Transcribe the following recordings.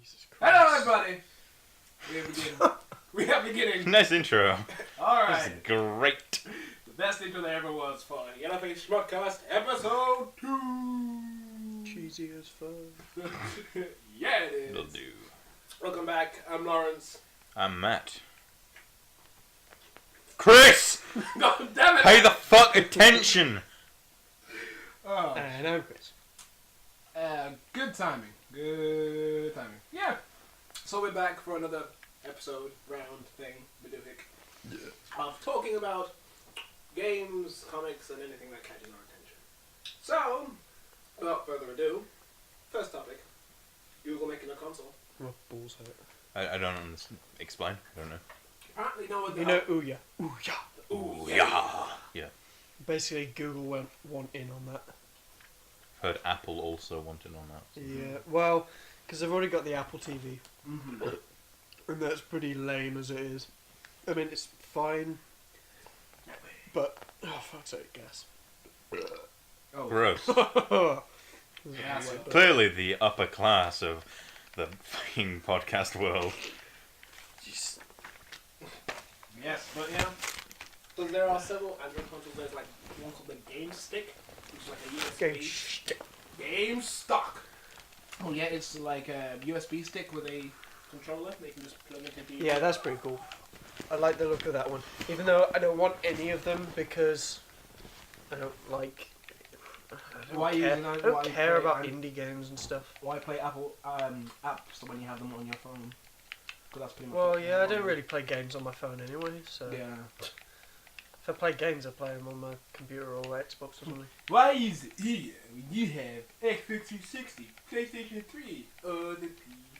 Jesus Christ. Hello, everybody. We are beginning. Nice intro. Alright. This is great. The best intro there ever was for Yellowface Schmodcast episode 2. Cheesy as fuck. Yeah, it is. Will do. Welcome back. I'm Lawrence. I'm Matt. Chris! God damn it! Pay the fuck attention! Oh. And I'm Chris. Good timing. Good timing. Yeah. So we're back for another episode, round thing, Meduhic, of talking about games, comics, and anything that catches our attention. So, without further ado, first topic, Google making a console. My balls hurt. I don't understand. Explain. I don't know. Apparently no one... You know Ouya. Ouya. Ooh, yeah. Yeah. Basically, Google went one in on that. Heard Apple also wanted on that. Yeah, well, because they've already got the Apple TV. Mm-hmm. And that's pretty lame as it is. I mean, it's fine. But, oh, fuck's sake, gas. Oh. Gross. Yeah, so Clearly the upper class of the fucking podcast world. Just, yes, but yeah. So there are several Android consoles. There's like one called the Game Stick, which is like a USB. game shit. Game Stock. Oh yeah, it's like a USB stick with a controller. They can just plug it into your... Yeah, that's pretty cool. I like the look of that one. Even though I don't want any of them because I don't like... Why care, using I that? don't Why care play about an- indie games and stuff. Why play Apple apps when you have them on your phone? Because that's pretty much... Well, it. yeah, I don't really play games on my phone anyway, so... Yeah. If I play games, I play them on my computer or Xbox or something. Why use it here when you have Xbox 360, PlayStation 3, or the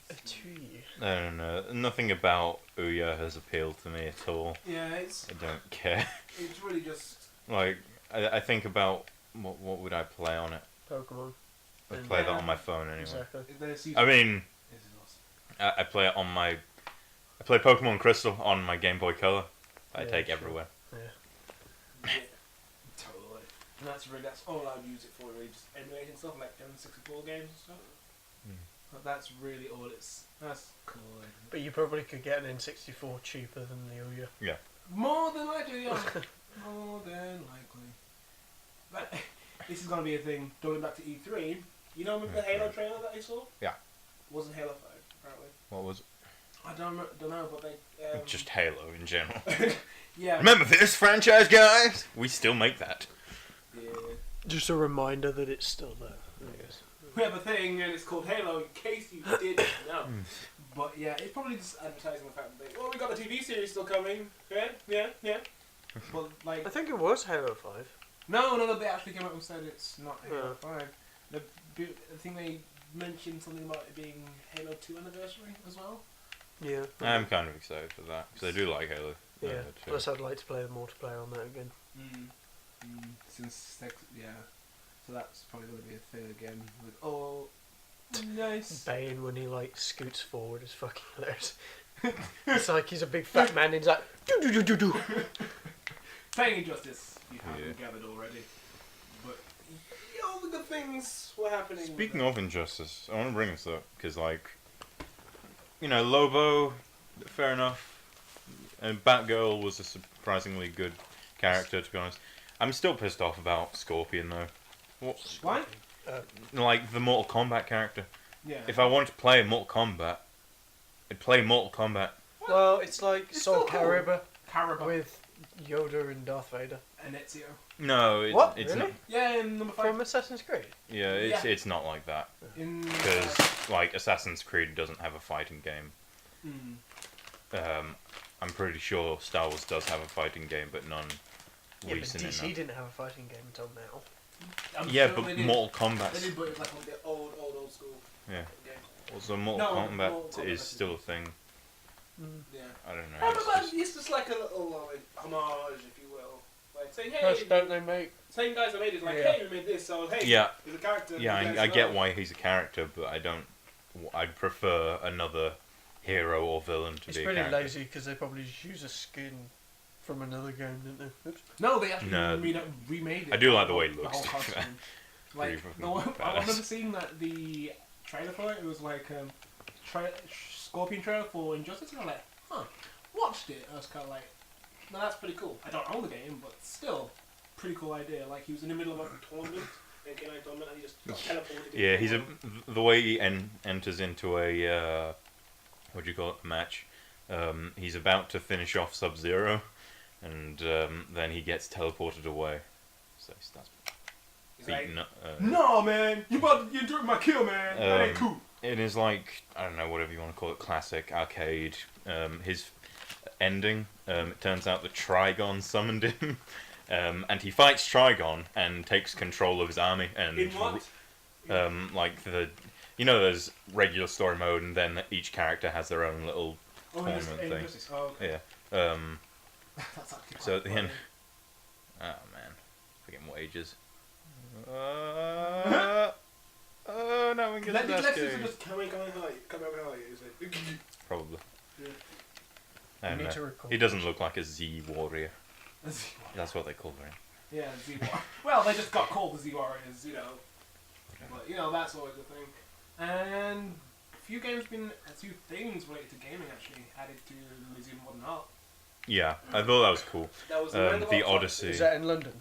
A PC? tree. I don't know. Nothing about Ouya has appealed to me at all. Yeah, it's I don't care. really just... Like, I think about what would I play on it? Pokemon. I'd play that on my phone anyway. Exactly. I mean, This is awesome. I play it on my... I play Pokemon Crystal on my Game Boy Color. I Yeah, take sure. everywhere. Yeah, totally. And that's all I'd use it for, really, just emulating stuff like N64 games and stuff. But that's really all that's cool. But you probably could get an N64 cheaper than the Ouya. More than likely, yeah. More than likely. But this is gonna be a thing. Going back to E3, you know the Halo trailer that I saw? Yeah. Wasn't Halo 5, apparently. What was it? I don't know, but they Just Halo in general. yeah. Remember this franchise, guys? We still make that. Yeah. Just a reminder that it's still there, I guess. We have a thing, and it's called Halo, in case you didn't know. But yeah, it's probably just advertising the fact that we got the TV series still coming. Yeah. But like, I think it was Halo 5. no, they actually came out and said it's not Halo Yeah. 5. I think they mentioned something about it being Halo 2 anniversary as well. Yeah. I'm kind of excited for that because I do like Halo. Yeah. too. Plus, I'd like to play the multiplayer on that again. So that's probably going to be a thing again. With nice. Bane, when he like scoots forward, is fucking hilarious. It's like he's a big fat man. And he's like, do. Playing Injustice, you haven't Yeah. gathered already. But all the good things were happening. Speaking of Injustice, I want to bring this up because, like, you know, Lobo, fair enough, and Batgirl was a surprisingly good character, to be honest. I'm still pissed off about Scorpion though. Why? Like the Mortal Kombat character. Yeah. If I wanted to play Mortal Kombat, I'd play Mortal Kombat. Well, it's like It's Soul still cool. Calibur with Yoda and Darth Vader. And Ezio. No, What? it's Really? not. Yeah, in number 5. From Assassin's Creed. Yeah, it's not like that because like Assassin's Creed doesn't have a fighting game. I'm pretty sure Star Wars does have a fighting game, but none Yeah, but recent DC enough. didn't have a fighting game until now. I'm Yeah, sure but they did. Mortal They Kombat. did, but it's like on the old school Yeah. game. Also, Mortal No, Kombat Mortal Kombat is still a thing. Yeah. I don't know. Oh, it's but just- it's just like a little homage, if you will. Like saying, hey, Plus, don't they make? same guys that made it, like, Yeah. hey, we made this, so hey, Yeah. he's a character. Yeah, you guys I get know. why he's a character, but I don't. I'd prefer another hero or villain to It's be a pretty character. lazy because they probably just use a skin from another game, didn't they? Oops. No, they actually No. remade it. I do like the way it whole looks, to be fair. costume. Like, Pretty the one, fucking I remember badass. seeing that the trailer for it. It was like Scorpion trailer for Injustice, and I'm like, watched it. I was kind of like, no, that's pretty cool. I don't own the game, but still, pretty cool idea. Like he was in the middle of a tournament, and he just got teleported. Yeah, he's the way he enters into a what do you call it, a match. He's about to finish off Sub-Zero, and then he gets teleported away. So he starts beating up. No, man, you took my kill, man. That ain't cool. It is like, I don't know, whatever you want to call it, classic arcade. His ending, it turns out that Trigon summoned him, and he fights Trigon and takes control of his army. And In what? like there's regular story mode, and then each character has their own little tournament thing. Oh, okay. Yeah. That's actually So at the quite end, funny. oh man, forgetting what ages. Oh no, we get Let to the that Lexus game. just come high, is it? Probably. Yeah. I don't need know. to record He doesn't look like a Z warrior. Z- That's what they call him. Yeah, Z. Well, they just got called the Z Warriors, you know. But you know, that's always the thing. And a few things related to gaming actually added to the Museum of Modern Art. Yeah, I thought that was cool. That was The Odyssey. Is that in London?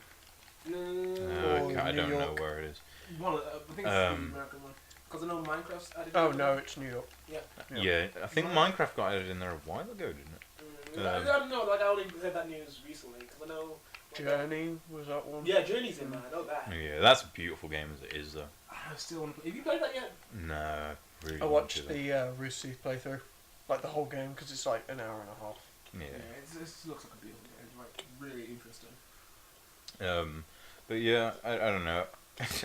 No. I New don't know York? where it is. One, I think it's the American one. Because I know Minecraft's added. Oh to it. no, it's New York. Yeah. Yeah, I think Minecraft got added in there a while ago, didn't it? I don't know. Like I only heard that news recently because I know. Journey was that one? Yeah, Journey's in there. I know that. Yeah, that's a beautiful game as it is, though. I still want to play. Have you played that yet? No, I really I want to, watched though. the Rooster playthrough, like the whole game, because it's like an hour and a half. Yeah. It looks like a beautiful game. It's like really interesting. But yeah, I don't know.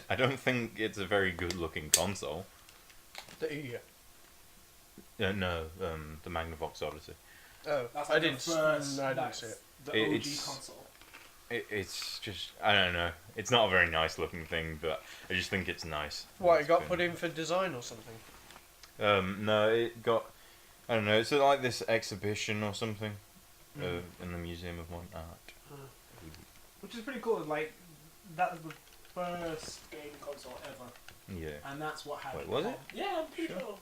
I don't think it's a very good-looking console. The E. No, the Magnavox Odyssey. Oh, That's I like didn't. the first. No, I didn't that's see it. The OG It's- console. It's just, I don't know. It's not a very nice-looking thing, but I just think it's nice. What, it It's got been- put in for design or something? No, it got. I don't know. It's like this exhibition or something in the Museum of Modern Art. Which is pretty cool. Like that was the first game console ever, Yeah. and that's what happened. Wait, was it? Yeah, I'm pretty Sure. sure.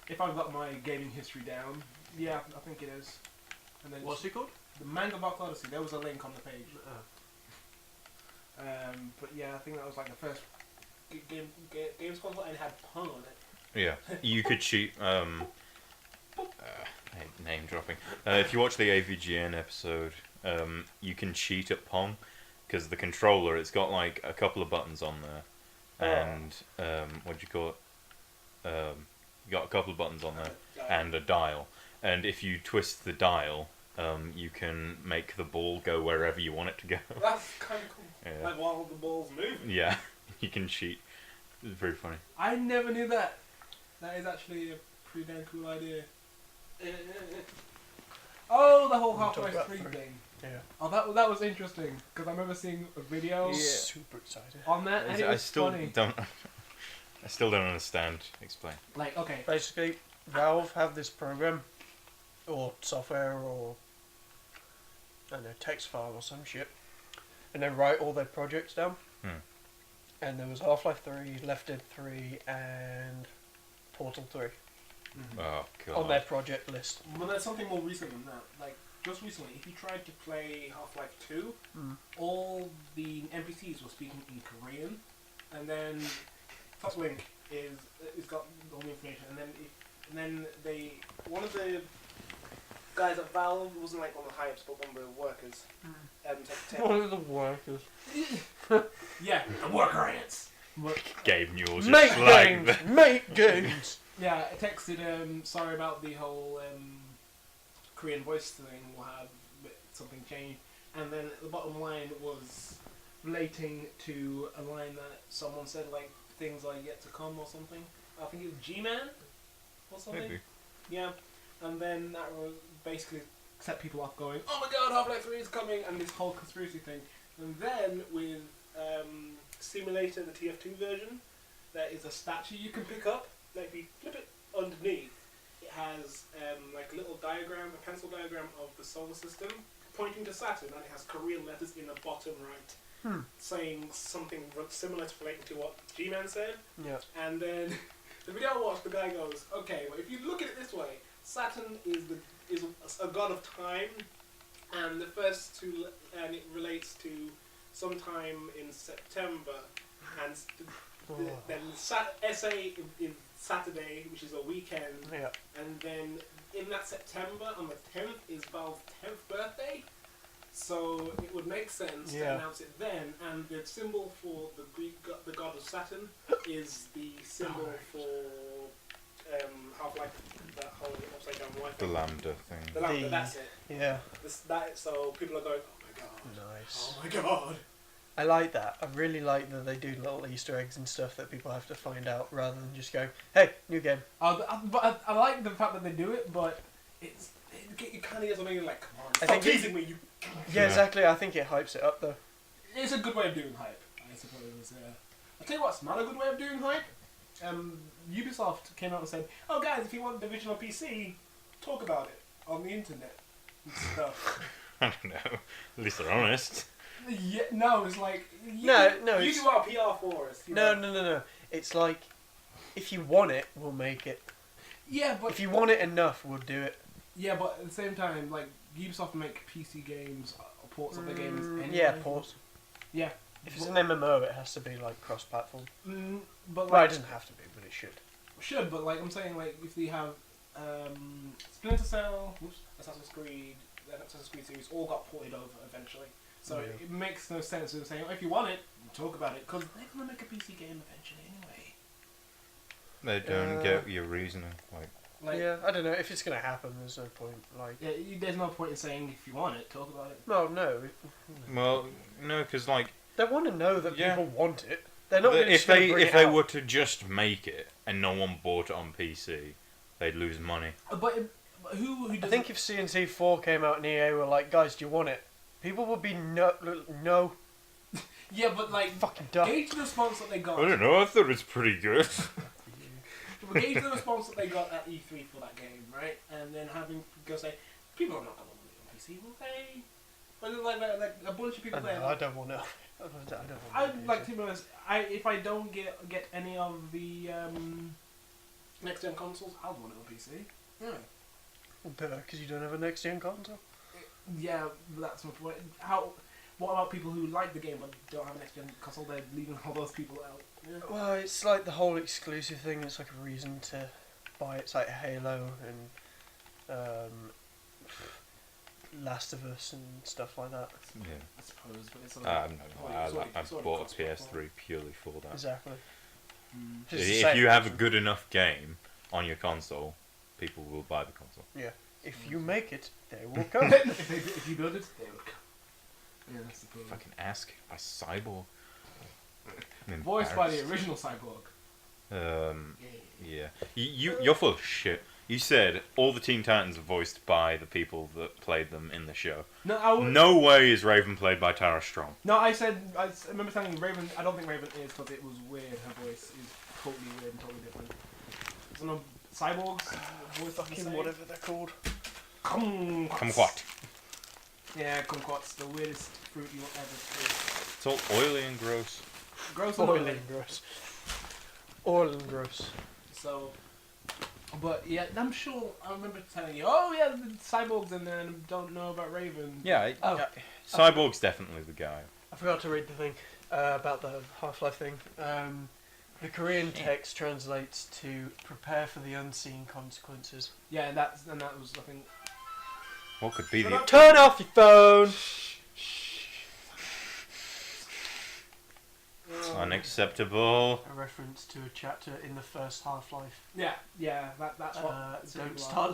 If I've got my gaming history down, yeah, I think it is. And then What's it called? the Magnavox Odyssey. There was a link on the page. But yeah, I think that was like the first games console, and it had Pong on it. Yeah. You could cheat. Name dropping. If you watch the AVGN episode, you can cheat at Pong because the controller, it's got like a couple of buttons on there, and what do you call it? You got a couple of buttons on there and a dial, and if you twist the dial, you can make the ball go wherever you want it to go. That's kind of cool. Yeah. Like while the ball's moving. Yeah, you can cheat. It's very funny. I never knew that. That is actually a pretty damn cool idea. Oh, the whole We'll talk Half-Life about 3 three. thing. Yeah. Oh, that was interesting because I remember seeing a video Super excited. on that, and it was funny. I still don't understand. Explain. Like, okay, Basically, Valve have this program, or software, or I don't know, text file or some shit, and they write all their projects down. And there was Half-Life 3, Left Dead 3, and Portal 3 Oh god. on their project list. well, there's something more recent than that. Like, just recently, if you tried to play Half-Life 2, all the NPCs were speaking in Korean, and then top link is got all the information, and then one of the guys at Valve wasn't like one of the high ups, but one of the workers. One of the workers. Yeah, the worker ants. Gabe Newell's Make just like games! that. Make games! Yeah, I texted sorry about the whole Korean voice thing. We'll have something changed, and then the bottom line was relating to a line that someone said, like things are yet to come or something. I think it was G-Man or something. Maybe. Yeah, and then that was basically set people off going, oh my god, Half-Life 3 is coming, and this whole conspiracy thing. And then with Simulator, the TF2 version, there is a statue you can pick up. Like if you flip it underneath, it has like a little diagram, a pencil diagram of the solar system pointing to Saturn, and it has Korean letters in the bottom right, saying something similar to relating to what G-Man said. Yeah. And then The video I watched, the guy goes, okay, well, if you look at it this way, Saturn is a god of time, and the first two, and it relates to sometime in September, and then SA is Saturday, which is a weekend, and then in that September, on the 10th, is Val's 10th birthday. So it would make sense to announce it then, and the symbol for the Greek god, the god of Saturn, is the symbol for Half-Life, that whole upside down life. The lambda thing. The lambda, that's it. Yeah. So people are going, oh my god. Nice. Oh my god. I like that. I really like that they do little Easter eggs and stuff that people have to find out rather than just go, hey, new game. But I like the fact that they do it, but it kind of gets something like, come on, stop teasing me, you. Yeah, exactly. I think it hypes it up though. It's a good way of doing hype, I suppose. I'll tell you what's not a good way of doing hype. Ubisoft came out and said, oh guys, if you want Division on PC, talk about it on the internet and stuff. I don't know. At least they're honest. Yeah, no, it's like you do our PR for us. No. It's like if you want it, we'll make it. Yeah, but if you want it enough, we'll do it. Yeah, but at the same time, like Ubisoft make PC games, ports of their games. Anyway. Yeah, ports. Yeah. If it's an MMO, it has to be like cross-platform. But like, well, it doesn't have to be, but it should. Should, but like I'm saying, like if they have Splinter Cell, Assassin's Creed, the Assassin's Creed series all got ported over eventually. So it makes no sense in saying, oh, if you want it, talk about it, because they're gonna make a PC game eventually anyway. They don't get your reasoning, like. Yeah, I don't know. If it's gonna happen, there's no point. Like, yeah, there's no point in saying if you want it, talk about it. No. Well, no, because like they want to know that people want it. They're not. If they were to just make it and no one bought it on PC, they'd lose money. But who I think if CNC 4 came out and EA were like, guys, do you want it? People would be no. Yeah, but like, fucking dumb. Gauge the response that they got. I don't know. I thought it's pretty good. Gauge the response that they got at E3 for that game, right? And then having go say, people are not going to want it on PC, will they? But like a bunch of people there. I don't want to. I like to be honest. If I don't get any of the next gen consoles, I'll want it on PC. Yeah. Because you don't have a next gen console. Yeah, that's my point. What about people who like the game but don't have a next gen console? They're leaving all those people out. Yeah. Well, it's like the whole exclusive thing. It's like a reason to buy it. It's like Halo and Last of Us and stuff like that. Yeah. I suppose, but it's I bought a PS3 purely for that. Exactly. If you have a good enough game on your console, people will buy the console. Yeah. If you make it, they will come. if you build it, they will come. Yeah, that's the problem. Fucking ask by Cyborg. Voiced by the original Cyborg. Yeah. You're full of shit. You said all the Teen Titans are voiced by the people that played them in the show. No way is Raven played by Tara Strong. No, I remember telling you Raven. I don't think Raven is because it was weird. Her voice is totally weird and totally different. So no Cyborgs, fucking whatever they're called. Kumquat. Yeah, kumquats, the weirdest fruit you will ever taste. It's all oily and gross. Gross. Oily and gross. Oil and gross. So, but yeah, I'm sure I remember telling you, oh yeah, the Cyborg's in there and don't know about Raven. Yeah, Cyborg's definitely the guy. I forgot to read the thing about the Half-Life thing. The Korean text translates to "prepare for the unseen consequences." Yeah, and that was I think. What could be the? Turn off your phone. It's unacceptable. A reference to a chapter in the first Half-Life. Yeah, that's what. Don't start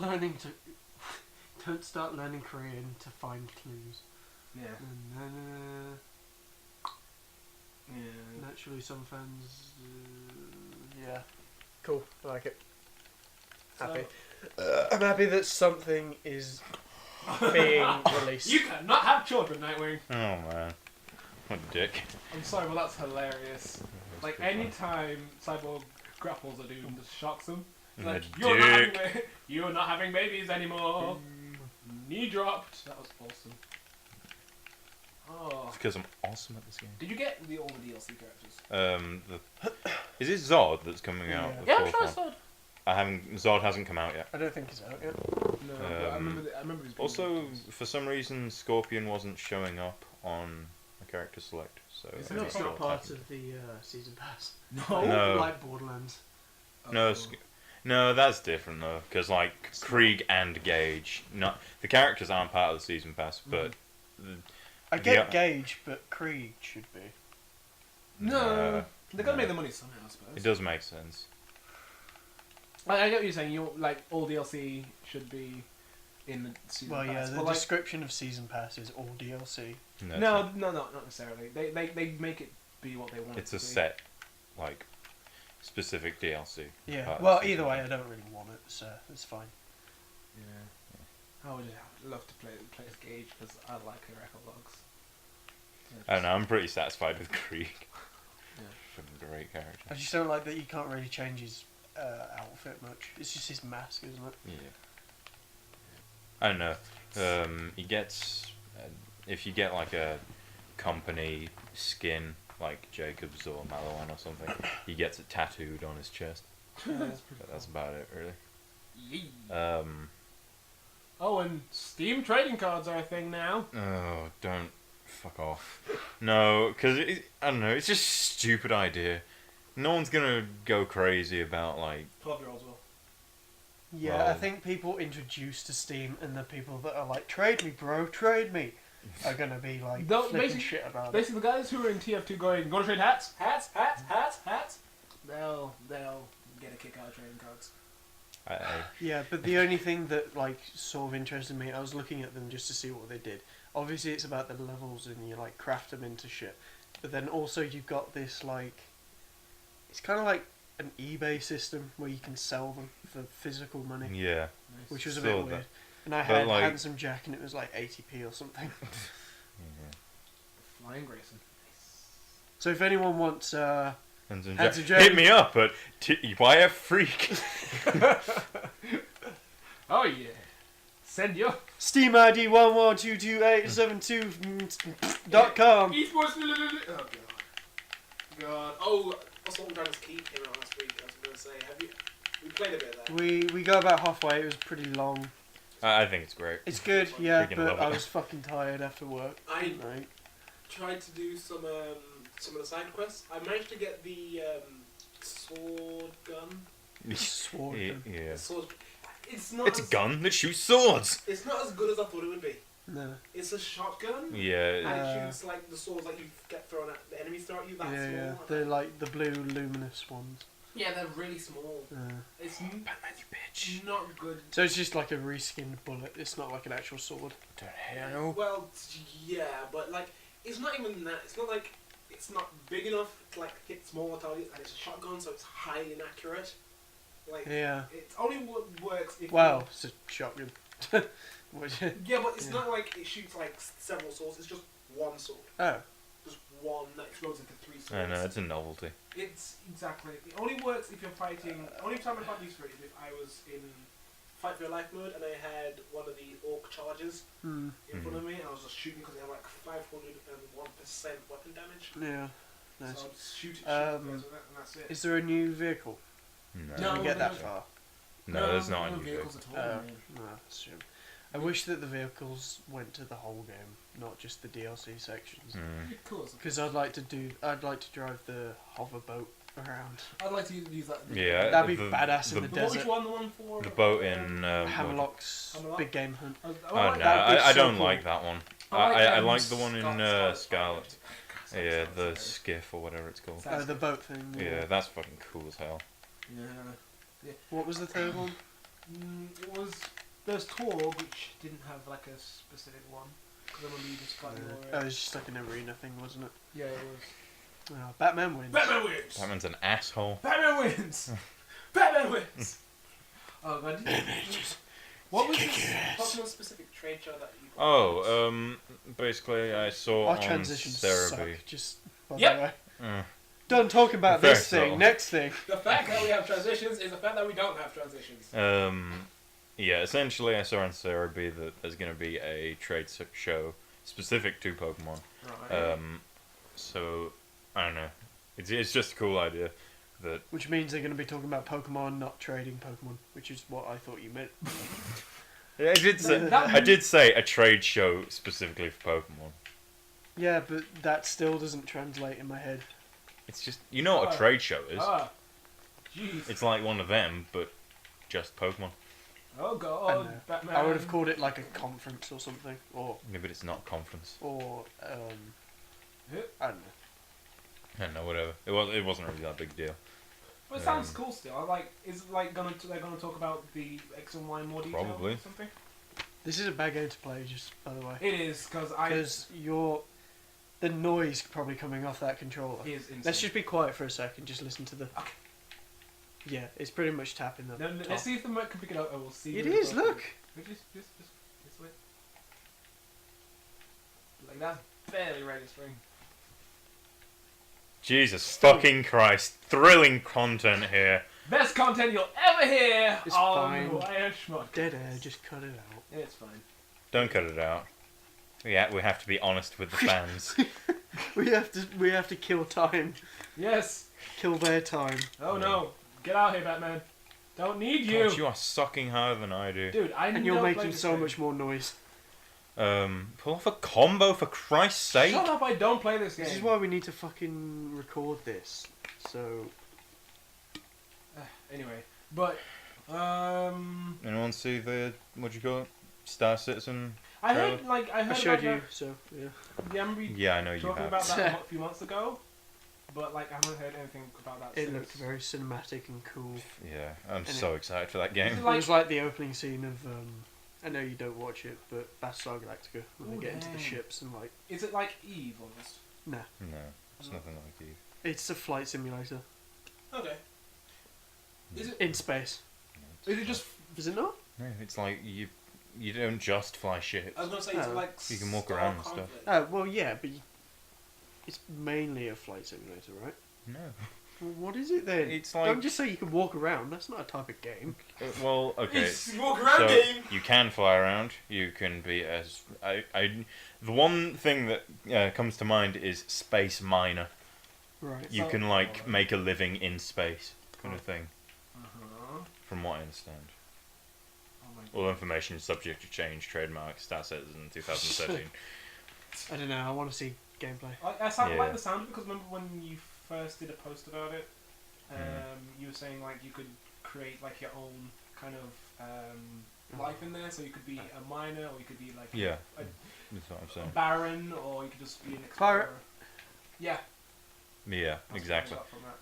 learning Korean to find clues. Yeah. Yeah. Naturally, some fans. Yeah. Cool. I like it. Happy. I'm happy that something is being released. You cannot have children, Nightwing. Oh man, what a dick. I'm sorry, but that's hilarious. Like any time Cyborg grapples a dude and just shocks him, like you're not having babies anymore. Knee dropped. That was awesome. Oh. It's because I'm awesome at this game. Did you get all the DLC characters? Is it Zod that's coming out? Yeah. the Yeah, I'm fourth sure one? I saw it. Zod hasn't come out yet. I don't think it's out yet. No, but I remember these. Also, for some reason, Scorpion wasn't showing up on a character select. So Is No, it it's still not part attacking. of the season pass. No. Like Borderlands. No, no, that's different though, because like Krieg and Gage, not the characters aren't part of the season pass, but I get Yeah. Gage, but Krieg should be. No, they're gonna no. make the money somehow, I suppose. It does make sense. I get what you're saying. You like all DLC should be in the season Well, yeah, pass. the but, like, description of season pass is all DLC. no, not necessarily. They make it be what they want. It's it a to be. set, like specific DLC. Yeah. part of Well, the either season way, pass. I don't really want it, so it's fine. Yeah. I would love to play as Gage because I like her record logs. I don't know. I'm pretty satisfied with Krieg. Yeah. Fucking great character. I just don't like that you can't really change his outfit much. It's just his mask, isn't it? Yeah. I don't know. He gets if you get like a company skin like Jacob's or Malawan or something, he gets it tattooed on his chest. But that's about it, really. Yee. Oh, and Steam trading cards are a thing now. Oh, don't fuck off. No, because I don't know. It's just a stupid idea. No one's gonna go crazy about like. 12-year-olds will. Yeah, Well- I think people introduced to Steam and the people that are like, trade me, bro, trade me, are gonna be like No, flipping basic- shit about it. Basically, the guys who are in TF2 going, "Gonna trade hats, hats, hats, hats, hats." They'll get a kick out of trading cards. Yeah, but the only thing that like sort of interested me, I was looking at them just to see what they did. Obviously, it's about the levels and you like craft them into shit. But then also you've got this like, it's kind of like an eBay system where you can sell them for physical money, Yeah. Nice. which was a Still bit weird. that- And I but, had like- Handsome Jack and it was like 80p or something. Flying Grayson. So if anyone wants, Handsome Handsome Jack. Jack. Hit me up at YF Freak. Oh yeah. Send your Steam ID 11222872.com. esports. Oh god. God. Oh, Assault and Dragons Keep came out last week. I was gonna say, we played a bit of that. We got about halfway. It was pretty long. I think it's great. It's good, yeah, Freaking but love I it. was fucking tired after work. Right. Tried to do some of the side quests. I managed to get the sword gun. Sword Yeah. gun. Yeah. Sword. It's not. It's a as, gun that shoots swords. It's not as good as I thought it would be. No. It's a shotgun. Yeah. And it shoots like the swords that you get thrown at the enemies throw at you. That Yeah, small. yeah. They're like the blue luminous ones. Yeah, they're really small. It's Batman, you bitch. not good. So it's just like a reskinned bullet. It's not like an actual sword. Don't hell. Well, yeah, but like it's not even that. It's not like it's not big enough to like hit smaller targets, and it's a shotgun, so it's highly inaccurate. Like Yeah. it only works if. Wow, it's a shotgun. What- Yeah, but it's Yeah. not like it shoots like several swords. It's just one sword. Oh. Just one that explodes into three swords. I know, it's a novelty. It's exactly. It only works if you're fighting. Only time I fought these three is if I was in fight for your life mode and I had one of the orc charges Hmm. in front of me and I was just shooting because they have like 501% weapon damage. Yeah. Nice. So I'd shoot it, Um, and that's it. Is there a new vehicle? No. Did No, we get that no. far? No, there's not no any vehicles vehicle. at all. Oh, man. no, that's a shame. I wish that the vehicles went to the whole game, not just the DLC sections. Mm. It'd be cool. Because I'd like to drive the hover boat around. I'd like to use that. Yeah, That'd be the- badass in the- the But which desert. one? The one for The boat in Hammerlock's Hammerlock? Big Game Hunt. I Oh like no, that. That'd be I so don't cool. like that one. like I like the one in Scarlet. Scarlet. Yeah, the Scarlet. skiff or whatever it's called. Sounds The boat thing. Yeah, that's fucking cool as hell. Yeah. What was the third one? It was. There's Torg, which didn't have like a specific one. Because I remember you just got your. Oh, it was just like an arena thing, wasn't it? Yeah, it was. Oh, Batman wins. Batman wins! Batman's an asshole. Batman wins! Batman wins! Oh god, what was this Pokemon specific trade show that you Oh, basically I saw Our on transitions Therapy. suck. Just by Yep. the way. Mm. Done talking about Fair this thing. so. Next thing. The fact that we have transitions is the fact that we don't have transitions. Yeah, essentially I saw on Therapy that there's going to be a trade show specific to Pokemon. Right. So I don't know. It's just a cool idea. that. Which means they're going to be talking about Pokemon, not trading Pokemon, which is what I thought you meant. Yeah, I did say a trade show specifically for Pokemon. Yeah, but that still doesn't translate in my head. It's just what a trade show is. Jeez. It's like one of them, but just Pokemon. Oh I god, know. Batman. I would have called it like a conference or something, or Yeah, but it's not a conference. I don't know. I don't know, whatever. It wasn't really that big a deal. But it sounds cool still. Is it like they're gonna talk about the X and Y in more detail Probably. or something? This is a bad game to play, just by the way. It is, because the noise probably coming off that controller. Is insane. Let's just be quiet for a second, just listen to the... Okay. Yeah, it's pretty much tapping the top. Let's see if the mic can pick it up and we'll see. It is, look! Just wait. Like, that's barely registering. Jesus fucking Christ. Thrilling content here. Best content you'll ever hear It's on fine. Schmodcast. Dead air, just cut it out. It's fine. Don't cut it out. Yeah, we have to be honest with the fans. We have to kill time. Yes. Kill their time. Oh no. Get out here, Batman. Don't need you. God, you are sucking harder than I do. Dude, And you're making so much more noise. Pull off a combo for Christ's sake. Shut up, I don't play this game. This is why we need to fucking record this. So... Anyway, but, Anyone see the, what do you call it? Star Citizen? I heard I showed about you, so, yeah. that. Yeah, I remember you Yeah, I know you talking have. about that a few months ago, but, I haven't heard anything about that It since. looked very cinematic and cool. Yeah, I'm so excited for that game. Is it It was like the opening scene of, I know you don't watch it, but Battlestar Galactica, when they get into the dang. ships and Is it like Eve almost? No, it's nothing like you. it's a flight simulator. Okay. Is it? In space. Is it just? Is it not? No, it's like you don't just fly ships. I was gonna say it's Oh. like. You can walk Star around and stuff. Conflict. Oh, well, yeah, but it's mainly a flight simulator, right? No. Well, what is it then? It's like Don't just say you can walk around. That's not a type of game. well, okay. It's walk around So game. you can fly around. You can be as the one thing that comes to mind is space miner. Right. You So- can make a living in space, kind of thing. From what I understand. Oh my All god. information is subject to change. Trademark. Star Citizen 2013. I don't know. I want to see gameplay. I Yeah. like the sound of it because remember when you first did a post about it, Mm. you were saying you could create your own kind of life in there, so you could be a miner or you could be Yeah, a that's what I'm a saying. baron or you could just be an Pirate. explorer. Yeah, Yeah, that's exactly. what I got from that.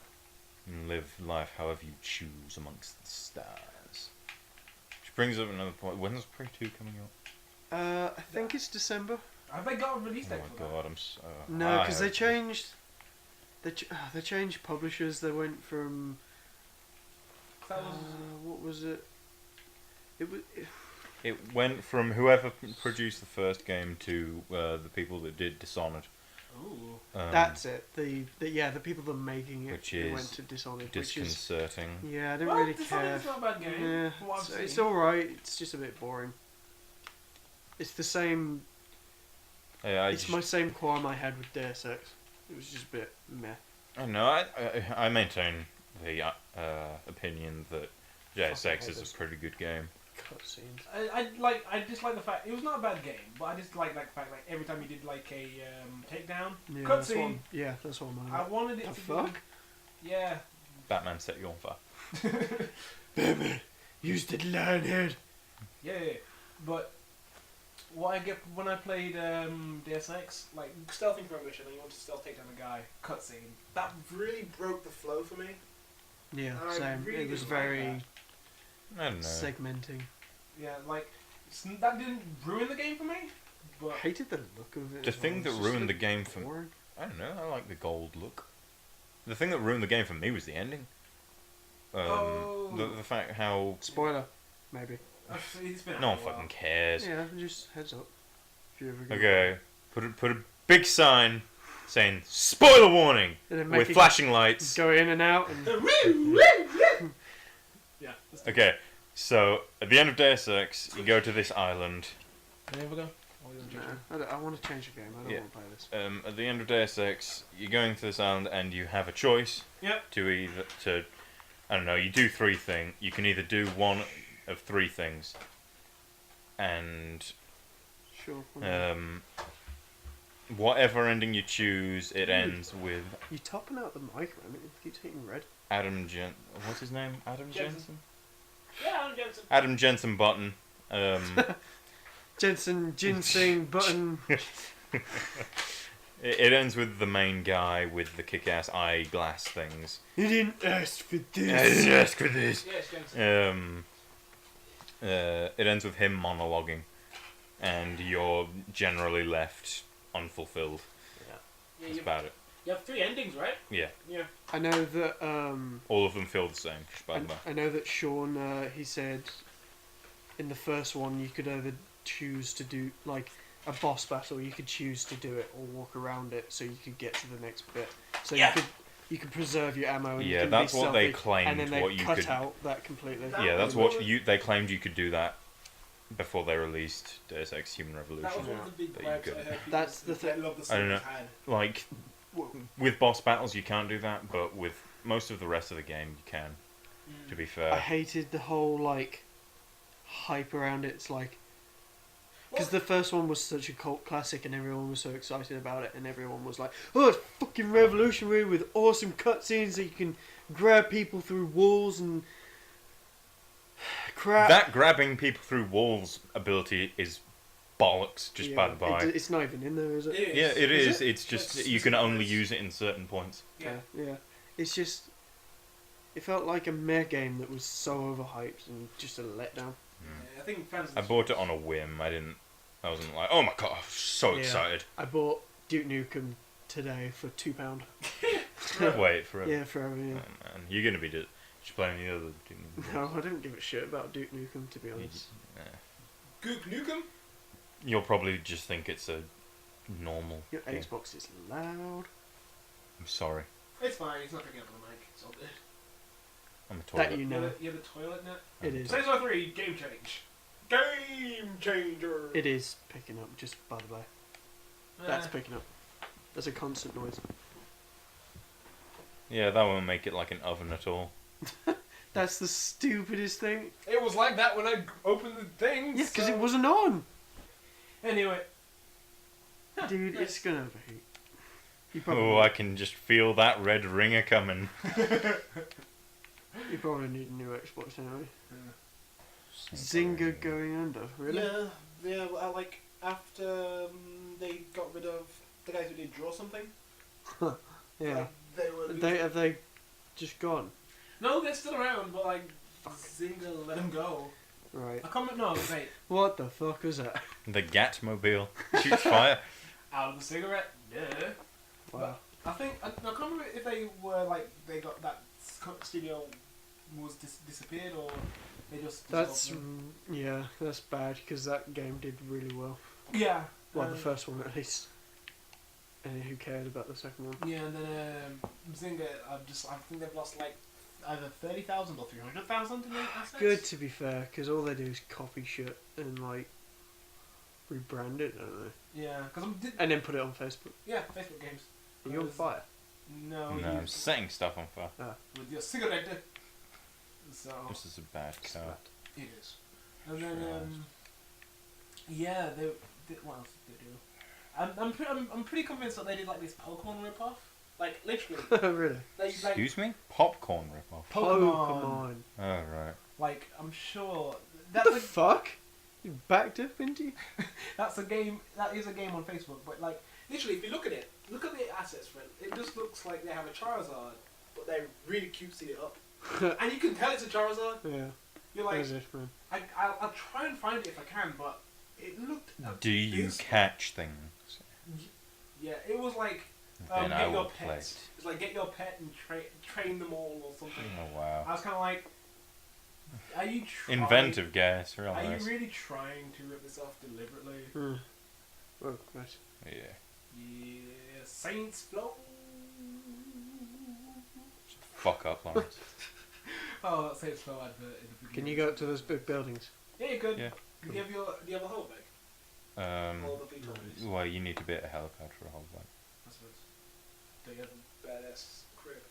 And live life however you choose amongst the stars. Which brings up another point. When's Prey 2 coming out? I think it's December. Have they got a release Oh date my for god, I'm so... No, I because they hope- changed. They changed publishers. They went from that? That was what was it? It was. It went from whoever produced the first game to the people that did Dishonored. ooh. That's it. The people that are making it Which they is went to Dishonored, which is disconcerting. yeah, I don't Well, really Dishonored's care. not a bad game. Yeah, from what I've it's seen. all right. It's just a bit boring. It's the same. Yeah, It's my same qualm I had with Deus Ex. It was just a bit meh. I don't know. I maintain the opinion that Deus Fucking Ex hate is this. a pretty good game. Cutscenes. I just like the fact it was not a bad game, but I just like the fact every time you did a takedown Yeah, that's what cutscene, I'm, yeah, that's what I'm I on. wanted it The to fuck? be yeah. Batman set you on fire. Batman, use the lionhead. Yeah, but what I get when I played Deus Ex, stealthing for a mission and you want to stealth take down a guy, cutscene, that really broke the flow for me. Yeah, I same. really It was didn't like very I don't know. segmenting. Yeah, that didn't ruin the game for me, I but hated the look of it. The as thing well. that It's just ruined a the bit game for boring. I don't know. I like the gold look. The thing that ruined the game for me was the ending. The fact how Spoiler, maybe. it's been no one out a while. fucking cares. Yeah, just heads up. If you ever go Okay, put a big sign saying "Spoiler warning" And then make with it flashing lights. go in and out and Yeah. Okay, so at the end of Deus Ex, you go to this island. There we go. Or you want to No, change I want to change the game. I don't Yeah. want to play this. At the end of Deus Ex, you're going to this island and you have a choice. Yep. I don't know. You do three things. You can either do one of three things, and Sure. whatever ending you choose, it ends with You topping out the mic, man. It keeps hitting red. What's his name? Adam Jensen. Jensen. Yeah, I'm Jensen. Adam Jensen Button. Jensen, ginseng, button. It ends with the main guy with the kick-ass eyeglass things. You didn't ask for I this. didn't ask for this. Yes, Jensen. It ends with him monologuing, and you're generally left unfulfilled. Yeah, That's about it. you have 3 endings, right? Yeah. Yeah. I know that. All of them feel the same. Just by the way. I know that Sean. He said, in the first one, you could either choose to do like a boss battle. You could choose to do it or walk around it, so you could get to the next bit. So Yeah. you could preserve your ammo. And you Yeah, can that's be what they stealthy, claimed. And then they what you cut could. out that completely. Yeah, that's what they claimed you could do that before they released Deus Ex Human That was Revolution. one of the big That you gripes could- I heard people That's the thing. love the I don't know. had. Like with boss battles, you can't do that, but with most of the rest of the game, you can. To be I fair. hated the whole like hype around it. It's like because Well- the first one was such a cult classic and everyone was so excited about it and everyone was like, "Oh, it's fucking revolutionary with awesome cutscenes that you can grab people through walls and crap." That grabbing people through walls ability is bollocks. Just by the by. It's not even in there, is it? It Yeah, it Is is. it? It's just It's you can only nice. use it in certain points. Yeah. Yeah. It's just. It felt like a meh game that was so overhyped and just a letdown. Yeah, I think fans. I bought it on a whim. I wasn't like, oh my god, I'm so Yeah. excited. I bought Duke Nukem today for £2. Wait for it. Yeah, forever. Yeah. Oh, man, you're gonna be just playing the other. No, I don't give a shit about Duke Nukem, to be honest. Gook Nukem? You'll probably just think it's a normal. Your game. Xbox is loud. I'm sorry. It's fine, it's not picking up on the mic. It's all good. I'm a toilet. That you know. You have a toilet net? It is. Saints Row 3, game change. Game changer! It is picking up, just by the way. That's Eh, picking up. There's a constant noise. Yeah, that won't make it like an oven at all. That's the stupidest thing. It was like that when I opened the thing. Yeah, because so- it wasn't on. Anyway. Dude, nice. it's gonna overheat. You probably, Oh, I can just feel that red ringer coming. you probably need a new Xbox anyway. Zynga going under, really? Yeah, well, like, after they got rid of the guys who did Draw Something. Yeah. Like, they were Have they just gone? No, they're still around, but like, Fuck. Zynga let them go. Right. I can't remember, no, wait. What the fuck was that? The Gatmobile shoots fire. Out of the cigarette? Yeah. Wow. I think, I can't remember if they were like, they got that studio was disappeared or they just That's dissolved them. yeah, that's bad because that game did really well. Yeah. Well, the first one at least. And who cared about the second one? Yeah, and then Zynga, I think they've lost like either 30,000 or 300,000 in their assets. Good to be fair, because all they do is copy shit and like rebrand it, don't they? Yeah, because And then put it on Facebook. yeah, Facebook games. Are you on fire? No, No, I'm setting stuff on fire. with your cigarette. So This is a bad car. it is. And then Sure. yeah, they what else did they do? I'm pretty convinced that they did like this Pokemon ripoff. Like literally, Really? they like Excuse me? Popcorn ripoff. Pokemon. Oh, right. like I'm sure What that's the a, fuck? You backed up into you? that's a game. That is a game on Facebook. But like literally, if you look at it, look at the assets for it. It just looks like they have a Charizard, but they really cutesy it up, and you can tell it's a Charizard. Yeah. You're What like, is it, man? I'll try and find it if I can, but it looked. Do you abysmal. catch things? Yeah, it was like Then I get your will play. pets. It's like get your pet and train them all or something. Oh, wow. I was kind of like, are you trying, Inventive guess, real Are nice. you really trying to rip this off deliberately? Hmm. Oh, nice. Yeah. Yeah, Saints Flow. Fuck up, Lawrence. Oh, that Saints Flow advert in the beginning. Can you go up to those big buildings? Yeah, you could. Yeah. Do you have a hollow bag? All the VTOLs. Well, you need to be at a helipad for a whole bunch. I suppose. Do you have a badass crib?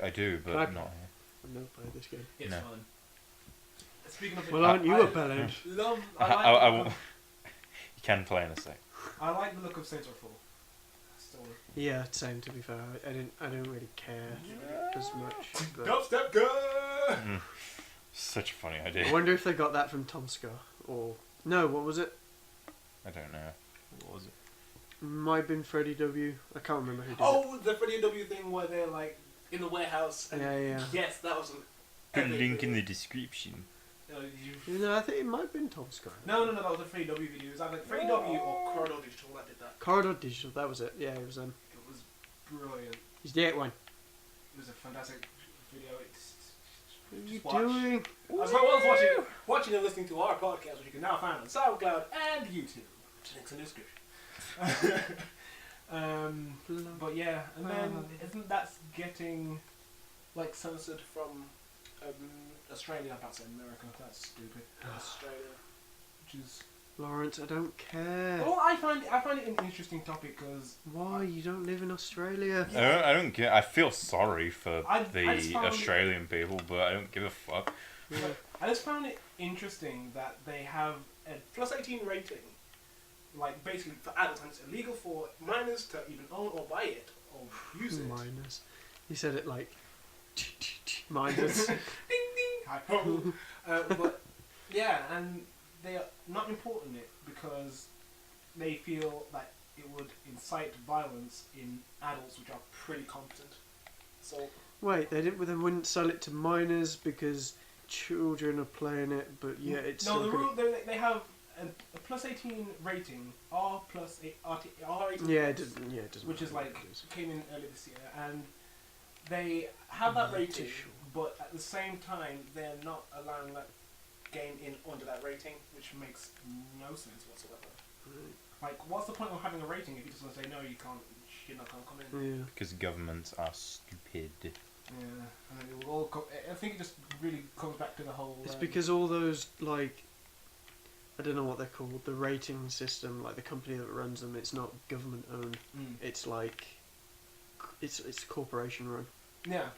I do, but Can I- not here. I've never played this game. It's No. fun. Speaking of Well, aren't you a bellend? Love, You can play in a sec. I like the look of Saints Row 4. Still. Yeah, same. To be fair, I didn't really care as much. But Dubstep gun! Such a funny I idea. wonder if they got that from Tom Scar or no. What was it? I don't know. What was it? Might have been Freddie W. I can't remember who did it. Oh, the Freddie W thing where they're like in the warehouse. And Yeah. Yes, that was an. Put a epic link in video. the description. No, I think it might have been Tom Scar. No, that was a Freddie W video. It was either Freddie W or Corridor Digital that did that. Corridor Digital. That was it. Yeah, it was It was brilliant. He's the 8 one. It was a fantastic video. What are Just you watch. doing? As well as watching and listening to our podcast, which you can now find on SoundCloud and YouTube. Links in the description. But yeah, and then isn't that getting like censored from Australia? I'm about to say America. That's stupid. Australia, which is. Lawrence, I don't care. Well, I find it an interesting topic because Why? You don't live in Australia. I don't get. I feel sorry for I just found Australian people, but I don't give a fuck. Yeah. I just found it interesting that they have a plus 18 rating, like basically for adults, and it's illegal for minors to even own or buy it or use it. Miners. He said it like miners. Ding ding. Hypo. But yeah, and they are not importing it because they feel that it would incite violence in adults which are pretty competent. So Wait, they wouldn't sell it to minors because children are playing it, but yeah, it's no, still the gonna- rule they have a plus 18 rating, R plus R18, Yeah, it doesn't. Yeah, it doesn't. which is matter like what it is. came in earlier this year, and they have that rating, Sure. but at the same time they're not allowing that game in under that rating, which makes no sense whatsoever. Right. Like, what's the point of having a rating if you just want to say no, you can't, you're not gonna come in? Yeah. Because governments are stupid. Yeah, and then it will all I think it just really comes back to the whole. It's because all those like I don't know what they're called. The rating system, like the company that runs them, it's not government owned. It's like it's corporation run. Yeah.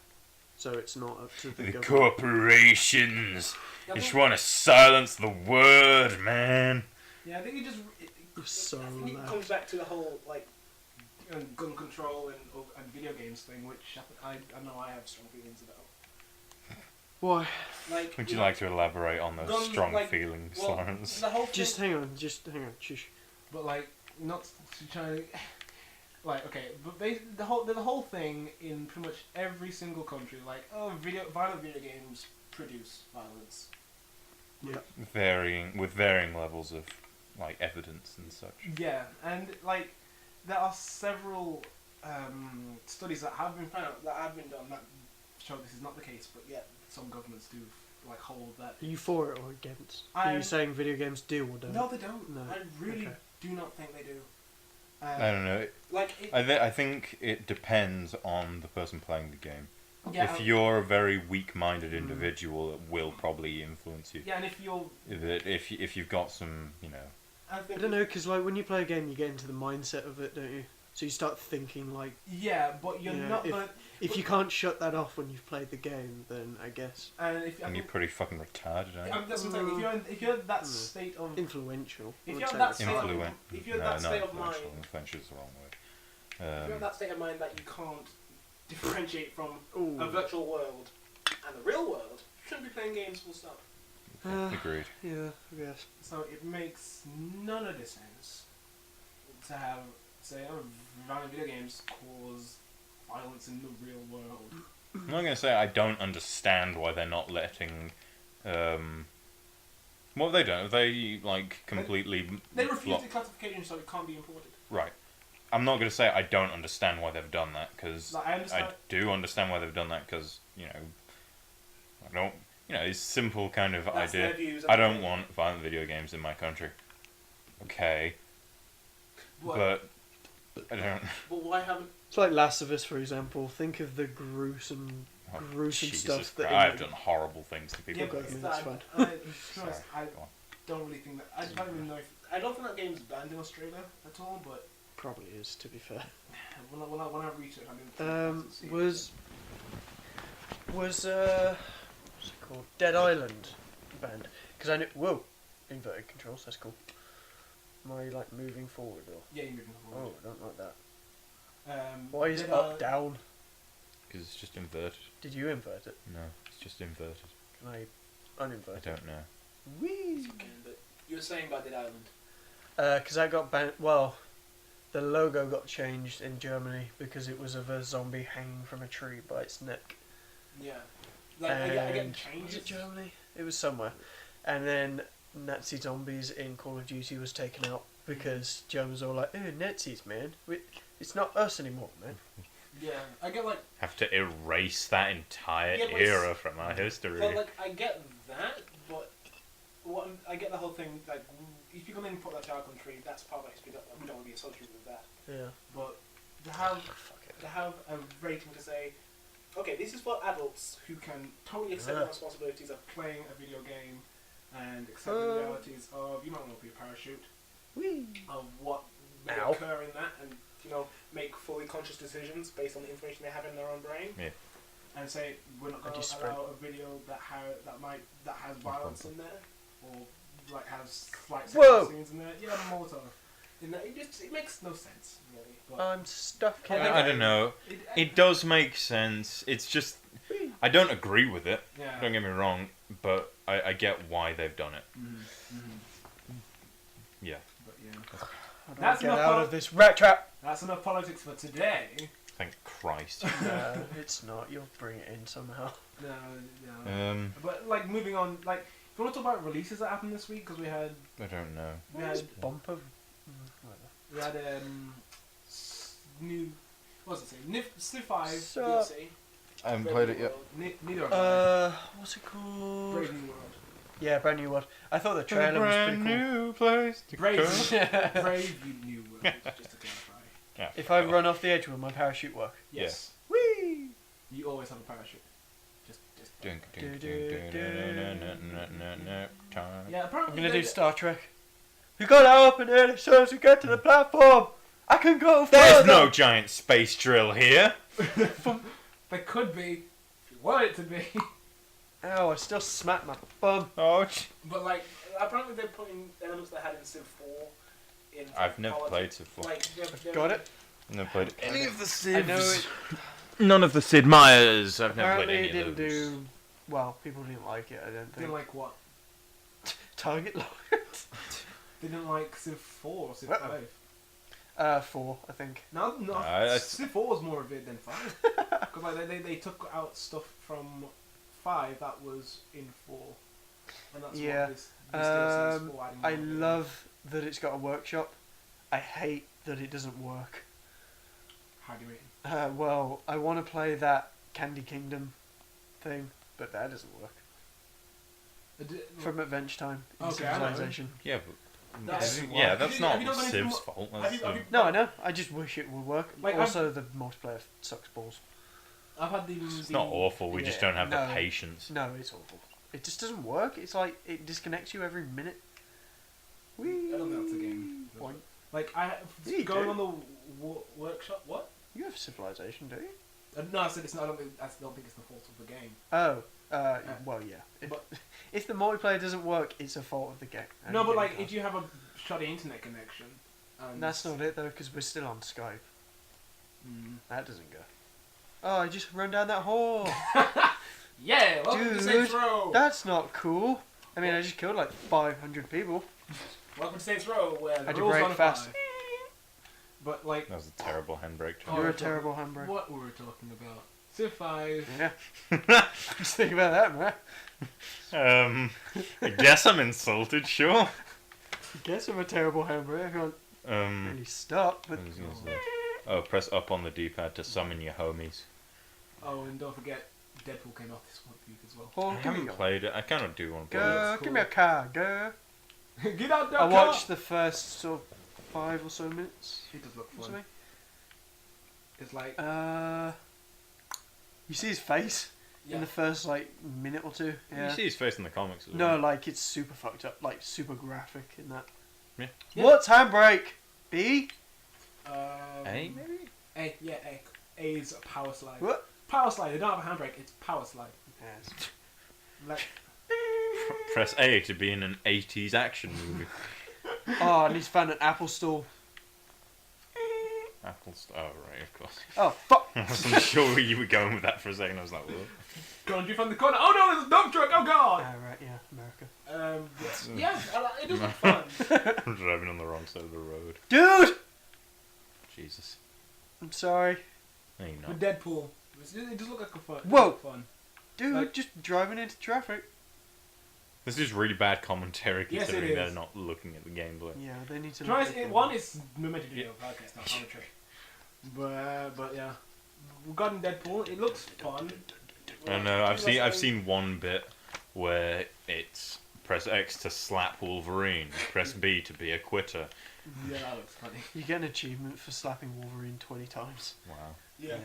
So it's not up to the The government. corporations. Yeah, I They just think- want to silence the word, man. Yeah, I think it just. So I think it loud. comes back to the whole like gun control and video games thing, which I know I have strong feelings about. Why? Like, Would you like to elaborate on those guns, strong like, feelings, well, Lawrence? the whole thing, Just hang on. Shush. but like not to try to. Like, okay, but the whole thing in pretty much every single country, like, violent video games produce violence. Yeah. With varying levels of like evidence and such. Yeah, and like there are several studies that have been done that show this is not the case, but yet some governments do like hold that. Are you for it or against? Are you I'm- saying video games do or don't? No, they don't. No. I really Okay. do not think they do. I don't know. Like, it, I think it depends on the person playing the game. yeah, If you're a very weak-minded individual, it will probably influence you. yeah, and if you're, If you've got some, you know. I I think don't know, because like when you play a game, you get into the mindset of it, don't you? So you start thinking like, Yeah, but you're Yeah, not gonna. if you can't shut that off when you've played the game, then I guess And if I And you're think, pretty fucking retarded, aren't you? that's what I'm saying. If you're in that state of, influential. If I you're would that say state that's of- Influent. if you're no, that not state of influential. mind- Influential is the wrong word. if you're in that state of mind that you can't differentiate from Ooh. a virtual world and the real world, you shouldn't be playing games full stop. Agreed. Yeah, I guess. So it makes none of the sense to have, say, violent video games cause violence in the real world. I'm not gonna say I don't understand why they're not letting. What have they done? Have they like completely? They refuse blocked- the classification, so it can't be imported. Right. I'm not gonna say I don't understand why they've done that because Like, I understand. I do understand why they've done that because you know I don't. You know, it's simple kind of That's idea. their views. I don't want violent video games in my country. Okay, But I don't. why haven't? It's like Last of Us, for example. Think of the gruesome Oh, gruesome Jesus stuff that Christ, I've done horrible things to people. Yeah, but Okay, it's that's that, fine. to be honest, Sorry, I go on. don't really think that. I don't even know if I don't think that game's banned in Australia at all, but Probably is, to be fair. when I research, I didn't. Was what's it called? Dead Island banned? Because I knew. Whoa, inverted controls. That's cool. Am I like moving forward or? Yeah, you're moving Oh, forward. I don't like that. Um, Why is Dead it up Island- down? Because it's just inverted. Did you invert it? No, it's just inverted. Can I I uninvert it? don't know. Whee! Okay, but you were saying about Dead Island. Because I got banned. Well, the logo got changed in Germany because it was of a zombie hanging from a tree by its neck. Yeah. Like, I get And changes. was it Germany? It was somewhere. And then Nazi zombies in Call of Duty was taken out because Germans were all like, "Oh, Nazis, man! It's not us anymore, man." Yeah, I get like. Have to erase that entire Yeah, but era from our history. But like, I get that, but I get the whole thing. Like, if you're gonna import that to our country, that's part of our history. We don't want to be associated with that. Yeah. But to have Fuck it. to have a rating to say, okay, this is for adults who can totally accept the responsibilities of playing a video game and accept the realities of you might want to be a parachute, Whee! of what may Ow. occur in that, and make fully conscious decisions based on the information they have in their own brain. Yeah. And say we're not going to allow a video that has violence in there, or like has slight Whoa. sexual scenes in there. Yeah, Molotov. In that, it makes no sense really. But I'm stuck. I don't know. It does make sense. It's just I don't agree with it. Yeah. Don't get me wrong, but I get why they've done it. Yeah. But yeah. How do I That's get enough out pol- of this rat trap? That's enough politics for today. Thank Christ. No, it's not. You'll bring it in somehow. No. But like moving on, like if you want to talk about releases that happened this week, because we had I don't know. Bumper. new. What was it saying? Civ 5 So- DLC. I haven't Brave played New it yet. World. Neither of us. What's it called? Brave New World. Yeah, brand new one. I thought the trailer was pretty cool. new place to Brave, go. Brave New World, just to clarify. Yeah. If I run off the edge, will my parachute work? Yes. Whee! You always have a parachute. Just. Dunk, dunk, dunk, dunk, dunk, time. Yeah, I'm apparently. gonna do Star Trek. We gotta open it as soon as we get to the platform. I can go further. There's no giant space drill here. There could be, if you want it to be. Ow! I still smacked my bum. Ouch. But like, apparently they're putting elements they had in Civ 4 in. I've never played Civ 4. Like, they're Got it. Never played any of the I know Civs. it. None of the Sid Meier's. I've never Apparently, played it any didn't of those. do well. People didn't like it. I don't think. Didn't like what? Target lock. They didn't like Civ 4 or Civ Uh-oh. 5. 4, I think. No, I- Civ 4 was more of it than 5. Because like, they took out stuff from 5 that was in 4. And that's Yeah. what this DLC is for, adding I more. love that it's got a workshop. I hate that it doesn't work. How do you mean? Well, I want to play that Candy Kingdom thing, but that doesn't work. From Adventure Time in Okay, I know. Civilization. Yeah, but That's- yeah, that's Have not you not got Civ's anything fault. have That's, you- have you- No, I know. I just wish it would work. Like, also, the multiplayer sucks balls. I've had the. it's not awful. We just Yeah, don't have the no. patience. No, it's awful. It just doesn't work. It's like it disconnects you every minute. I don't think that's a game. Why? Like Yeah, you going do. on the workshop. What? You have Civilization, do you? No, I said it's not. I don't think it's the fault of the game. Oh, well, yeah. but- If the multiplayer doesn't work, it's a fault of the game. and No, the but game like can't. if you have a shoddy internet connection. And That's not it though, because we're still on Skype. Mm. That doesn't go. Oh, I just run down that hole. Yeah, welcome to Saints Dude, Row. That's not cool. I mean, I just killed like 500 people. Welcome to Saints Row, where the Had to rules brake don't fast. apply. But like, That was a terrible handbrake. Oh, You're a I thought- terrible handbrake. what were we talking about? Civ 5. Yeah. Just think about that, man. I guess I'm insulted. Sure. I guess I'm a terrible handbrake. I can't really stop, but I was gonna say- Oh, press up on the D-pad to summon your homies. Oh, and don't forget, Deadpool came out this week as well. oh, I give me haven't your played it. I kind of do want to play go. it. That's Give me a cool. car, go. Get out that I car! watched the first sort of 5 or so minutes. It does look or fun. something. It's like, You see his face yeah. in the first like minute or two. You Yeah. see his face in the comics as No, well. like it's super fucked up, like super graphic in that. Yeah. What's handbrake? B? A, maybe? A, yeah, A. A is a power slide. What? Power slide. They don't have a handbrake. It's power slide. Yes. Like, Press A to be in an 80s action movie. Oh, I need to find an apple store. Apple oh, right, of course. Oh, fuck. I wasn't sure where you were going with that for a second. I was like, what? go on, you find the corner. Oh no, there's a dump truck. Oh god. Ah, right, yeah, America. Yeah, it does look fun. I'm driving on the wrong side of the road. Dude! Jesus. I'm sorry. No, you're With not. Deadpool, it does look like a fun. Whoa. Fun. Dude, Like- just driving into traffic. This is really bad commentary Yes, it considering they're is. not looking at the gameplay. Yeah, they need to... Try look at one is we're meant to do a podcast, not commentary. But yeah, regarding Deadpool, it looks fun. I don't know. I've seen one bit where it's press X to slap Wolverine, press B to be a quitter. Yeah, that looks funny. You get an achievement for slapping Wolverine 20 times. Wow. Yeah.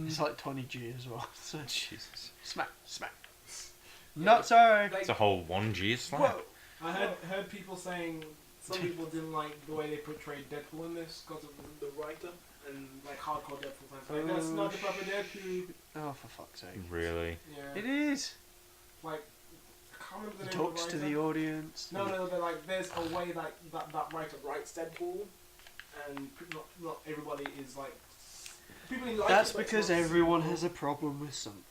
It's like 20G as well. So Jesus. smack, smack. Not sorry. It's a whole 1G slap. Whoa. I heard people saying some people didn't like the way they portrayed Deadpool in this because of the writer and like hardcore Deadpool fans. Like, that's not the proper Deadpool. Oh, for fuck's sake. Really? Yeah. It is. Like, I can't remember the It name talks of to the the writer. audience. No, they're like, there's a way like that writer writes Deadpool, and not everybody is like. People like That's it, but it's because not everyone super- has a problem with something.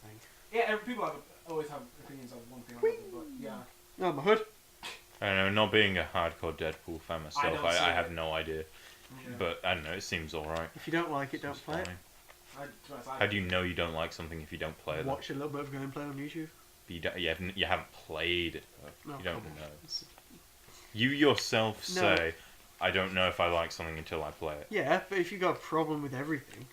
Yeah, people always have opinions on one thing or another, but yeah. Oh, my hood. I don't know. Not being a hardcore Deadpool fan myself, don't I see have it. no idea. Yeah. But I don't know. It seems alright. If you don't like it, don't Seems play it. fine. to be honest, How do you know you don't like something if you don't play it? Watch a little bit of gameplay on YouTube. You haven't played it. Though. No, You don't come on. know. You yourself No. say, I don't know if I like something until I play it. Yeah, but if you got a problem with everything,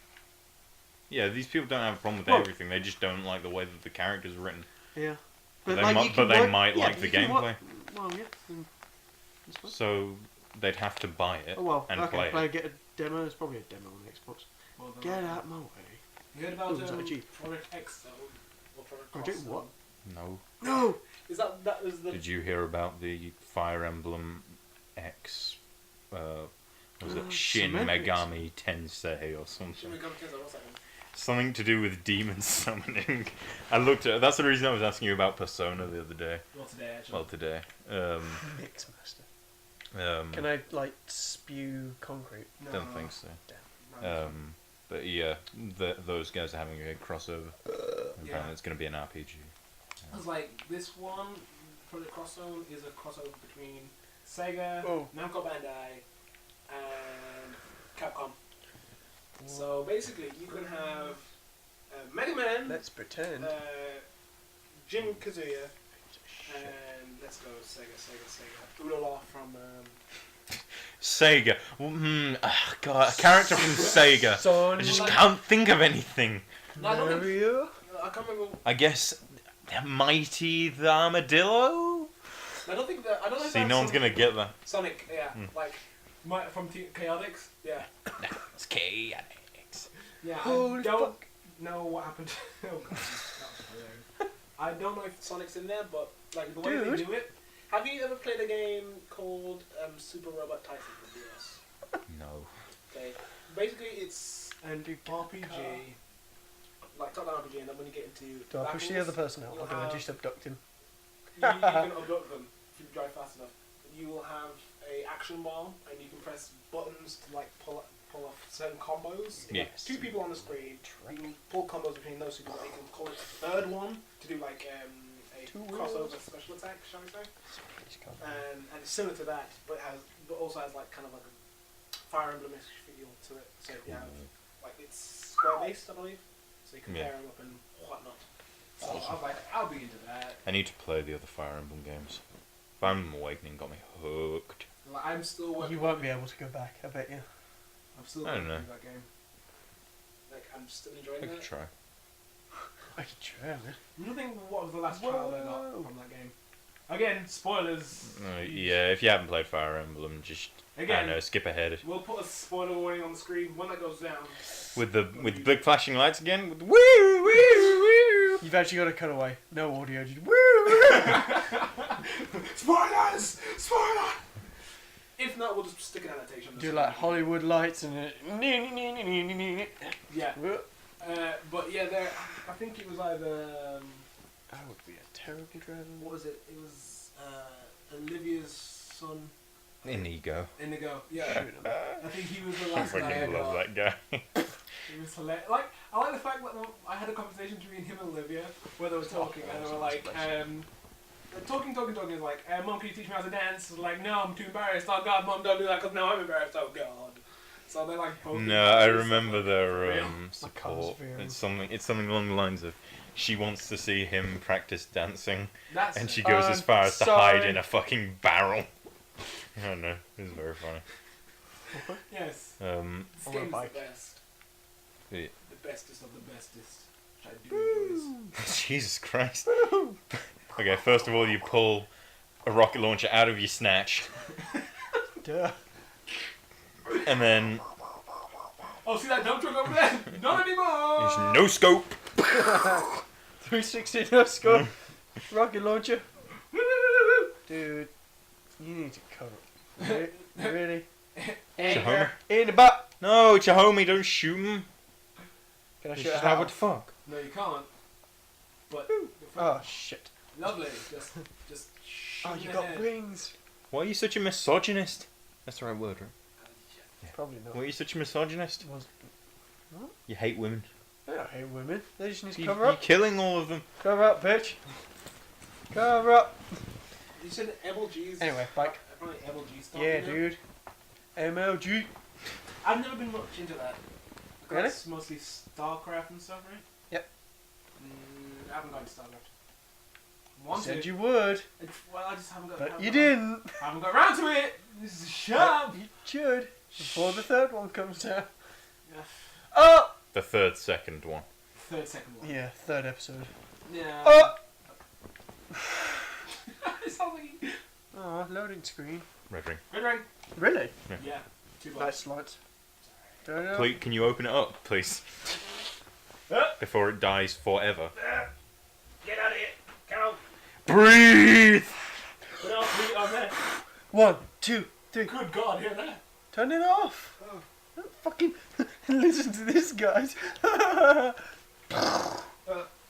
Yeah, these people don't have a problem with Well- everything. They just don't like the way that the character's written. yeah. But they like, mi- you but can they work- might yeah, like the you can gameplay. Well, yeah. then that's fine. So they'd have to buy it Oh well, and okay. play it. Get a demo. There's probably a demo on Xbox. Well, Get out my way. You heard about Ooh, is that a Jeep? Project X though? Or Project Project Cross, what? No. No. Is that was the? Did you hear about the Fire Emblem X? Was it Shin Symmetrics. Megami Tensei or something? Should we go to what's that one? Something to do with demon summoning. I looked at. That's the reason I was asking you about Persona the other day. Well, today actually. Well, today. Mixmaster. Can I like spew concrete? No, Don't think so. no. But yeah, those guys are having a crossover. Apparently, Yeah. it's going to be an RPG. I was like, this one, Project Crossover, is a crossover between Sega, Oh. Namco Bandai, and Capcom. So basically, you can have Mega Man, Let's pretend. Jin Kazuya, and let's go Sega. Ulala from. Sega. God, a character from Sega. Son, I just like- can't think of anything. No, I don't think. Mario. I can't remember. I guess Mighty the Armadillo? I don't think that. I don't know. If See, that's no one's Sonic. going to get that. Sonic, yeah, like from Chaotix, yeah. It's Chaotix. Yeah, Holy I don't fuck. know what happened. Oh god, that was hilarious. I don't know if Sonic's in there, but like the way Dude. they do it. Have you ever played a game called Super Robot Tyson for DS? No. Okay, basically it's an Dude, RPG, car. like top-down RPG, and then when you get into Do I push the battles, other person out, or you'll do I have- just abduct him? you can abduct them if you drive fast enough. You will have a action bar, and you can press buttons to like pull off certain combos. You have Yes. two people on the screen. You can pull combos between those two people. You can call it a third one to do like a Two crossover worlds. special attack, shall we say? And it's similar to that, but also has like kind of like a Fire Emblem-ish feel to it. So you have like it's square based, I believe. So you can Yeah. pair them up and whatnot. So I was like, I'll be into that. I need to play the other Fire Emblem games. Fire Emblem Awakening got me hooked. Like, I'm still working. You won't be able to go back, I bet you. I'm still I don't working know. through that game. Like I'm still enjoying I it. could try. I could try, man. You think what was the last trial I got Whoa. from that game? Again, spoilers. Yeah, if you haven't played Fire Emblem, just I Again. don't know, skip ahead. We'll put a spoiler warning on the screen when that goes down. With big flashing lights again. With woo woo woo. You've actually got to cut away. No audio, just woo! Spoilers! Spoiler! If not, we'll just stick an annotation. Do like Hollywood lights and it. Yeah. But yeah, there. I think it was either. I would be a terrible driver. What was it? It was Olivia's son. Inigo. Indigo. Yeah. I think he was the last I guy. fucking love that guy. It was hilarious. Like, I like the fact that I had a conversation between him and Olivia where they were talking, and they were like, talking, is like, Mum, can you teach me how to dance? I was like, no, I'm too embarrassed. Oh God, Mum, don't do that, because now I'm embarrassed. Oh God. So they're like both. No, I remember their Real. support. It's something along the lines of she wants to see him practice dancing, That's and she goes as far as to hide in a fucking barrel. I don't know. It was very funny. yes. On This a game's the bike. best. Yeah. The bestest of the bestest. Which I do enjoy. Jesus Christ. Okay, first of all, you pull a rocket launcher out of your snatch, Duh. and then Oh, see that dump truck over there? Not anymore! there's no scope. 360 no scope. Rocket launcher. Dude, you need to cover it. Really? Homer. In the butt. No, it's your homie. Don't shoot him. Can I It's shoot just a how how? it fuck. No, you can't. But Oh shit. lovely. Just. Oh, shoot you in the got head. wings. Why are you such a misogynist? That's the right word, right? Probably not. Why are you such a misogynist? Was- You hate women. I don't hate women. They just need to You, cover you're up. killing all of them. Cover up, bitch. Cover up. You said MLGs. Anyway, bike. Apparently MLG stuff. Yeah, you know? dude. MLG. I've never been much into that. Really? It's mostly StarCraft and stuff, right? Yep. I haven't gone to StarCraft. You Want said to. you would, Well, I just haven't got. but haven't you got- didn't. Haven't got around to it. This is a But shove. you should. Before the third one comes out. Yeah. Oh! The second one. Third, second one. Yeah, third episode. Yeah. Oh! It's something. Oh, loading screen. Red ring. Red ring. Really? Yeah. 2 bucks. Nice lights. Turn it up. Please, can you open it up, please? Before it dies forever. Get out of here. Come on. Breathe! Put out 3 on there. 1, 2, 3. Good God, hear that? Turn it off. Oh. Don't fucking listen to this, guys.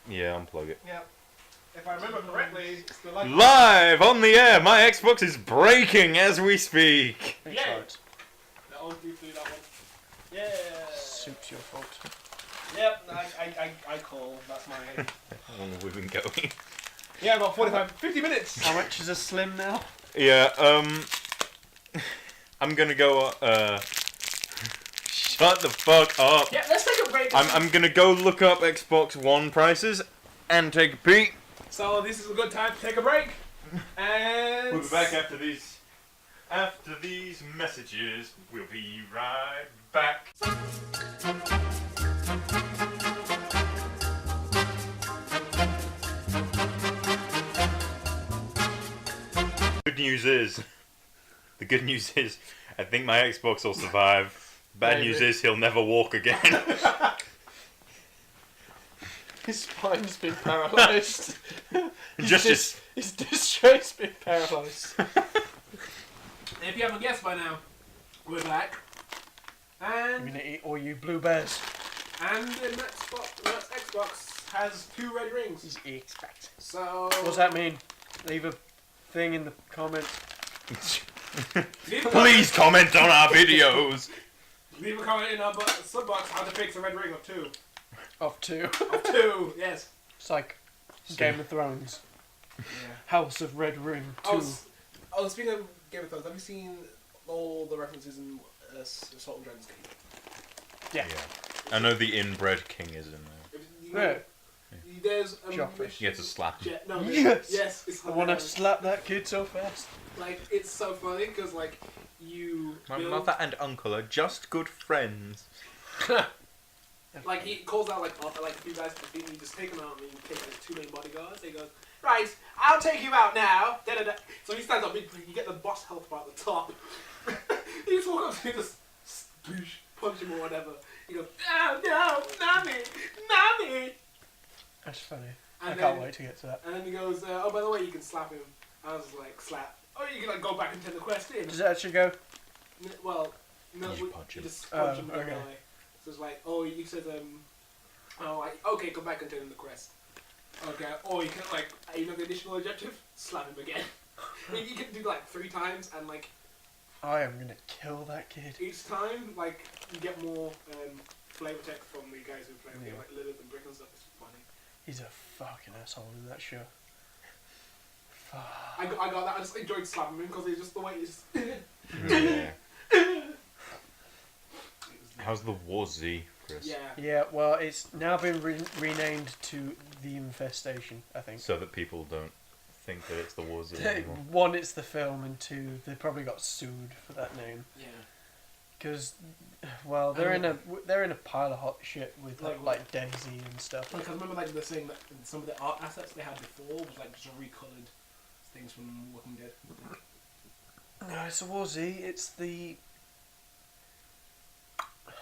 Yeah, unplug it. Yeah. If I remember correctly, it's the light. Live on the air! My Xbox is breaking as we speak! Thanks, Yay. Alex. That one, 2, 3, that one. Yeah. Soup's your fault. Yep, I call. That's my. How long have we been going? Yeah, about 45, 50 minutes. How much is a slim now? Yeah, I'm gonna go, shut the fuck up! Yeah, let's take a break. I'm gonna go look up Xbox One prices and take a peek. So this is a good time to take a break. And We'll be back after these. After these messages, we'll be right back. The good news is, I think my Xbox will survive. Bad Maybe. news is, he'll never walk again. His spine's been paralysed. Just His distrait's been paralysed. if you haven't guessed by now, we're back. I'm And gonna eat all you blue bears. the Matt's Xbox has 2 red rings. He's expect. So What does that mean? Leave a thing in the comments. leave a please comment on our videos. Leave a comment in our sub box how to fix a red ring of 2. Of 2. Of 2, yes. It's like Game of Thrones. Yeah. House of Red Ring 2. Speaking of Game of Thrones, have you seen all the references in Assault and Dragon's Game? Yeah. I know the inbred king is in there. Yeah. There's a Joffrey. mission- You get to slap him. No, Yes! yes, it's I want to hilarious. slap that kid so fast. Like, it's so funny because, like, you My build, mother and uncle are just good friends. like, he calls out, like, if you guys defeat me, you just take him out and you take, like, 2 main bodyguards. He goes, right, I'll take you out now. Da-da-da. So he stands up, you get the boss health bar at the top. You just walk up to him, just sploosh, punch him or whatever. He goes, no, mommy. That's funny. And I can't then- wait to get to that. And then he goes, oh, by the way, you can slap him. I was like, slap. Oh, you can like go back and turn the quest in. Does it actually go? Well, no, You we punch you him. just punch him in the okay. eye. So it's like, oh, you said okay, go back and turn in the quest. Okay, or you can like, you know, the additional objective, slap him again. You can do like 3 times, and like I am gonna kill that kid. each time, like you get more flavor text from the guys who play the game, Yeah. like Lilith and Brick and stuff. It's funny. He's a fucking asshole in that show. Fuck. I got that. I just enjoyed slapping him because it's just the way he's. Yeah. How's the War Z, Chris? Yeah. Yeah, well, it's now been renamed to The Infestation, I think. So that people don't think that it's the War Z anymore. 1, it's the film, and 2, they probably got sued for that name. Yeah. Because, well, they're in a pile of hot shit with like Daisy and stuff. Like I remember, like they're saying that some of the art assets they had before was like just recolored things from Walking Dead. No, it's a War Z. It's the.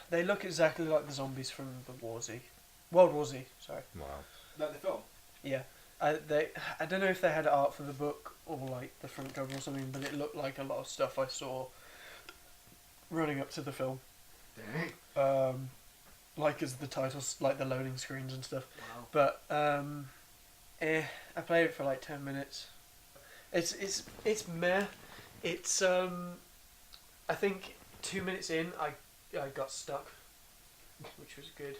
They look exactly like the zombies from the War Z, World War Z. Sorry. Wow. Like the film. Yeah, I don't know if they had art for the book or like the front cover or something, but it looked like a lot of stuff I saw running up to the film. Dang. Like as the titles, like the loading screens and stuff. Wow. But I played it for like 10 minutes. It's meh. It's I think 2 minutes in I got stuck, which was good.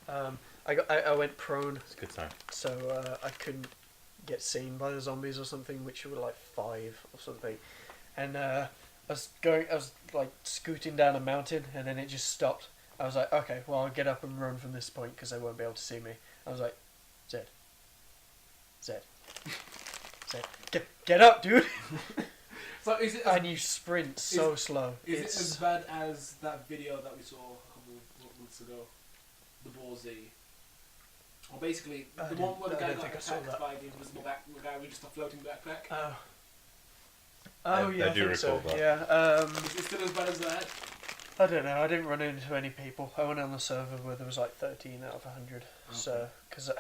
I went prone, It's a good time. so I couldn't get seen by the zombies or something, which were like 5 or something. And I was like scooting down a mountain, and then it just stopped. I was like, okay, well I'll get up and run from this point because they won't be able to see me. I was like, Zed, get up, dude! So is it? And you sprint so slow. Is It's it as bad as that video that we saw a couple of months ago, the Ball Z? Or basically, I the one where the don't guy think got I saw attacked that. by the invisible the guy with just a floating backpack. Oh I yeah, I do think so. recall that. Yeah. Is it still as bad as that? I don't know. I didn't run into any people. I went on the server where there was like 13 out of 100. Okay. So, because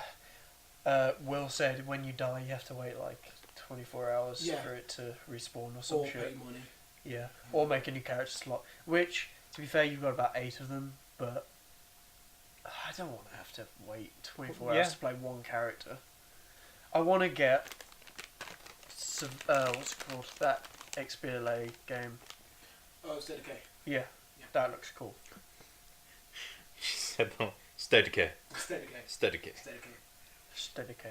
Will said when you die you have to wait like 24 hours Yeah. for it to respawn or some Or shit. pay money. Yeah. Or make a new character slot. Which, to be fair, you've got about 8 of them, but I don't want to have to wait 24 Yeah. hours to play one character. I want to get what's it called? That XBLA game. Oh, State of K. Yeah. Yeah. That looks cool. She said that. Steady K. Steady K. Steady K. Steady K. Steady K.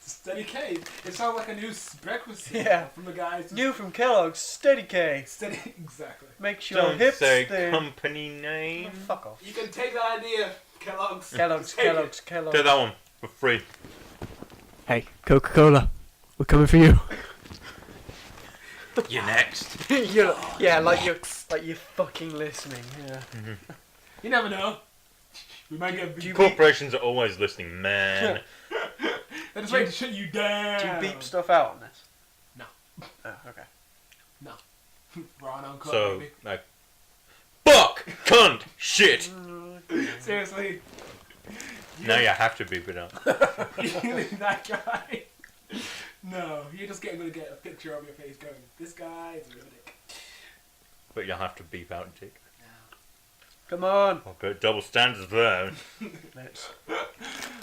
Steady K. It sounds like a new breakfast cereal Yeah. from the guys. New from Kellogg's, Steady K. Steady. Exactly. Makes your Don't hips say thin. company name. Oh, fuck off. You can take that idea, Kellogg's. Kellogg's, Take it. Kellogg's, Kellogg's. Take that one for free. Hey, Coca-Cola. We're coming for you. You're next. Yeah, like you're fucking listening. Yeah. You never know. We might get. Do you Corporations are always listening, man. They're just ready to shut you down. Do you beep stuff out on this? No. Oh, okay. No. We're on uncut, So, baby. like, fuck, cunt, shit. Seriously. Now you have to beep it out. That guy. No, you're just going to get a picture of your face going, this guy is a real dick. But you'll have to beep out dick. Come on. I'll put double standards there. Let's.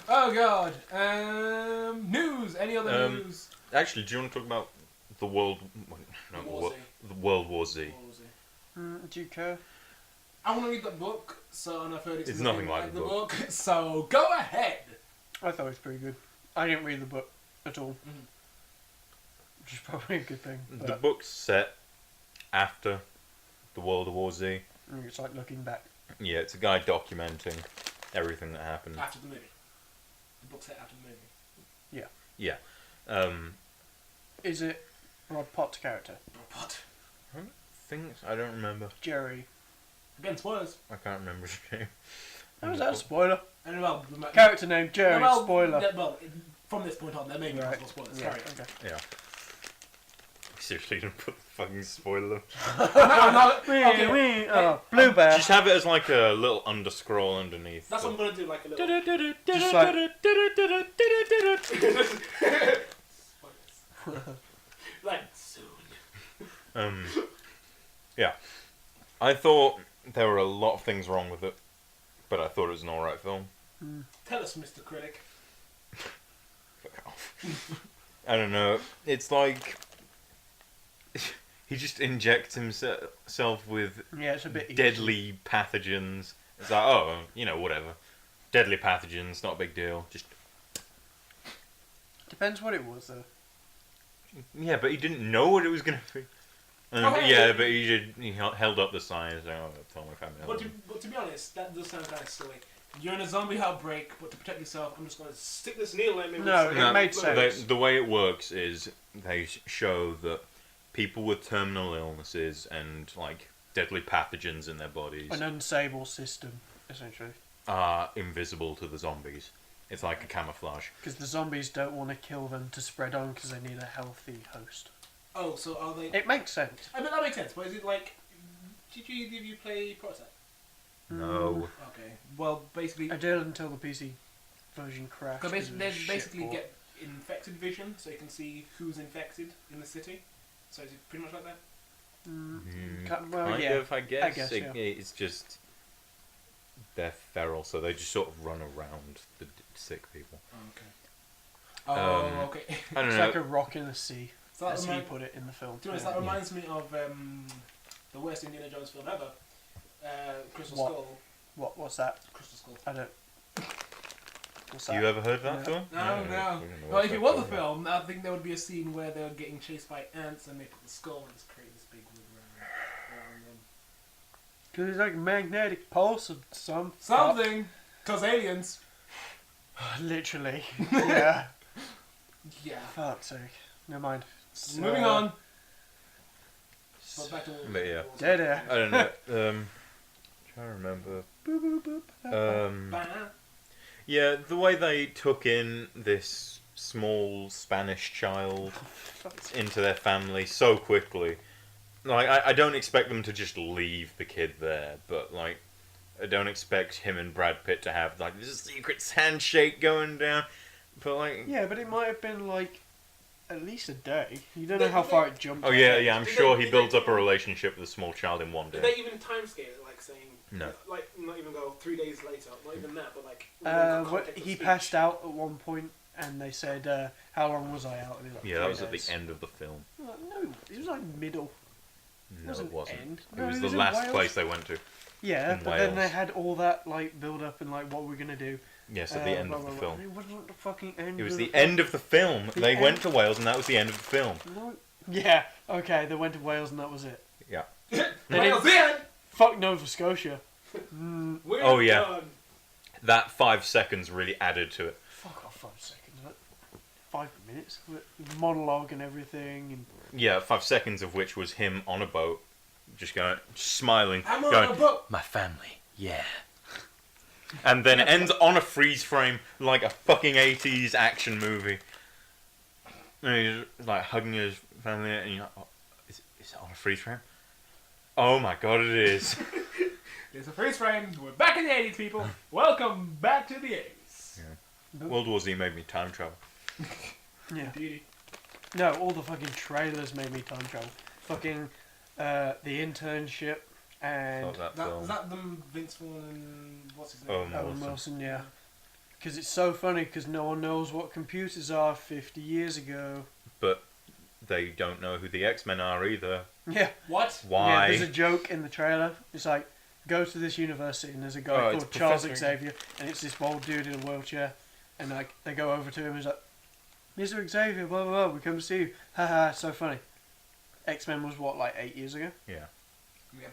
Oh god. News. Any other news? Actually, do you want to talk about the World... No, War Z. the World War Z. What was it? Do you care? I want to read the book, and I've heard It's nothing like the book. So go ahead. I thought it was pretty good. I didn't read the book at all, which is probably a good thing. The But book's set after the World War Z. it's like looking back. Yeah, it's a guy documenting everything that happened. After the movie. The book's set after the movie. Yeah. Is it Rod Potts' character? What? Things I don't remember. Jerry. Again, spoilers. I can't remember his name. How is that a spoiler? And well, Character name Jerry. Spoiler. Well, from this point on, there may be Right. possible spoilers. Yeah, Sorry. okay. Yeah. Seriously, don't put the fucking spoiler. I'm not. Okay. Blue Bear. Just have it as like a little underscroll underneath. That's what I'm gonna do. Like a little. Just like- Like soon. Yeah. I thought there were a lot of things wrong with it, but I thought it was an alright film. Tell us, Mr. Critic. Fuck off. I don't know. It's like he just injects himself with it's a bit deadly pathogens. It's like, oh, whatever. Deadly pathogens, not a big deal. Just depends what it was though. yeah, but he didn't know what it was gonna be. But he held up the sign and said, "Oh, tell my family." But to be honest, that does sound kind of silly. You're in a zombie outbreak, but to protect yourself, I'm just going to stick this needle in me. It made sense. The way it works is they show that people with terminal illnesses and like deadly pathogens in their bodies, an unstable system, essentially, are invisible to the zombies. It's like a camouflage. Because the zombies don't want to kill them to spread on because they need a healthy host. Oh, so are they... It makes sense. I mean, that makes sense, but is it like... Did you play Prototype? No. Okay. Well, basically... I did until the PC version crashed. Because they basically get infected vision, so you can see who's infected in the city. So is it pretty much like that? Kind of, I guess. It's just... They're feral, so they just sort of run around the sick people. Okay. Okay. I don't know. Like a rock in the sea, so as he put it in the film. To be honest, that reminds me of the worst Indiana Jones film ever, Crystal Skull. What's that? Crystal Skull. I don't... What's that? You ever heard of that film? No. Well, if it was a film, I think there would be a scene where they're getting chased by ants and they put the skull and just create this big wood around them. Because it's like magnetic pulse of something. Because aliens. Literally. Yeah. Yeah. Fuck's sake. Never mind. So, moving on. Back to but yeah. Dead. I don't know. Trying to remember. Boop, boop, boop. Yeah, the way they took in this small Spanish child into their family so quickly. Like, I don't expect them to just leave the kid there, but like, I don't expect him and Brad Pitt to have like this secret handshake going down. But like, yeah, but it might have been like at least a day. You don't know how far it jumped. Oh yeah. I'm sure he builds up a relationship with a small child in one day. Did they even timescale it, like saying? No. Like not even go 3 days later, not even that, but like. He passed out at one point, and they said, "How long was I out?" And he was like, yeah, that was days. at the end of the film. No, it was like middle. No, it wasn't. End. It was the last place they went to. Yeah, but Wales. then they had all that like build up and like what we're gonna do. Yes, at the end of the film. It wasn't the fucking end. It was the end of the film. They went to Wales, and that was the end of the film. No. Yeah. Okay, they went to Wales, and that was it. Yeah. Wales in. Fuck Nova Scotia. We're done. That 5 seconds really added to it. Fuck off 5 seconds. 5 minutes. Monologue and everything. And yeah, 5 seconds of which was him on a boat, just smiling. I'm going, on a boat. My family, yeah. And then it ends on a freeze frame like a fucking 80s action movie. And he's like hugging his family, and you're like, oh, is it on a freeze frame? Oh my god, it is. There's a freeze frame. We're back in the 80s, people. Welcome back to the 80s. Yeah. World War Z made me time travel. yeah. Indeed. No, all the fucking trailers made me time travel. Fucking The Internship and... Love that film. Is that the Vince Vaughn and what's his name? Owen Wilson, yeah. Because it's so funny because no one knows what computers are 50 years ago. But they don't know who the X-Men are either. Yeah. What? Why? Yeah, there's a joke in the trailer. It's like, go to this university and there's a guy called Charles Xavier and it's this bald dude in a wheelchair and like they go over to him and he's like, Mr. Xavier, blah blah blah, we come to see you. Haha, it's so funny. X-Men was what, like 8 years ago? Yeah.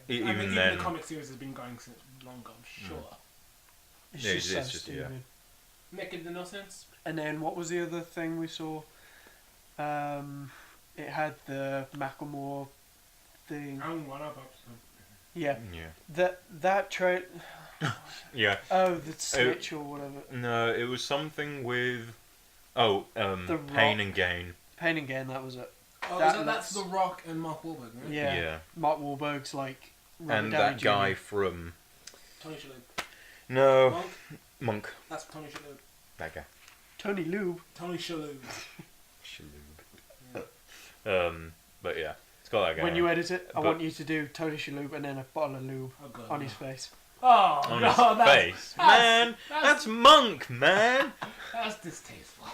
Even the comic series has been going since long gone, sure. It's just so stupid. Yeah. Making no sense. And then what was the other thing we saw? It had the Macklemore thing. Yeah. Yeah. That trade. Yeah. Oh, the Snitch or whatever. No, it was something with. Oh, Pain and Gain. Pain and Gain, that was it. Oh, that's The Rock and Mark Wahlberg, right? Yeah. Mark Wahlberg's like. And that guy from. Tony Shalhoub. No. Monk. That's Tony Shalhoub. That guy. Tony Lube. Tony Shalhoub. Shalhoub. Yeah. But yeah. got that guy. When you edit it, I But- want you to do Tony Shalhoub and then a bottle of lube Oh, God, on no. his face. Oh, on no, his that's, face. Man, that's Monk, man. that's distasteful.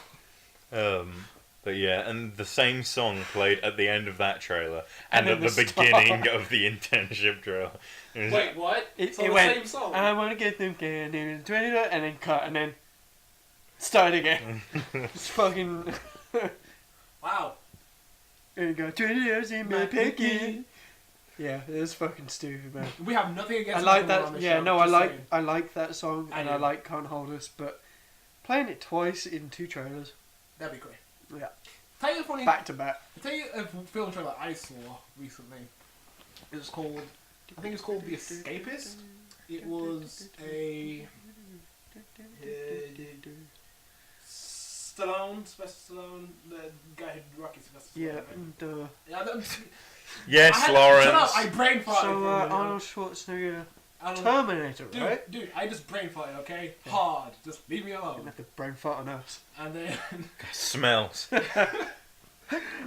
But yeah, and the same song played at the end of that trailer and And at then the the start. beginning of the internship trailer. It was- Wait, what? It So the went, same song? I want to get them candy and 20, and then cut, and then start again. It's fucking. Wow. And you go 20 years in my pinky. Yeah, it's fucking stupid, man. We have nothing against I like Ultron on that. this Yeah, show, no, just saying. I like that song, and I do. like Can't Hold Us, but playing it twice in 2 trailers, That'd be great. yeah, Tell you a funny. back to back. Tell you a film trailer I saw recently. It was called. I think it's called The Escapist. It was a Stallone, Sylvester Stallone, the guy who Rocky Sylvester Stallone. Yeah, right? and Yeah, Yes, I had- Lawrence. Shut up! I brain farted. so for a minute. Arnold Schwarzenegger, Arnold- Terminator, Dude, right? dude, I just brain farted, okay? Yeah. Hard. Just leave me Didn't alone. have to brain fart on us. And then, Smells.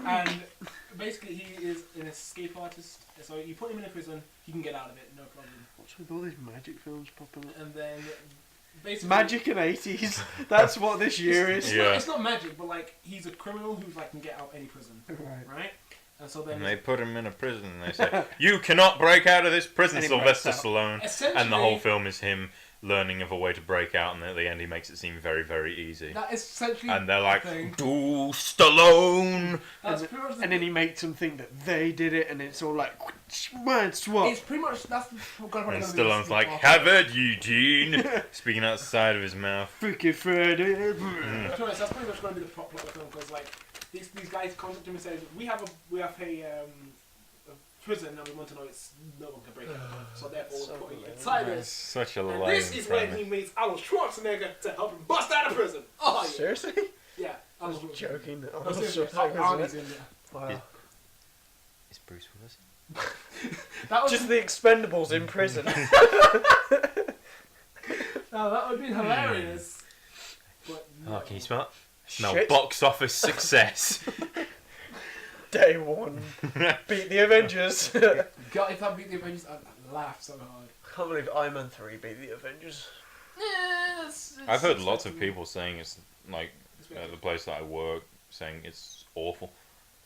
and basically he is an escape artist. So you put him in a prison, he can get out of it, no problem. What's with all these magic films popping up? And then, basically... Magic and 80s. That's what this year is. Yeah. It's not magic, but like, he's a criminal who's like can get out any prison. Right. Right? And so then... And they put him in a prison and they say, "You cannot break out of this prison, And he Sylvester breaks out. Stallone." Essentially, And the whole film is him learning of a way to break out, and at the end he makes it seem very, very easy. that is essentially And they're the like, thing. "Do Stallone!" That's pretty much the And then he makes them think that they did it, and it's all like, man, swap. It's pretty much that's what And Stallone's like, "Have it, Eugene," speaking outside of his mouth. Freaking Freddy. To be honest, that's pretty much going to be the plot of the film because like these guys contact him and say we have a prison and we want to know it's no one can break it out. So therefore So we're putting you lame. inside It's this. such a And lame this is when premise. he meets Arnold Schwarzenegger to help him bust out of prison. Oh yeah, Seriously? yeah. I was Arnold Schwarzenegger. joking. No, Arnold seriously, Schwarzenegger's Arnold's in it. in there. Wow. Is Bruce Willis? That was Just the Expendables in prison. no, that would be hilarious. But no. Oh, can you smell it? Smell Shit. box office success. Day 1. Beat the Avengers. God, if that beat the Avengers, I'd laugh so hard. I can't believe Iron Man 3 beat the Avengers. I've heard lots of people saying it's like It's at the place that I work saying it's awful.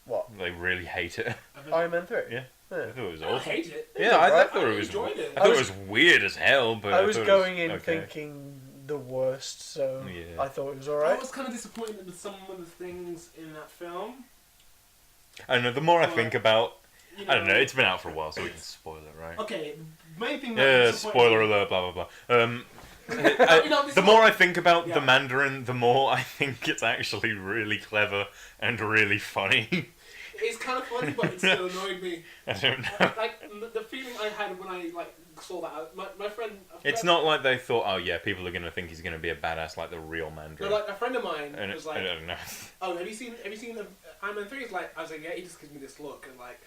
What? They really hate it. Iron Man 3? Yeah. I thought it was I don't awful. hate it. Yeah, I alright. thought I it was. enjoyed it. I thought it was weird as hell, but I was thought it going in okay. thinking the worst, so Yeah. I thought it was I alright. was kind of disappointed with some of the things in that film. I don't know. The more I But, think about, You I don't know. It's been out for a while, so we can spoil it, right? Okay, the main thing that Yeah. disappointed Spoiler me- alert. Blah blah blah. You know, this The is more what- I think about Yeah. the Mandarin, the more I think it's actually really clever and really funny. It's kind of funny, but it still annoyed me. I don't know. Like the feeling I had when I like saw that. My friend. It's not like they thought, oh yeah, people are gonna think he's gonna be a badass like the real No, Mandarin. like a friend of mine And was I like, don't know. "Oh, have you seen Iron Man 3?" It's like I was like, "Yeah." He just gives me this look and like,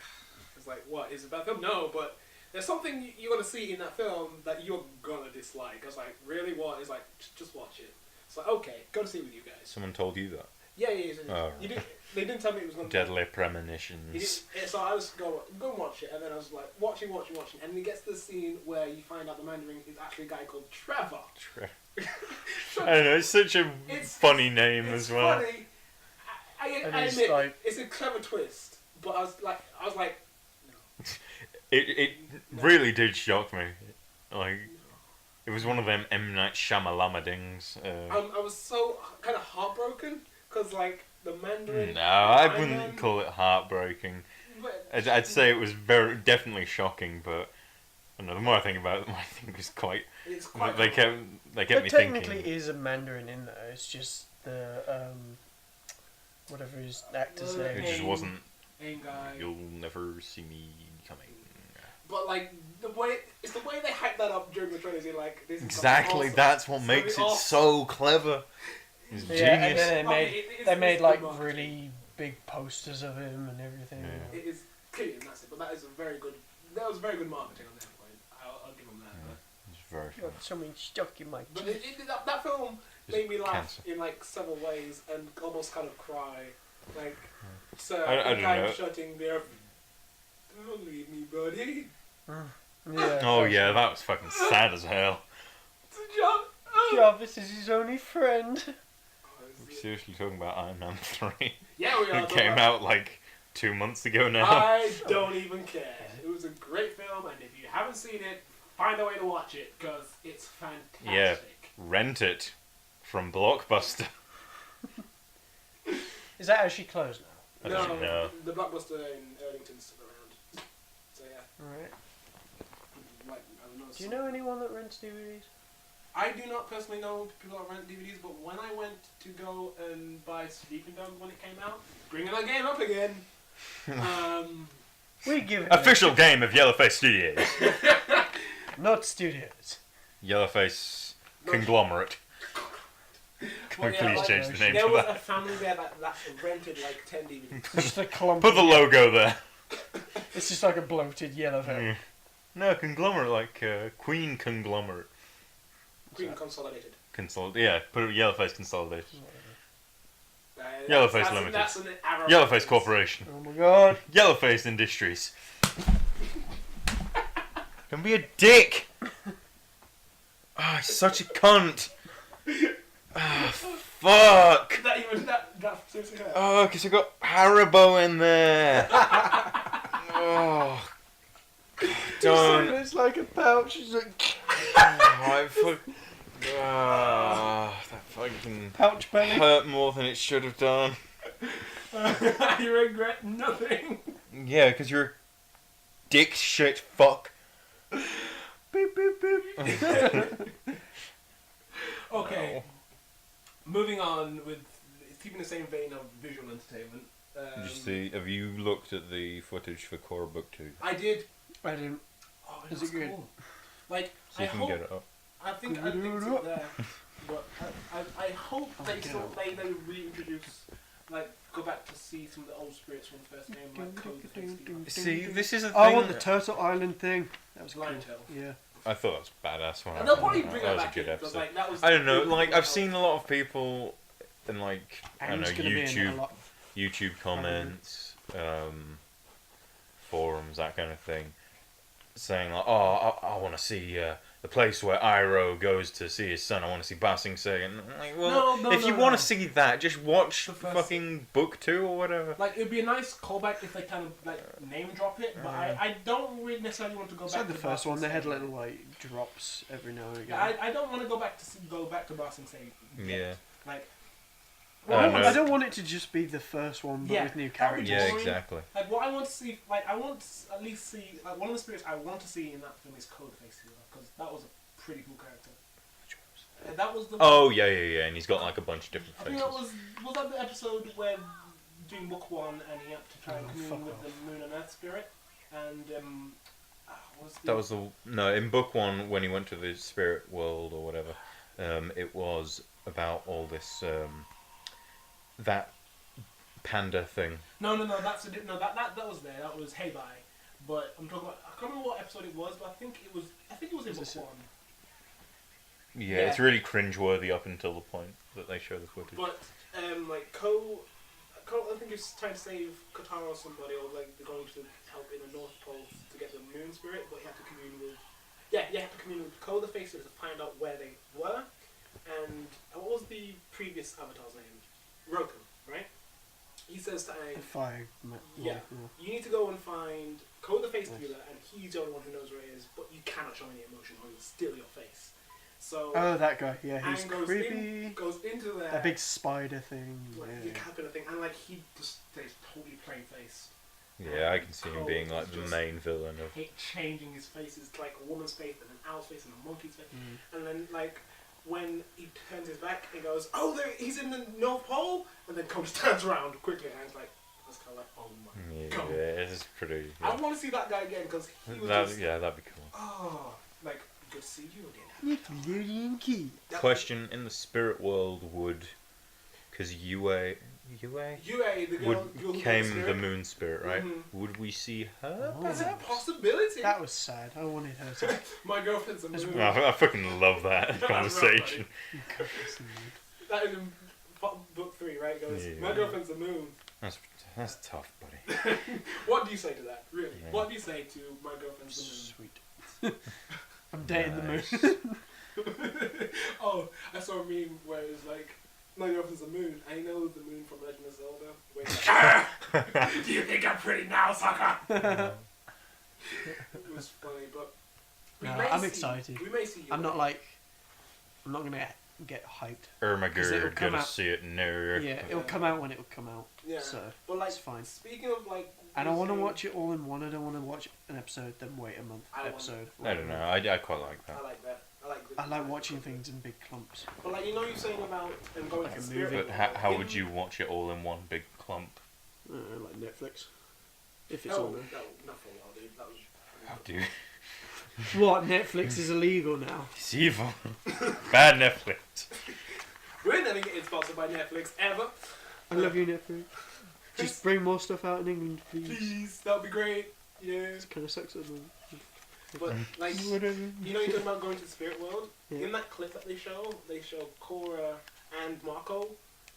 it's like, "What is it about film?" No, but there's something you're gonna see in that film that you're gonna dislike. I was like, "Really? What?" It's like, just watch it. It's like, okay, go to see it with you guys. Someone told you that. Yeah, yeah. Oh. You didn't. They didn't tell me it was gonna. Deadly He premonitions. didn't, so I was go and watch it, and then I was like watching, and then it gets to the scene where you find out the Mandarin is actually a guy called Trevor. I don't know. It's such a It's- funny name It's as well. funny. I And it's admit like- it's a clever twist, but I was like, It really did shock me. Like it was one of them M Night Shyamalan dings. I was so kind of heartbroken because like the Mandarin. No, I Iron wouldn't Man- call it heartbreaking. but- I'd say it was definitely shocking, but I don't know, the more I think about it, the more I think it was quite. It's quite. They kept But me technically thinking. is a Mandarin in there, it's just the, whatever his actor's Well, It name just Aang- wasn't. Aang guy. You'll never see me coming. But like the way they hyped that up during the trailers, you're like, this is Exactly, awesome. that's what It's makes it gonna be awesome. so clever. It's Yeah, and genius. then Okay, they it's made good like marketing. really big posters of him and everything. Yeah. It is clear and that's it, but that is a very good. That was very good marketing on their point. I'll give them that. It's very You fun. got something stuck in my But teeth. that film Just made me laugh cancer. in like several ways and almost kind of cry. Like, so I don't guy know. shutting the Don't leave me, buddy. Yeah. Oh yeah, that was fucking sad as hell. Jarvis is his only friend. We're seriously talking about Iron Man 3. Yeah, we are. It came out like 2 months ago now. I don't even care. It was a great film, and if you haven't seen it, find a way to watch it, because it's fantastic. Yeah, rent it from Blockbuster. Is that actually closed now? I don't know. The Blockbuster in Erdington's still around. So yeah. Right. Like, I don't know, Do you know anyone that rents DVDs? I do not personally know people that rent DVDs, but when I went to go and buy Sleeping Dogs when it came out, bringing that game up again. We give it Official game of Yellowface Studios. not studios. Yellowface Conglomerate. Can we please like, change the name there to was a that? family there that rented like 10 DVDs. Just a clump. Put the logo there. It's just like a bloated yellow thing. Mm. No, Conglomerate, like Queen Conglomerate. Queen Consolidated. Yeah, put it Yellowface Consolidated. That's Yellowface Limited. That's an arrow Yellowface reference. Corporation. Oh my god. Yellowface Industries. Don't be a dick! Oh, he's such a cunt! Oh, fuck! That seriously hurt. Oh, because I got Haribo in there! Oh, don't. It's like a pouch. It's like That fucking pouch belly. hurt more than it should have done. You regret nothing. Yeah, because you're a dick shit fuck. Beep beep beep. Okay. Moving on with keeping the same vein of visual entertainment. Have you looked at the footage for Core Book 2? I did. I didn't. Oh, Is that's it good? cool. Like, See if you can get it up. I think it's there. But I hope they still they reintroduce, like, go back to see some of the old spirits from the first game, like Code the Face. See, this is a thing. I want the Turtle Island thing. That was cool. Lion Tail. Yeah. I thought that was badass when And they'll probably that bring was that a back good in, 'cause, episode. like, that was I don't know, really like cool. I've seen a lot of people in like I don't know Anne's gonna be in it a YouTube lot. YouTube comments, forums, that kind of thing, saying like, "Oh, I want to see the place where Iroh goes to see his son. I want to see Ba Sing Se." And I'm like, well, if you want to see that, just watch The first- fucking book 2 or whatever. Like, it'd be a nice callback if they kind of, like, name drop it, but I don't really necessarily want to go It's back like the to first Ba one. Sing They had Se. little like drops every now and again. Yeah, I don't want to go back to Ba Sing Se. Yeah. Like, No. I don't want it to just be the first one, but Yeah, with new that would be characters. Yeah, boring. exactly. Like, what I want to see, like, I want to at least see, like, one of the spirits I want to see in that film is Code Face Healer, because that was a pretty cool character. And that was the. Oh yeah, and he's got like a bunch of different I think faces. that was that the episode where doing book 1 and he had to try and Oh, commune fuck with off. the Moon and Earth spirit, and That was in book 1 when he went to the spirit world or whatever. It was about all this that panda thing. No, that's a no. That was there. That was Hey Bye, but I'm talking about. I can't remember what episode it was, but I think it was in Was this book it? 1. Yeah, it's really cringeworthy up until the point that they show the footage. But like Ko, I think he's trying to save Katara or somebody, or like they're going to help in the North Pole to get the Moon Spirit, but you have to commune with. Yeah, you have to commune with Ko the Faceless to find out where they were, and what was the previous Avatar's name? Roku, right? He says to Aang, The fire. Yeah. you need to go and find Ko the Face Healer, and he's the only one who knows where it is, but you cannot show any emotion or he'll steal your face. So Oh, that guy. Yeah, he's Aang creepy. goes into there. That big spider thing. like Yeah. the caterpillar thing, and like he just stays totally plain face. Yeah, I can see him being like the Just main villain of. Hate changing his face. It's like a woman's face and an owl's face and a monkey's face, Mm. and then like when he turns his back and goes, "Oh, there, he's in the North Pole," and then comes turns around quickly, and it's like that's kind of like, "Oh my god." Yeah, it's pretty. I Yeah. want to see that guy again because he was just That'd be cool. oh, like good to see you again. Nickelodeon key. Question: in the spirit world, because Yue Yue, the girl, girl became spirit. the moon spirit, right? Mhm. Would we see her? Oh. There's a possibility. That was sad. I wanted her to. My girlfriend's a There's moon. I fucking love that That's conversation. That is in book 3, right? It goes, Yeah. my girlfriend's a moon. That's That's tough, buddy. What do you say to that? Really? Yeah. What do you say to my girlfriend's the Sweet. I'm dating the moon. moon? Oh, I saw a meme where it was like, my girlfriend's the moon. I know the moon from Legend of Zelda. Where it's like, do you think I'm pretty now, sucker? It was funny, but we No, may I'm see- excited. We may see you. I'm not gonna get hyped. Ermager, it'll come gonna out- see it now. Yeah, it'll come out when it will come out. Yeah. So But like, it's fine. speaking of like, And I want to using- watch it all in one. I don't want to watch an episode then wait a month. I want- Episode. I don't know. I quite like that. I like that. I like watching things in big clumps. But like, you know, you're saying about going Like to a the spirit movie. But world. how would you watch it all in one big clump? Like Netflix. If it's No, on there. nothing. Dude. That was. How do you? What? Netflix is illegal now. It's evil. Bad Netflix. We're never getting sponsored by Netflix ever. I love you, Netflix. Just bring more stuff out in England, please. Please, that'd be great. Yeah. It kind of sucks at the moment. But like, Whatever. you know, you're talking about going to the spirit world. Yeah. In that clip that they show Cora and Marco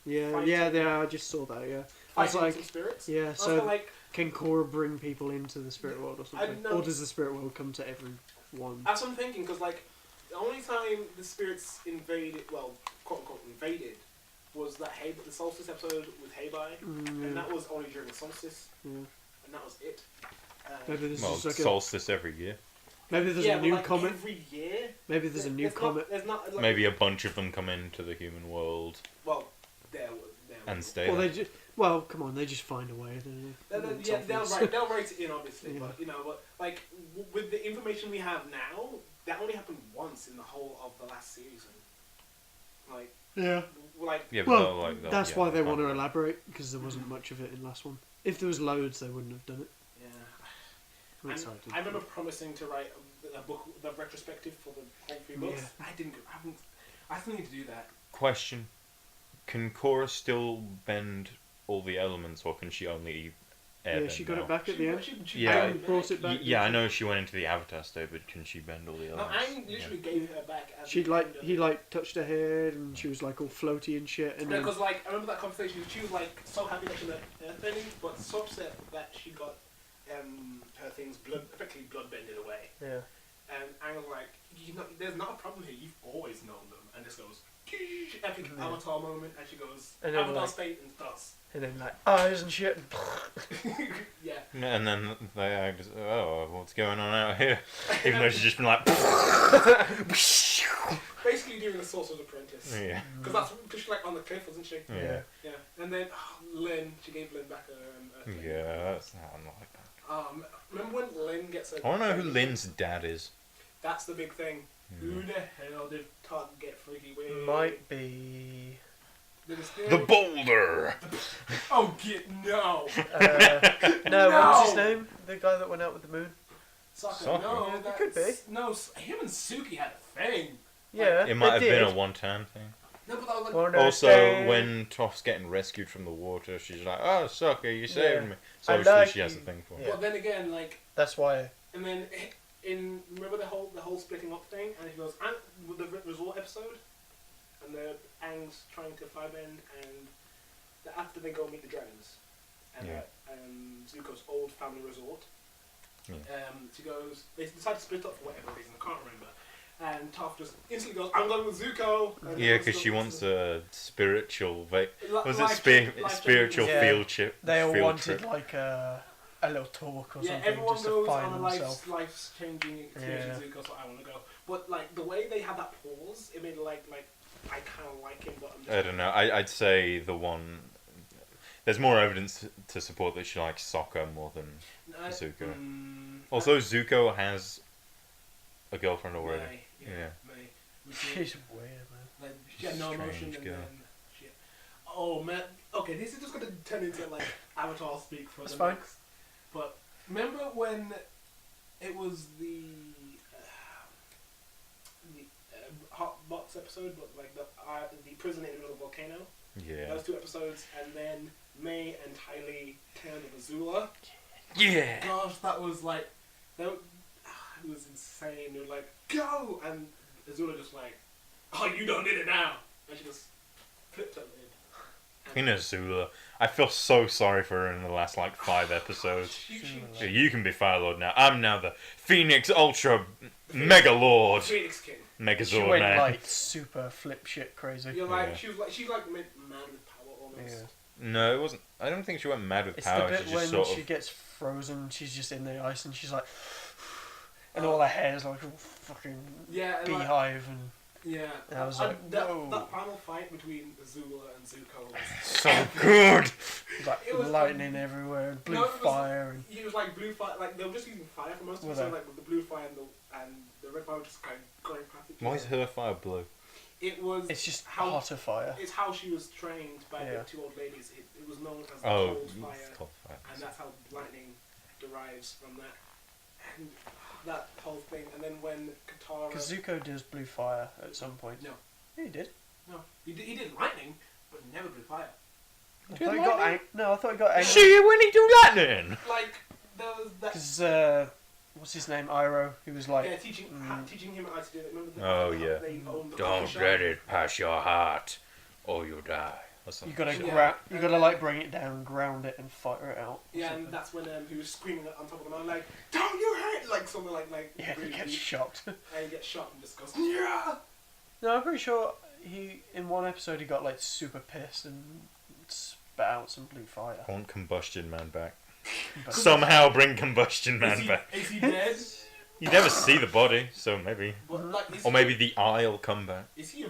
Yeah, fighting- I just saw that. Yeah, I was fighting like, some spirits. yeah. I was So like, can Korra bring people into the spirit world or something, know- or does the spirit world come to everyone? that's what I'm thinking, because like, the only time the spirits invaded, well, quote unquote invaded, was that the solstice episode with Heibai, and Yeah. that was only during the solstice, Yeah. and that was it. Maybe there's Well, just like solstice every year. maybe there's yeah, a but new like comet. every year. Maybe there's a new comet. There's not like, Maybe a bunch of them come into the human world Well, there. and stay Well, there. they just come on, they just find a way. Don't they? It's Yeah, obvious. they'll write it in obviously, Yeah. but you know, but like with the information we have now, that only happened once in the whole of the last season. Like, Yeah. like Yeah, but Well, they'll, like, they'll- that's yeah, why they they'll want to find- elaborate, because there wasn't much of it in last one. If there was loads, they wouldn't have done it. yeah. I'm And excited. I remember promising to write a book, the retrospective for the whole 3 books. Yeah. I haven't. I still need to do that. Question: can Korra still bend all the elements, or can she only airbend Yeah, she got now? it back at the end. Yeah. Aang brought it back. Yeah, I know she went into the Avatar state, but can she bend all the No, elements? Aang literally gave her back. At She the like end of he it. like touched her head, and she was like all floaty and shit. And then Because like I remember that conversation. She was like so happy that she got earthbending, but so upset that she got her things effectively blood bended away. yeah, And Aang was like, there's not a problem here. You've always known them. And this goes epic Yeah. Avatar moment, and she goes And then, Avatar like- state and starts. and then like eyes and shit. Yeah. And then they act, oh, what's going on out here? Even though she's just been like, Basically doing the Sorcerer's Apprentice. yeah, Because she's like on the cliff, wasn't she? yeah, Yeah. And then Lin, she gave Lin back her thing. yeah. That's not like that. Remember when Lin gets her... I want to know who Lin's dad is. That's the big thing. Yeah. Who the hell did Todd get freaky with? Might be. The Boulder. Oh, no! No, what was his name? The guy that went out with the moon. Sokka, Sokka. no, Yeah, it that's... could be. No, him and Suki had a thing. Yeah, It might have they been did. a one-time thing. No, but that was like... Well, no, Also, they- when Toph's getting rescued from the water, she's like, "Oh, Sokka, you saved Yeah. me." So I obviously like she has a you. thing for him. Yeah. But then again, like... That's why. And then remember the whole splitting up thing, and he goes with the resort episode, and the Aang's trying to firebend, and after they go meet the dragons, and Yeah. Zuko's old family resort, Yeah. she goes. They decide to split up for whatever reason, I can't remember. And Toph just instantly goes, "I'm going with Zuko." And Yeah, goes because to- she wants a spiritual. Was it life-changing spiritual Yeah. field trip? They all field wanted trip. like a little talk or Yeah, something everyone just to goes find on a themselves. life changing experience Yeah. with Zuko, so I want to go. But like the way they had that pause, it made it like I kind of like him, but I'm just I don't know. I'd say the one. There's more evidence to support that she likes Sokka more than Zuko. Also, Zuko has a girlfriend already. May, Yeah. May. Which is- She's weird, man. like, she had no emotion, Strange and girl. then she. Oh man. Okay, this is just gonna turn into like Avatar speak for That's the fine. next. But remember when it was the hot box episode, but like the prison in the middle of the volcano. Yeah. Those 2 episodes, and then May and Tylee turned of Azula. Yeah. Gosh, that was like, it was insane. They were like, go! And Azula just like, oh, you don't need it now. And she just flipped her lid. Azula. I feel so sorry for her in the last, 5 episodes. Yeah, you can be Fire Lord now. I'm now the Phoenix Ultra Mega Lord. Phoenix King. Megazord She went man. super flip shit crazy. You're like, Yeah. she's like mad with power almost. Yeah. No, it wasn't. I don't think she went mad with It's power. the bit She just when sort she of. gets frozen, she's just in the ice and she's like, and all her hair's like a fucking Yeah, and beehive and yeah. And I was like, that whoa. final fight between Azula and Zuko was So good! like It was, lightning everywhere and blue No, it was- fire and he was like blue fire, like they were just using fire for most of it, Were so they? like with the blue fire and the red fire were just kind of going past each Why is other. her fire blue? It was it's just how hotter fire. it's how she was trained by Yeah. the two old ladies. It was known as the Oh, cold it's fire, cold fire. and that's how lightning derives from that. And that whole thing, and then when Katara, Because Zuko does blue fire at some point. No. Yeah, he did. no, he did lightning, but never blue fire. I Did thought he got lightning? no, I thought he got angry. See when he do lightning! Like there was that. Because what's his name, Iroh? He was like, Yeah, teaching him how to do it. Remember Oh, how yeah. they owned the Don't coffee shop? let it pass your heart, or you die. Or you something. gotta Yeah. you gotta like bring it down, ground it, and fire it out. or Yeah, and something. that's when he was screaming on top of the mountain, like, "Don't you hurt!" Like something like Yeah, he really gets deep. shocked. And he gets shot and just goes, "Yeah." No, I'm pretty sure he in one episode he got like super pissed and spat out some blue fire. I want Combustion Man back. But Somehow bring Combustion Is Man he, back. is he dead? You never see the body, so maybe. But, like, is Or he- maybe the eye'll come back. Is he?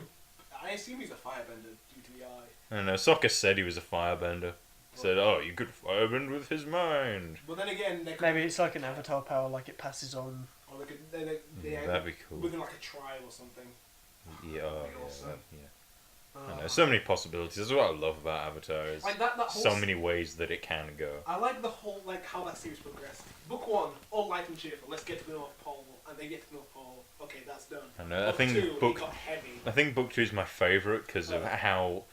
I assume he's a firebender due to the eye. I don't know. Sokka said he was a firebender. He said, oh, you could firebend with his mind. But then again, they could, maybe it's like an avatar power, like it passes on. or they could, they That'd be cool. within like a trial or something. Yeah, oh, Be awesome. yeah. I don't know. So many possibilities. That's what I love about Avatar. Is Like that whole. so many ways that it can go. I like the whole how that series progressed. Book 1, all light and cheerful. Let's get to the North Pole, and they get to the North Pole. Okay, that's done. I know. I Book think 2, it book. got heavy. I think book 2 is my favorite because of how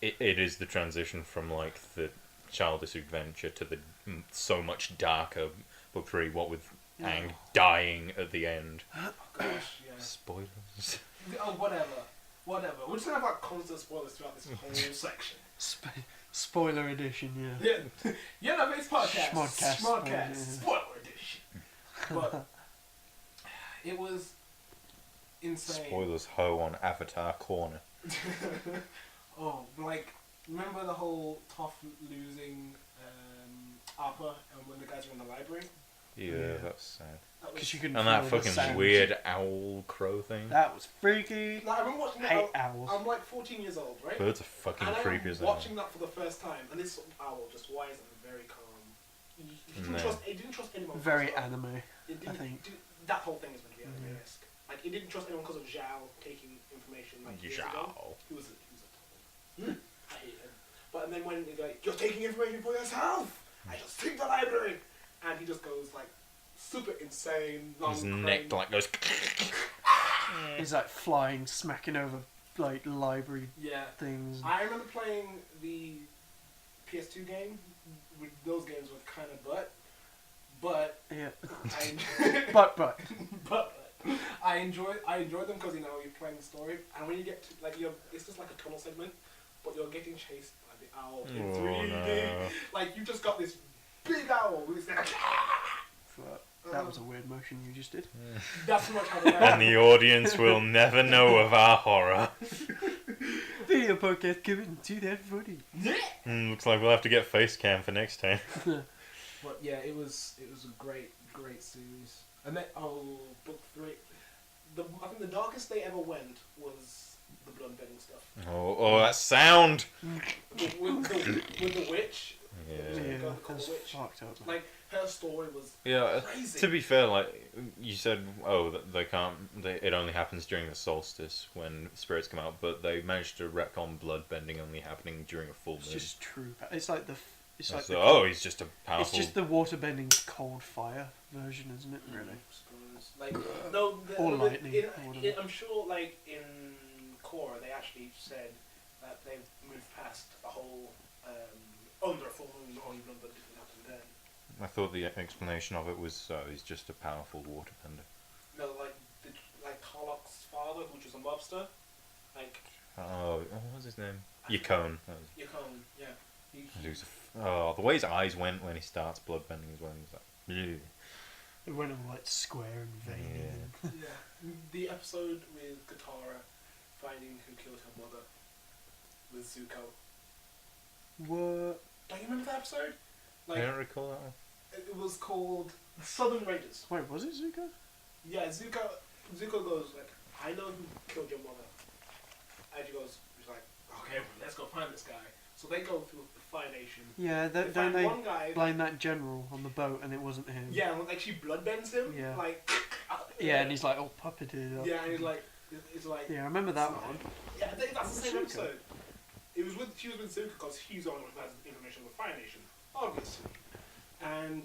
it is the transition from like the childish adventure to the so much darker book 3. What with Aang dying at the end. Gosh, yeah. Spoilers. Oh, whatever. We're just gonna have like constant spoilers throughout this whole section. Spoiler edition, yeah. Yeah, yeah, no, but it's podcast. Schmodcast. Schmodcast. Spoiler edition. But it was insane. Spoilers ho on Avatar Corner. Oh, like remember the whole Toph losing Appa and when the guys were in the library? Yeah, Yeah. that's sad. That was, Because you can And that feel the fucking sound. weird owl crow thing. That was freaky. like, I remember watching I that. hate owls. I'm like 14 years old, right? Birds are fucking And creepy I'm as hell. watching that for the first time, and this owl just wise and very calm. He didn't No. trust. He didn't trust anyone. Very because of- anime. It didn't, I think. that whole thing is meant to be anime-esque. Like, he didn't trust anyone because of Zhao taking information like years ago. Zhao. He was a total. I hate him. But and then when he's like, "You're taking information for yourself," I just take the library, and he just goes like super insane. Long His crane. neck like goes. He's like flying, smacking over like library Yeah. things. I remember playing the PS2 game. Those games were kind of but Yeah. I But but I enjoy them because you're playing the story, and when you get to like it's just like a tunnel segment, but you're getting chased by the owl in Oh, 3D. no. Like you just got this big owl with this. that was a weird motion you just did. That's pretty much how they And the audience will never know of our horror. Video podcast coming to that footy. Looks like we'll have to get face cam for next time. But yeah, it was a great series. And then book 3, I think the darkest they ever went was the bloodbending stuff. Oh, that sound! With the witch. Yeah. Yeah, God, the that's witch. fucked up. Like her story was Yeah, crazy. to be fair, like, you said, they can't, it only happens during the solstice when spirits come out, but they managed to retcon bloodbending only happening during a full moon. It's just true. It's like the. It's like So, the, he's just a powerful... It's just the waterbending cold fire version, isn't it? Really. I suppose. Like no, Or lightning, or whatever. I'm sure, like in Korra, they actually said that they've moved past the whole under a full moon, only blood but it didn't happen then. I thought the explanation of it was, he's just a powerful waterbender. No, like Tarlok's father, which was a mobster, like what was his name? Yukon. Yukon, yeah. The way his eyes went when he starts bloodbending as well. He's like, "Ugh." It went all like square and veiny. Yeah. Yeah. The episode with Katara finding who killed her mother with Zuko. What? Don't you remember that episode? I don't recall that one. It was called The Southern Raiders. Wait, was it Zuko? Yeah, Zuko goes like, I know who killed your mother. And she goes, he's like, okay, let's go find this guy. So they go through the Fire Nation. Yeah, don't find they one guy, blame that general on the boat and it wasn't him? Yeah, and like she bloodbends him. Yeah. Like. Yeah, and he's like all puppeted up. Yeah, and he's like. Yeah, I remember that one. Yeah, that's the same Zuko. episode. She was with Zuko because he's the only one who has information on the Fire Nation, obviously. And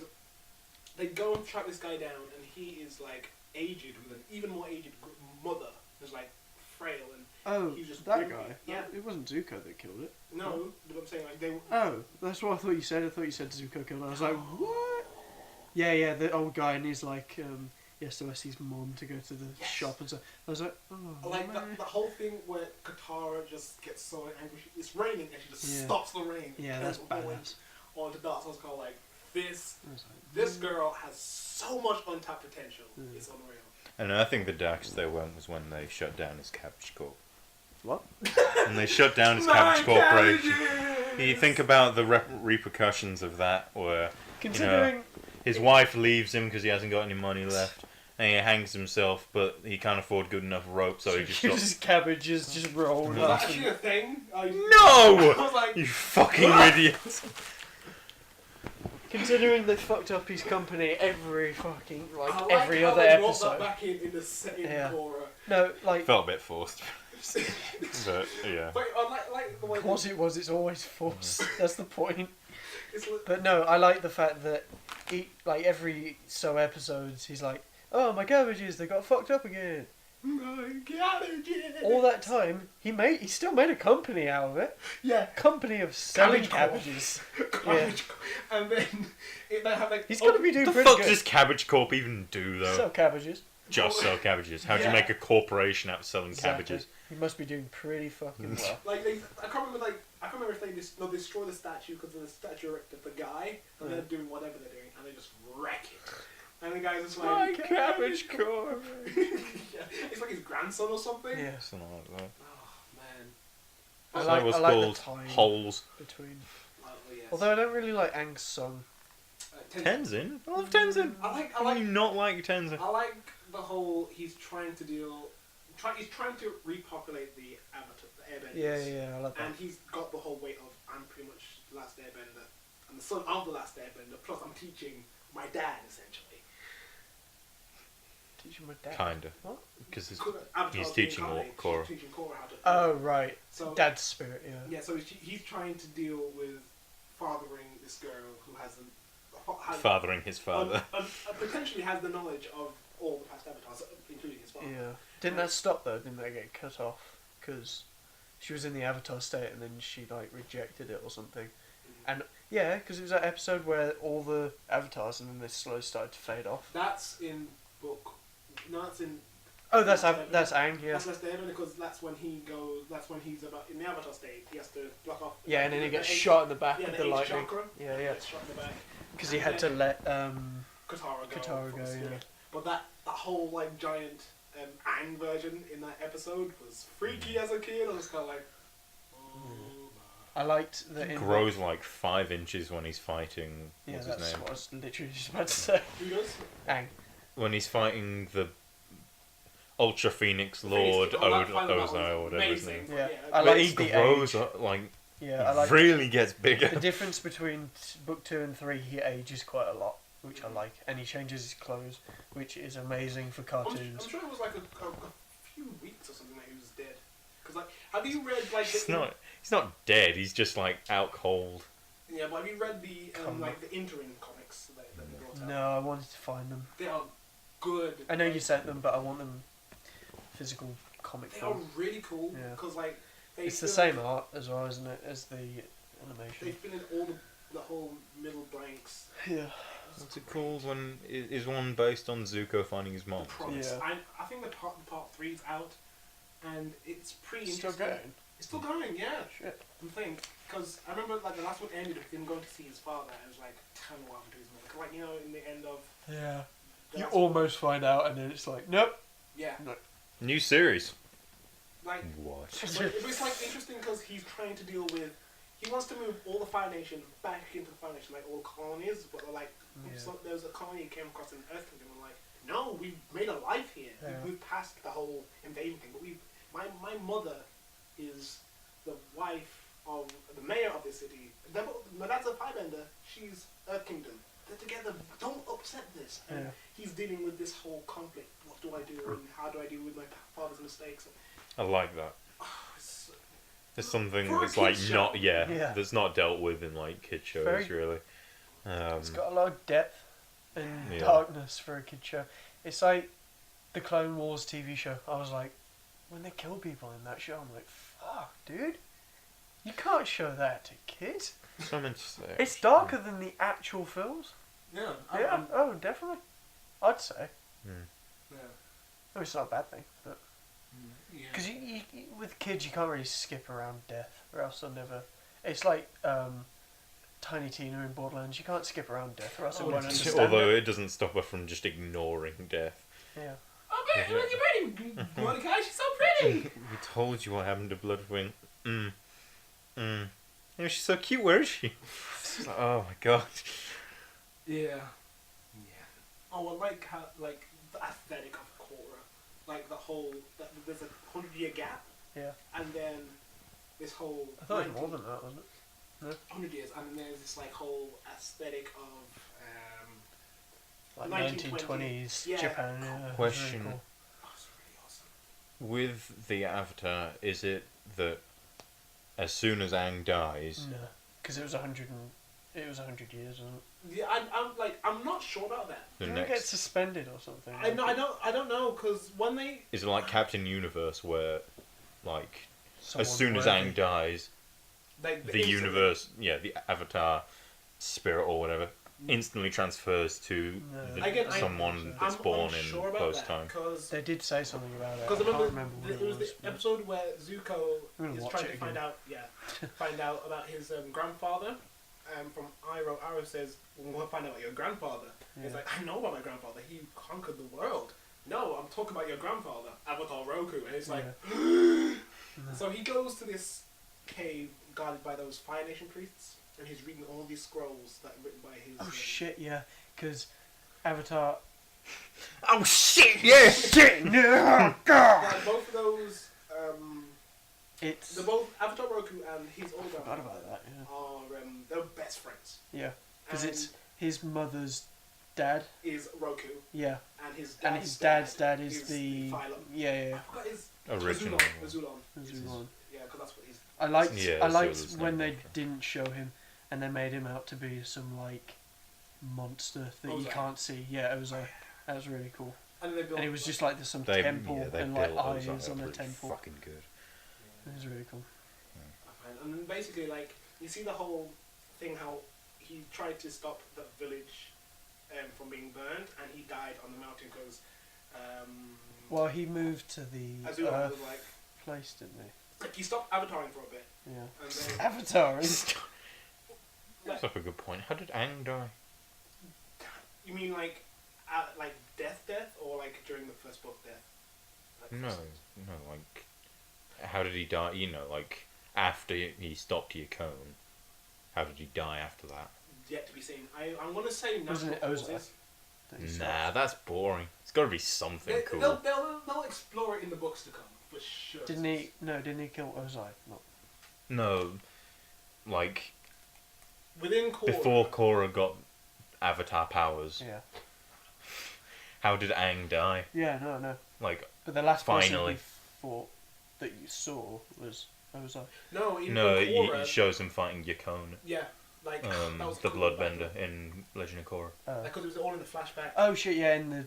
they go and track this guy down, and he is like aged with an even more aged mother who's like frail and. Oh, he's just that wimpy. guy. Yeah. It wasn't Zuko that killed it. No, but I'm saying like they. Oh, that's what I thought you said. I thought you said Zuko killed it. I was like, what? Yeah, the old guy, and he's like, he has to ask his mom to go to the shop and so. I was like, oh. Like man. the whole thing where Katara just gets so angry. It's raining and she just Yeah. stops the rain. Yeah, that's badass. Onto dark. So I was kind of like, this I was like, this girl has so much untapped potential. It's unreal. And I think the darkest they went was when they shut down his cabbage corp. what? And they shut down his cabbage corporation. You think about the repercussions of that, where Considering his wife leaves him because he hasn't got any money left, and he hangs himself, but he can't afford good enough rope, so he just stops. his cabbages just rolled Was up. that actually a thing? I No! was like, You fucking idiot! Considering they fucked up his company every fucking I like every how other they brought episode. that back in the same Yeah. Korra. No, like Felt a bit forced. But, yeah. But I like the way. was it's always forced. That's the point. It's like, But no, I like the fact that like every so episodes he's like, oh my cabbages, they got fucked up again. my cabbages. All that time he still made a company out of it. Yeah. Company of selling Cabbage cabbages. Cabbage. And then they have like. He's gotta be doing What the pretty fuck good. does Cabbage Corp even do, though? Sell cabbages. Just sell cabbages. How do you Yeah. make a corporation out of selling Exactly. cabbages? He must be doing pretty fucking well. Like I can't remember. I can't remember if they destroy the statue because of the statue erected the guy, and they're doing whatever they're doing, and they just wreck it. And the guy's just My like, Cabbage Corp! yeah, it's like his grandson or something. Yeah. Something like that. Oh man. I So like- it was I like the called time. Holes. Between. Well, yes. Although I don't really like Aang's song. Tenzin? I love Tenzin. I How do you not like Tenzin? like the whole. He's trying to He's trying to repopulate the Avatar, the Airbenders. Yeah, I like that. And he's got the whole weight of I'm pretty much the last Airbender, I'm the son of the last Airbender. Plus, I'm teaching my dad essentially. Teaching my dad. Kinda. What? Because Avatar's he's teaching reincarnated, Korra. He's teaching Korra how to. Oh right. So Dad's spirit. Yeah. yeah, so he's trying to deal with fathering this girl who has Fathering his father. Potentially has the knowledge of all the past avatars, including his father. Yeah. Didn't that stop though? Didn't that get cut off? Because she was in the Avatar state and then she like rejected it or something. And yeah, because it was that episode where all the avatars and then they slowly started to fade off. That's in book. No, that's in. Oh, that's Last that's Aang. Yeah. That's the Airbender because that's when he goes. That's when he's about in the Avatar state. He has to block off. Yeah, and then he the gets eight- shot in the back Yeah, with the the eighth lightning. chakra. Yeah, He yeah. gets shot in the back. Because he had to let Katara go. Katara from go, the spirit. yeah. But that whole like giant Aang version in that episode was freaky as a kid. I was kind of like, oh my. I liked that. He in grows like 5 inches when he's fighting. Yeah, What's that's his name? what I was literally just about to say. Who does? Aang. When he's fighting the Ultra Phoenix Lord Oh, that final battle Ozai or was whatever his amazing. name. Yeah, Yeah, I But liked he the grows age. up, like, Yeah, I like really gets bigger. the difference between book 2 and 3. He ages quite a lot, which I like, and he changes his clothes, which is amazing for cartoons. I'm sure it was like a few weeks or something that he was dead. Because like, have you read like? He's not dead. He's just like out cold. Yeah, but have you read the Come like the interim comics that they brought out? No, I wanted to find them. They are good. I know you sent them, but I want them physical comic They are form. really cool Yeah. because like It's the same art as well, isn't it, as the animation? They've been in all the whole middle blanks. Yeah. What's it called? When is one based on Zuko finding his mom? The promise. Yeah. I think the part 3's out. and it's pretty Still interesting. going. It's still going, yeah. Shit. I think because I remember like the last one ended with him going to see his father, and it was like, tell me what happened to his mother. 'Cause, like, you know, in the end of Yeah. the You last almost find out, and then it's like, nope. yeah, New series. like What? but it's like interesting because he's trying to deal with. He wants to move all the Fire Nation back into the Fire Nation, like all colonies, but they're like, Yeah. so there was a colony he came across in Earth Kingdom, and like, no, we've made a life here. Yeah. We've moved past the whole invasion thing, but my mother is the wife of the mayor of this city. My dad's a firebender. She's Earth Kingdom. They're together. Don't upset this. And Yeah. he's dealing with this whole conflict. What do I do, and how do I deal with my father's mistakes? I like that. It's, There's something For a that's kid like show. not Yeah. that's not dealt with in like kid shows Very- really. It's got a lot of depth and Yeah. darkness for a kid show. It's like the Clone Wars TV show. I was like, when they kill people in that show, I'm like, fuck, dude. You can't show that to kids. Something to say. It's darker than the actual films. yeah. Yeah, oh, definitely. I'd say. Yeah. I mean, it's not a bad thing, but Yeah. because you, with kids you can't really skip around death, or else they'll never. It's like Tiny Tina in Borderlands. You can't skip around death, or else they Oh, won't it's- understand Although it. it doesn't stop her from just ignoring death. Yeah. Oh, baby, look at pretty. Mordecai, she's so pretty. We told you what happened to Bloodwing. Yeah, she's so cute. Where is she? It's like, oh my god. Yeah. Yeah. Oh, I like how, like, the aesthetic of Korra. Like, the whole, there's a 100-year gap, Yeah. and then this whole... I thought it was more than that, wasn't it? 100 years, and then there's this, like, whole aesthetic of, Like 1920s. 1920s Yeah. Japan. Yeah, it was really Question. cool. oh, it's really awesome. With the Avatar, is it that as soon as Aang dies, No, because it was 100 years, wasn't it? Yeah, I'm not sure about that. the Didn't it get next suspended or something? I don't know, because when they... is it like Captain Universe, where like Someone as soon as worthy. Aang dies, They the universe, the Avatar spirit or whatever, instantly transfers to No. Again, someone that's I'm born unsure in about post that, time. because They did say something about it. I Because I can't remember, remember what it was the but- episode where Zuko I'm gonna is watch trying it to find again. out about his grandfather. From Iroh, Iroh says, "We'll find out about your grandfather." He's Yeah. like, "I know about my grandfather. He conquered the world." No, I'm talking about your grandfather, Avatar Roku, and it's like, so he goes to this cave guarded by those Fire Nation priests, and he's reading all these scrolls that are written by his. Oh shit! Yeah, because Avatar. Oh shit! Yeah, shit! No, God! Like, both of those, It's. they're both Avatar Roku and his older Forgot grandfather about that. Yeah. are they're best friends. Yeah, because And it's his mother's dad. is Roku, Yeah, and his dad's dad is the. Phylum. Yeah, I forgot his Original. Azulon. yeah. Yeah, because that's what he's. I liked. Yeah, I so liked there's when no they Ultron. didn't show him, and they made him out to be some like monster that you Ozai. can't see. Yeah, it was that was really cool. And then they built. And it was just like there's some They temple they and like built eyes those on up the pretty temple. fucking good. It was really cool. And then basically, like, you see the whole thing how he tried to stop the village from being burned, and he died on the mountain because. Well, he moved to the Azulon Earth was like. place, didn't he? Like, he stopped avataring for a bit, Yeah. and then. Avatar. That's up a good point. How did Aang die? You mean like death, or like during the first book death? Like, No, like, how did he die? You know, like, after he stopped Yakone, how did he die after that? Yet to be seen. I'm gonna say Wasn't it natural Ozai? causes. Nah, that's boring. It's got to be something cool. They'll explore it in the books to come for sure. Didn't he? No, didn't he kill Ozai? No. No, like, Within Korra. before Korra got Avatar powers, Yeah. how did Aang die? Yeah, no. Like, But the last person Finally. he fought that you saw was Ozai. No, in no, Korra. he shows him fighting Yakone, Yeah, like that was the cool Bloodbender battle. in Legend of Korra. Because it was all in the flashback. Oh shit! Yeah, in the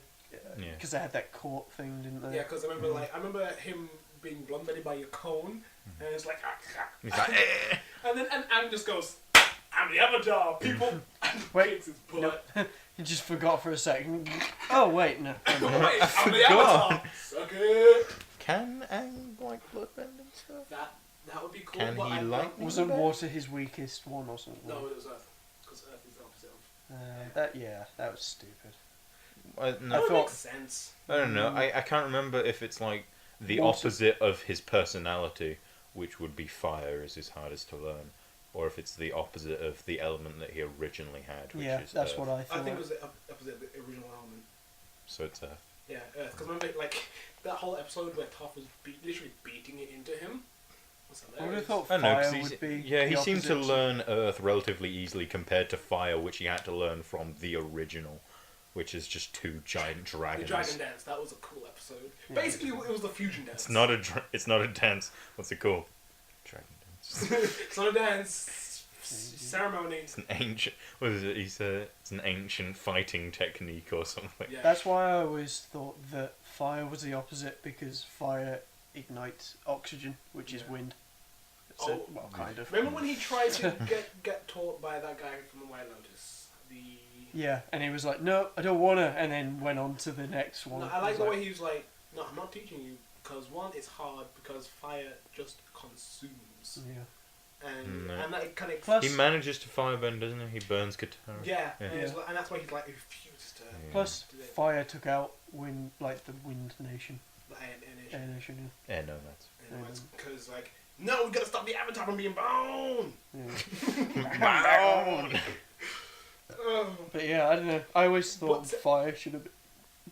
Yeah. because they had that court thing, didn't they? Yeah, because I remember him being bloodbended by your cone, and it's like, He's like, eh. and then Aang just goes, "I'm the Avatar, people," and Wait, kicks his butt. Nope. He just forgot for a second. Oh wait, no. Wait, I'm the forgot. Avatar. Suck it. Can Aang like bloodbend and stuff? That would be cool. Can but he I like don't- Wasn't water his weakest one or something? No, it was Earth. Because Earth is the opposite of. That was stupid. That No, would thought- make sense. I don't know. I can't remember if it's like the Water. opposite of his personality, which would be fire, is his hardest to learn, or if it's the opposite of the element that he originally had, which Yeah, is that's Earth. what I thought. I think it was the opposite of the original element. So it's Earth. Yeah, Earth. Because remember, like, that whole episode where Toph was literally beating it into him? Was I would have hilarious. thought I don't know, 'cause fire would be. yeah, he the seemed to opposite. learn Earth relatively easily compared to fire, which he had to learn from the original, which is just two giant The dragons. Dragon Dance, that was a cool episode. Yeah. Basically, it was the fusion dance. It's not a dance. What's it called? Dragon dance. It's not a dance. Ceremony. It's an ancient. What is it? He said it's an ancient fighting technique or something. Yeah. That's why I always thought that fire was the opposite, because fire ignites oxygen, which is Yeah. wind. So, Oh, well, kind of. Remember when he tried to get taught by that guy from the White Lotus? Yeah, and he was like, "No, I don't wanna," and then went on to the next one. No, I like the way he was like, "No, I'm not teaching you because one, it's hard because fire just consumes, Yeah. and No. and that kind of Plus- He manages to fireburn, doesn't he? He burns Katara. yeah, Yeah. And, and that's why he's like he refuses to. Yeah. Plus, do it. fire took out wind, like the Wind Nation, The Air Air Nation. Nation. Yeah, no, that's. Because like, no, we gotta stop the Avatar from being born. Yeah. Oh. But yeah, I don't know. I always thought But- fire should have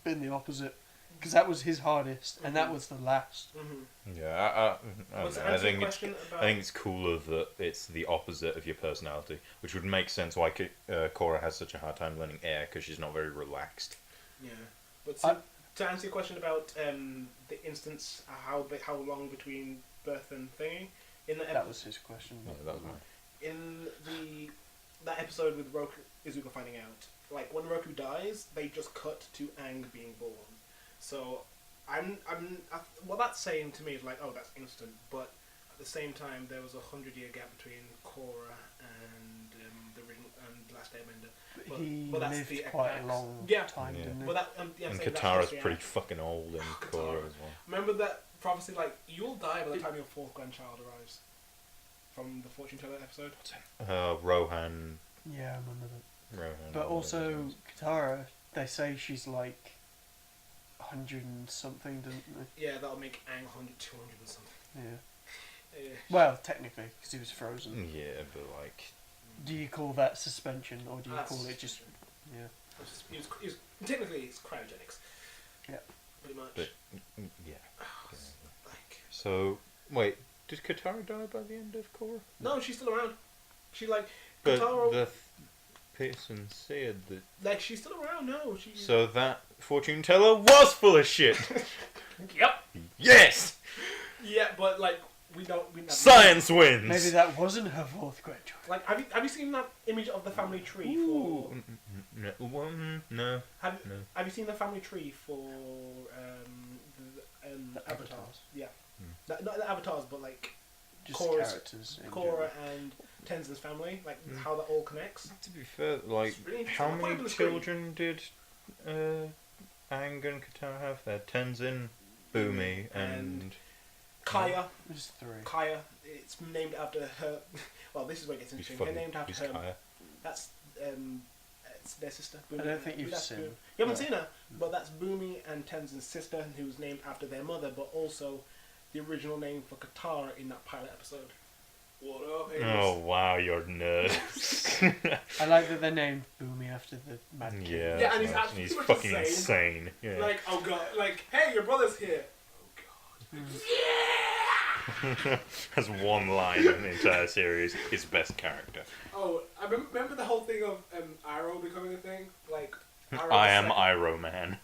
been the opposite, because that was his hardest, and that was the last. Mm-hmm. Yeah, I What's don't the know. answer to the question about? I think it's cooler that it's the opposite of your personality, which would make sense why Korra has such a hard time learning air, because she's not very relaxed. Yeah, but I- to answer your question about the instance, how long between birth and thingy, in the That was his question. Yeah, that was mine. in that episode with Roku Izuka finding out, like when Roku dies, they just cut to Aang being born. So what that's saying to me is like, oh, that's instant. But at the same time, there was a 100-year gap between Korra and the original and Last Airbender. He but that's lived the quite a epics. long Yeah. time, Yeah. didn't he? But that yeah, I'm And saying that's Katara's just the pretty act. fucking old in Katara. Korra as well. Remember that prophecy, like you'll die by the time your fourth grandchild arrives. From the fortune teller episode. Rohan. Yeah, I remember that. Rohan. But also, Katara, they say she's like 100 and something, doesn't they? Yeah, that'll make Aang 100, 200 or something. Yeah. Yeah. Well, technically, because he was frozen. Yeah, but like. Do you call that suspension, or do you That's call it just... Yeah. It was technically it's cryogenics. Yeah. Pretty much. But yeah. Like So wait, did Katara die by the end of Korra? no, she's still around. She like But Katara. the person said that. Like she's still around. No, she. So that fortune teller was full of shit. Yep. Yes, Yeah, but like we don't. science wins. Maybe that wasn't her fourth grandchild. Like have you seen that image of the family tree Ooh, for? no. Have No. Have you seen the family tree for The Avatar? avatars. Yeah. Hmm. Not the avatars, but like Just Korra's- characters. in Korra general. and Tenzin's family, like Hmm. how that all connects. To be fair, like It's really how interesting. I'll put it on many the screen. children did Aang and Katara have? They're Tenzin, Bumi, and Kaya. There's 3. Kaya. It's named after her. Well, this is where it gets who's interesting. They're fucking named after who's her. Kaya? That's it's their sister. I don't think you've That's seen. Bumi. You haven't No. seen her, but that's Bumi and Tenzin's sister, who's named after their mother, but also the original name for Katara in that pilot episode. What up, Amos? Oh wow, you're nerd. I like that they're named Boomy after the Mad King. Yeah, Yeah, and he's that's actually nice. He's pretty fucking insane. insane. Yeah. Like, oh god, like, hey, your brother's here. Oh god. Mm. Yeah! Has one line in the entire series. His best character. Oh, I remember the whole thing of Arrow becoming a thing? Like, Arrow I the am second- Iroh Man.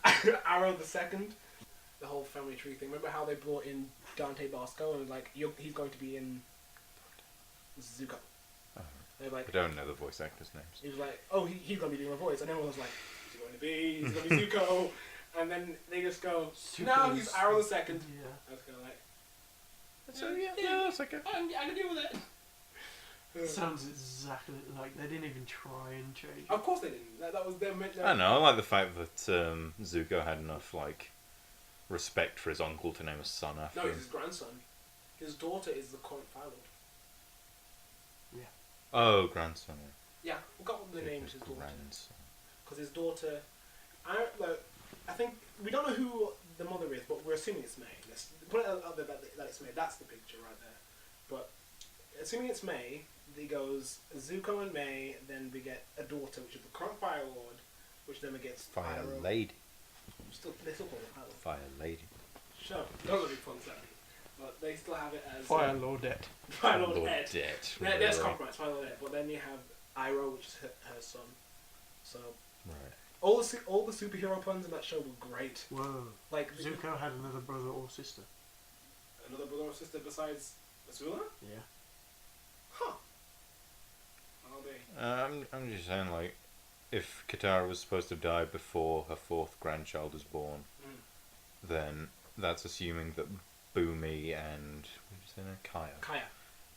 Arrow the Second. The whole family tree thing. Remember how they brought in Dante Bosco and like he's going to be in Zuko. They're like, I don't know the voice actors' names. he was like, oh, he's going to be doing a voice, and everyone was like, is he going to be? He's going to be Zuko. And then they just go, no, he's Arrow the Second. Yeah. I was kind of like, So yeah, that's okay. I can deal with it. It sounds exactly like they didn't even try and change it. Of course they didn't. That was their. I don't know. I like the fact that Zuko had enough like respect for his uncle to name a son after No, he's him. his grandson. His daughter is the current Fire Lord. Oh, grandson. Yeah, I forgot what the name of his daughter. Grandson. Because his daughter, I think we don't know who the mother is, but we're assuming it's May. Let's put it out there that it's May. That's the picture right there. But assuming it's May, it goes Zuko and May. Then we get a daughter, which is the current Fire Lord, which then we get Fire Iroh. Lady. They still call it Fire Lord. Fire Lady. Sure, don't let me fun that. But they still have it as Fire Lordette. Fire Lord Ed. Lordette, There's really. compromise, Fire Lord Ed. But then you have Iroh, which is her son. So Right. all the superhero puns in that show were great. Whoa. Like Zuko had another brother or sister. another brother or sister besides Azula? Yeah. Huh. I'll be. I'm just saying, like, if Katara was supposed to die before her fourth grandchild was born, then that's assuming that Boomy and what did you say now?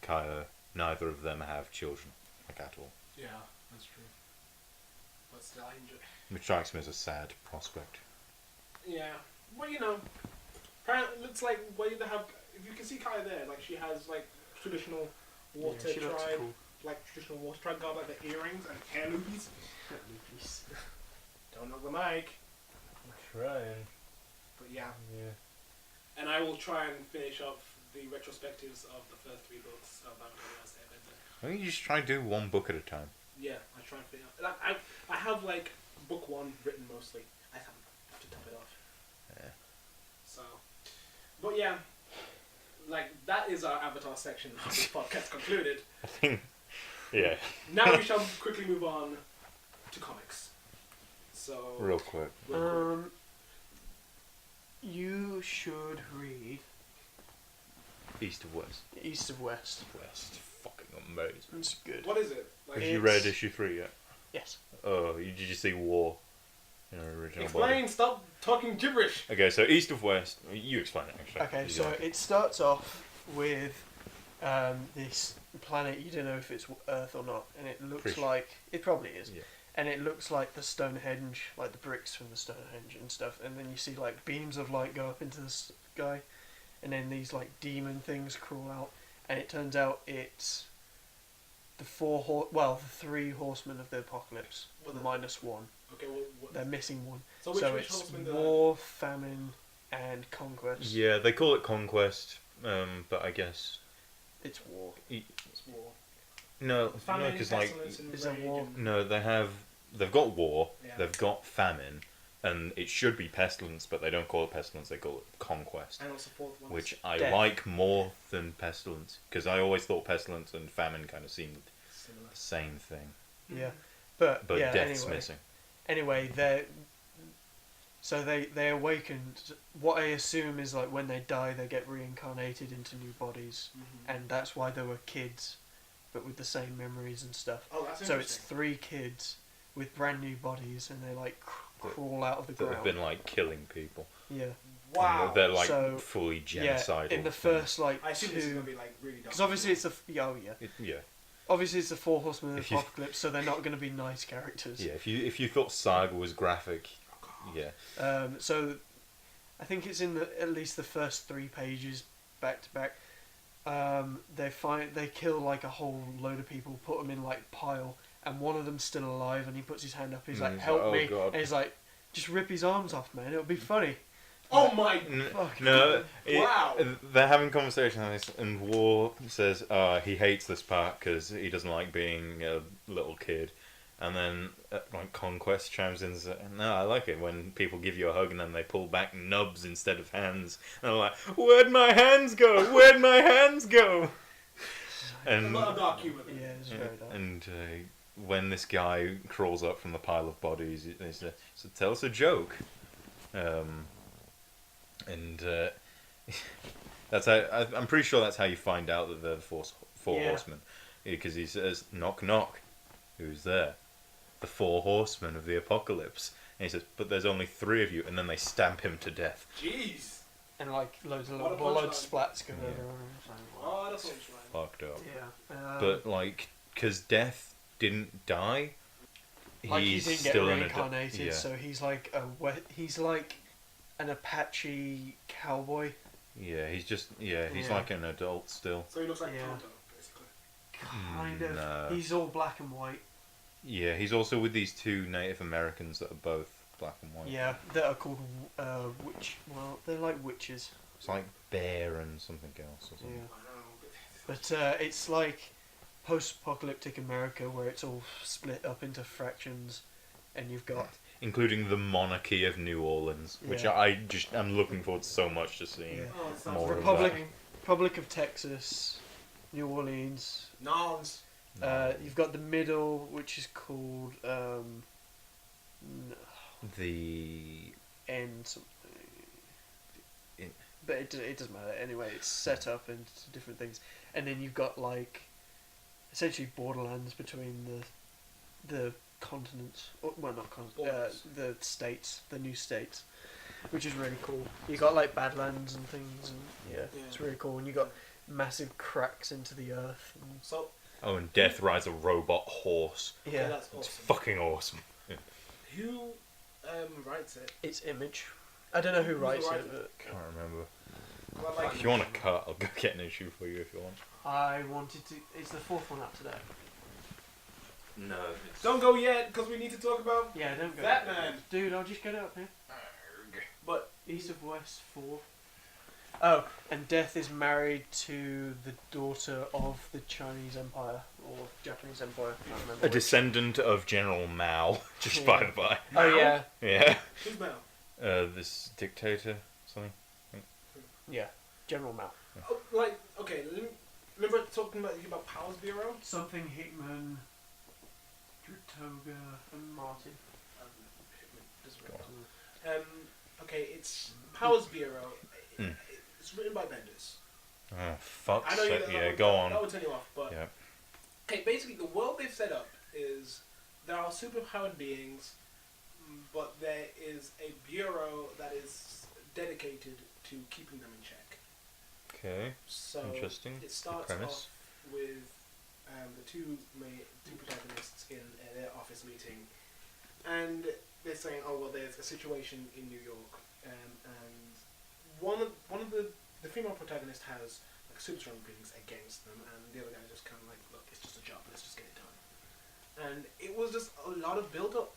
Kaya, neither of them have children, like at all. Yeah, that's true. But still, I enjoy. Which strikes me as a sad prospect. Yeah, well, you know, apparently it looks like well, you have. If you can see Kaya there, like she has like traditional water she looks tribe, cool. like traditional water tribe got like the earrings and hair loopies. Don't know the mic, I'm trying. but yeah. Yeah. And I will try and finish off the retrospectives of the first 3 books of Avatar: Why don't you just try and do one book at a time? Yeah, I try and finish. I have like book 1 written mostly. I have to top it off. Yeah. So, but yeah, like that is our Avatar section of this podcast concluded. I think. Yeah. Now we shall quickly move on to comics. So Real quick. You should read East of West. East of West. West. Fucking amazing. It's good. what is it? Like, Have you It's- read issue 3 yet? Yes. Oh, did you see War? In our original explain. body? Stop talking gibberish. Okay, so East of West. You explain it actually. Okay, You so got it. it starts off with this planet. You don't know if it's Earth or not, and it looks Pretty like it probably is. Yeah. And it looks like the Stonehenge, like the bricks from the Stonehenge and stuff. And then you see like beams of light go up into the sky, and then these like demon things crawl out. And it turns out it's the 3 horsemen of the apocalypse, Well, the- minus 1. Okay, well, They're missing 1. so So which it's horseman did war, famine, and conquest. Yeah, they call it Conquest, but I guess It's war. It's war. no, Famine, because like pestilence, and Is there rage war? and- no, they've got war, Yeah. they've got famine, and it should be pestilence, but they don't call it pestilence; they call it conquest, And also fourth one. which I death. like more than pestilence because I always thought pestilence and famine kind of seemed similar. the same thing, Yeah, but yeah. death's Anyway, missing. anyway, they awakened. What I assume is like when they die, they get reincarnated into new bodies, and that's why they were kids, but with the same memories and stuff. Oh, that's So it's interesting. 3 kids with brand new bodies, and they like crawl out of the That ground. have been like killing people. Yeah, Wow. They're like So, fully yeah. genocidal. In the first like I assume this is 2, gonna be like really dark. because obviously it's Yeah. obviously it's the 4 horsemen of If the you- apocalypse, so they're not going to be nice characters. Yeah, if you thought Saga was graphic, Oh, God. yeah. So, I think it's in at least the first 3 pages, back to back. They kill like a whole load of people, put them in like pile, and one of them's still alive, and he puts his hand up. He's like, he's "Help like, "Oh, me!" God." And he's like, "Just rip his arms off, man. It'll be funny." Oh my. Fuck. No, Wow. they're having conversation on this, and War says he hates this part because he doesn't like being a little kid. And then like Conquest chimes in and says, "No, I like it when people give you a hug and then they pull back nubs instead of hands." And I'm like, "Where'd my hands go? Where'd my hands go?" A And lot of dark humor. Yeah, it's very dark. and when this guy crawls up from the pile of bodies, he says, "So tell us a joke." That's how, I'm pretty sure that's how you find out that they're the four Yeah. horsemen, because he says, "Knock knock, who's there?" "The 4 horsemen of the apocalypse." And he says, "But there's only 3 of you," and then they stamp him to death. Jeez. And like loads of What a little blood punchline. splats go Yeah. everywhere. Oh, that's what right. Fucked up. Yeah. But like, because Death didn't die, like he he's didn't get still in a reincarnated, yeah. so he's like he's like an Apache cowboy. Yeah, he's Yeah. like an adult still. So he looks like Yeah. Tonto, basically. Kind of. No. He's all black and white. Yeah, he's also with these two Native Americans that are both black and white. Yeah, that are called witch. Well, they're like witches. It's like Bear and something else or something. Yeah. I don't know. But it's like post-apocalyptic America where it's all split up into fractions, and you've got Including the monarchy of New Orleans, which Yeah. I'm looking forward so much to seeing. Yeah. Oh, it sounds More of Republic, that. Republic of Texas, New Orleans. Nons. You've got the middle, which is called The N something. In- But it doesn't matter. Anyway, it's set up into different things, and then you've got like essentially borderlands between the continents. Well, not continents. Borders. The states, the new states, which is really cool. You got like badlands and things, and yeah, Yeah. it's really cool. And you got massive cracks into the earth. And, So, Oh, and Death rides a robot horse. okay, yeah, that's It's awesome. fucking awesome. Who writes it? it's Image. I don't know who Who's the writes it, writer? but Can't remember. Well, like, If you want to cut, I'll go get an issue for you if you want. I wanted to. It's the fourth one up today. No. don't go yet, because we need to talk about Yeah, don't go. Batman. Dude, I'll just get it up here. But East of West 4. Oh, and Death is married to the daughter of the Chinese Empire, or Japanese Empire, I can't remember A which. descendant of General Mao, just by the by. Oh yeah, Yeah. who's Mel? This dictator, something. yeah, General Mao. Oh, like, okay, remember talking about Powers Bureau? Something Hickman, Dratoga, and Martin. Okay, it's Powers Bureau. Hmm. It's written by Bendis. Oh, fuck's I know sake. that Yeah, would- go on. That would turn you off, but Yeah. okay. Basically, the world they've set up is there are superpowered beings, but there is a bureau that is dedicated to keeping them in check. Okay. So Interesting. it Good starts premise. off with the two protagonists in their office meeting, and they're saying, "Oh well, there's a situation in New York, and one of the female protagonist has like super strong feelings against them, and the other guy just kind of like, look, it's just a job, let's just get it done." And it was just a lot of build up.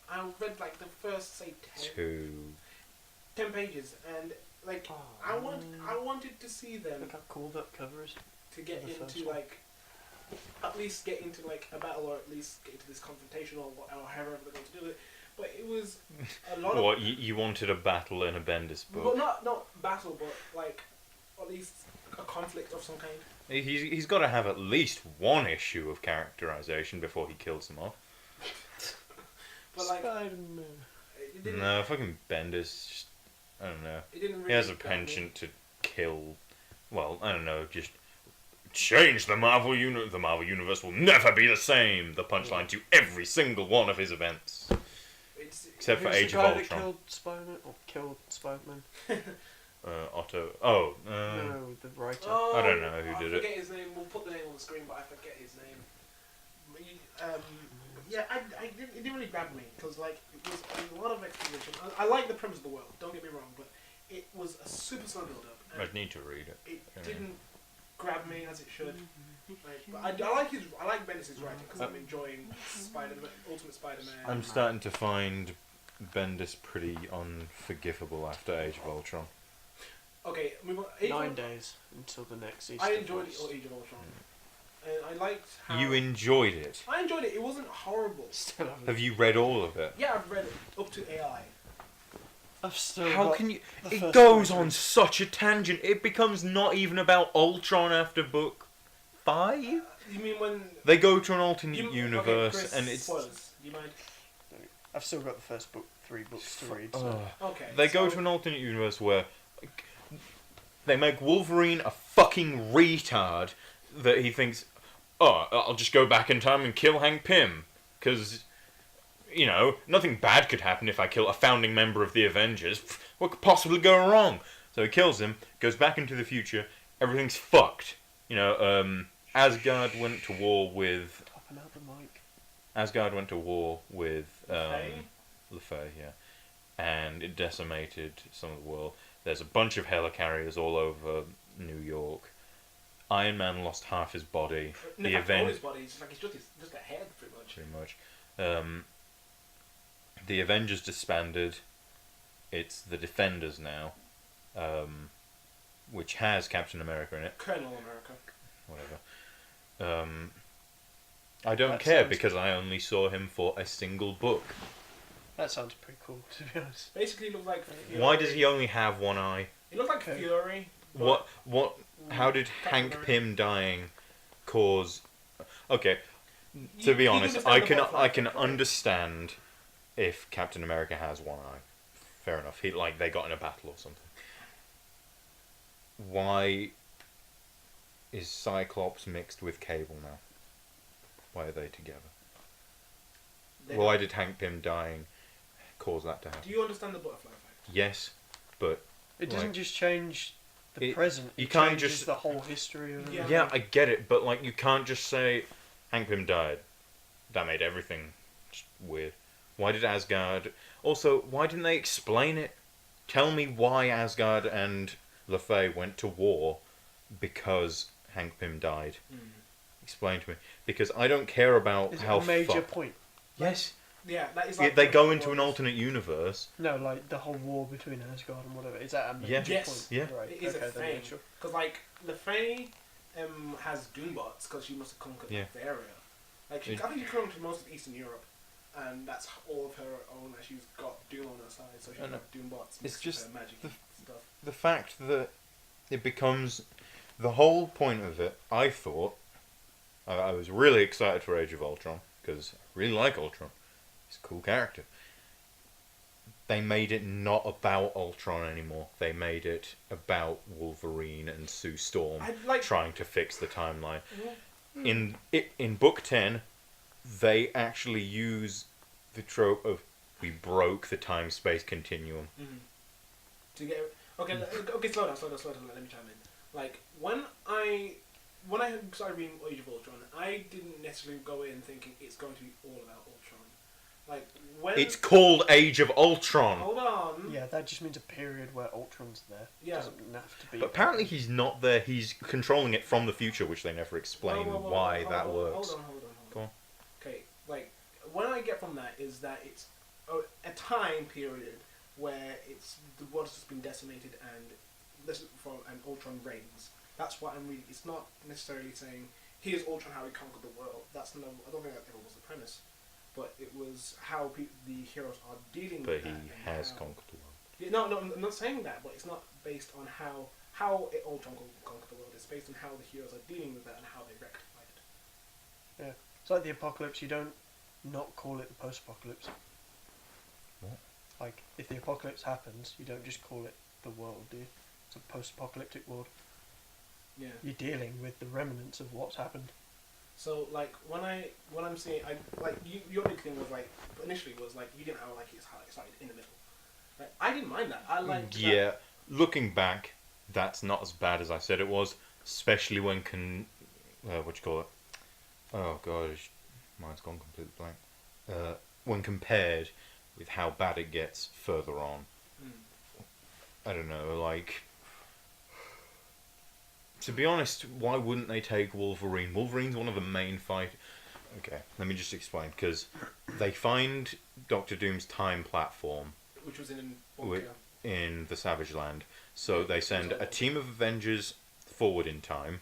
I read like the first say 10 pages, and like I wanted to see them Look how cool that cover is. to get the first into one. like at least get into like a battle, or at least get into this confrontation, or however they're going to do it. But it was a lot of What, you wanted a battle in a Bendis well, book? not battle, but like at least a conflict of some kind. He's got to have at least one issue of characterization before he kills them off. But like Spider-Man. it didn't. No, fucking Bendis, just, I don't know. It didn't really. He has a grab me. penchant to kill, well, I don't know, just change the Marvel Universe. The Marvel Universe will never be the same. The punchline to every single one of his events. Except for Who's Age the of guy that Ultron. killed Spider-Man? Or killed Spider-Man? Otto. Oh, No, the writer. Oh, I don't know who did I it. forget his name. We'll put the name on the screen, but I forget his name. But yeah, it didn't really grab me because like it was a lot of exposition. I like the premise of the world. Don't get me wrong, but it was a super slow build up. I'd need to read it. It Yeah. didn't grab me as it should. Like, but I like Bendis' writing because I'm enjoying Ultimate Spider-Man. I'm starting to find Bendis pretty unforgivable after Age of Ultron. Okay, move on. Age of 9 Ul- days until the next East I of enjoyed West. Age of Ultron. And I liked how... You enjoyed it. I enjoyed it. It wasn't horrible. Still haven't. Have you read all of it? Yeah, I've read it up to AI. I've still How got can you? the It first goes book. on such a tangent. It becomes not even about Ultron after book 5. You mean when... They go to an alternate You, universe, okay, Chris, and it's. spoilers. You mind? I've still got the first book, 3 books to read. So. Okay. They go so- to an alternate universe where they make Wolverine a fucking retard that he thinks, oh, I'll just go back in time and kill Hank Pym. Because, you know, nothing bad could happen if I kill a founding member of the Avengers. What could possibly go wrong? So he kills him, goes back into the future, everything's fucked. You know, Asgard went to war with... Popping out the mic. Asgard went to war with LeFay? LeFay, yeah. and it decimated some of the world. There's a bunch of helicarriers all over New York. Iron Man lost half his body. No, The all his body, it's like it's just a head, pretty much. Pretty much. The Avengers disbanded. It's the Defenders now, which has Captain America in it. Colonel America. Whatever. I don't That care sounds- because I only saw him for a single book. That sounds pretty cool, to be honest. Basically, it looked like Fury. Why does he only have one eye? It looked like Okay. Fury. but- What? How did Captain Hank America. Pym dying cause? Okay, to You- be you honest, understand I the can butterfly I can effect, right? understand if Captain America has one eye. Fair enough. He they got in a battle or something. Why is Cyclops mixed with Cable now? Why are they together? They Why don't- did Hank Pym dying cause that to happen? Do you understand the butterfly effect? Yes, but It doesn't Like, just change the it- present. you It can't changes just- the whole history of it. Yeah. yeah, I get it. But like, you can't just say Hank Pym died. That made everything just weird. Why did Asgard? Also, why didn't they explain it? Tell me why Asgard and LaFay went to war because Hank Pym died. Explain to me, because I don't care about Is it how a major fuck- point? Yes, Yeah, that is yeah, like they the- go into an alternate universe. No, like the whole war between Asgard and whatever. Is that a major Yeah. Yes. point? Yeah. Right. It is okay, a then yeah, thing. sure. Because, like, LaFay has Doombots because she must have conquered Yeah. the area. Like, It- I think she conquered most of Eastern Europe, and that's all of her own, and she's got Doom on her side, so she's I know. got Doombots. It's mixed with just her magic stuff. The fact that it becomes the whole point of it. I thought I was really excited for Age of Ultron because I really like Ultron. He's a cool character. They made it not about Ultron anymore. They made it about Wolverine and Sue Storm I'd like. trying to fix the timeline. Mhm. In book 10, they actually use the trope of we broke the time-space continuum. Mhm. To get okay, slow down. Let me chime in. Like when I started reading Age of Ultron, I didn't necessarily go in thinking it's going to be all about Ultron. Like when It's called Age of Ultron. hold on, Yeah, that just means a period where Ultron's there. Yeah. Doesn't have to be. But apparently he's not there. He's controlling it from the future, which they never explain Whoa, why that works. Hold on. Go on. Okay, like what I get from that is that it's a time period where the world's just been decimated and Ultron reigns. That's what I'm reading. It's not necessarily saying here's Ultron how he conquered the world. That's no. I don't think that ever was the premise. But it was how the heroes are dealing But with he that. and has how- conquered the world. Yeah, no, I'm not saying that, but it's not based on how Ultron conquered the world. It's based on how the heroes are dealing with that and how they rectify it. It's like the apocalypse. You don't not call it the post-apocalypse. What? Like if the apocalypse happens, you don't just call it the world, do you? It's a post-apocalyptic world. Yeah. You're dealing with the remnants of what's happened. So like when I'm saying your big thing was like initially was like you didn't have like it started in the middle. Like I didn't mind that. I liked that. Yeah, looking back, that's not as bad as I said it was. Especially when what you call it? Oh gosh, mine's gone completely blank. When compared with how bad it gets further on. I don't know, like. To be honest, why wouldn't they take Wolverine? Wolverine's one of the main fight. Okay, let me just explain. Because they find Doctor Doom's time platform Which was in Wi- in the Savage Land. So they send a team of Avengers forward in time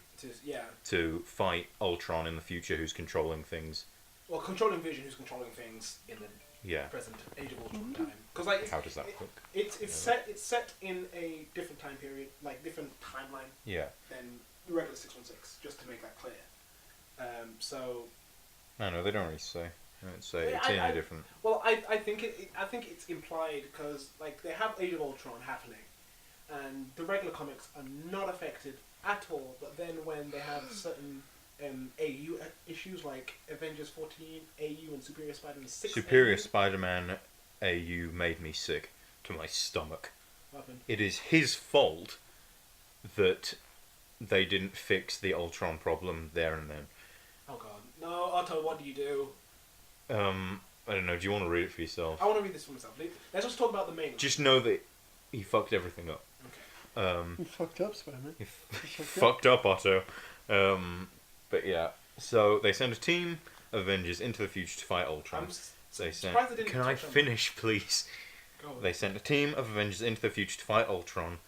to fight Ultron in the future, who's controlling things. Well, controlling Vision, who's controlling things in the Yeah. present Age of Ultron time. Because like How does that work? it's set in a different time period, like different timeline Yeah. than the regular 616. Just to make that clear. So No, they don't really say. They don't say Yeah, it's in I- a different. well, I think it's implied because like they have Age of Ultron happening, and the regular comics are not affected at all. But then when they have certain AU issues like Avengers 14 AU and Superior Spider-Man 6 Superior AU, Spider-Man AU made me sick to my stomach. what happened? It is his fault that they didn't fix the Ultron problem there and then. Oh god, no, Otto, what do you do? I don't know. Do you want to read it for yourself? I want to read this for myself. Let's just talk about the main. Just know that he fucked everything up. Okay. You fucked up, Spider-Man. He fucked up, Otto. But yeah. So they send a team of Avengers into the future to fight Ultron. They sent. surprised they didn't Can I touch on finish, please? Go on. They sent a team of Avengers into the future to fight Ultron,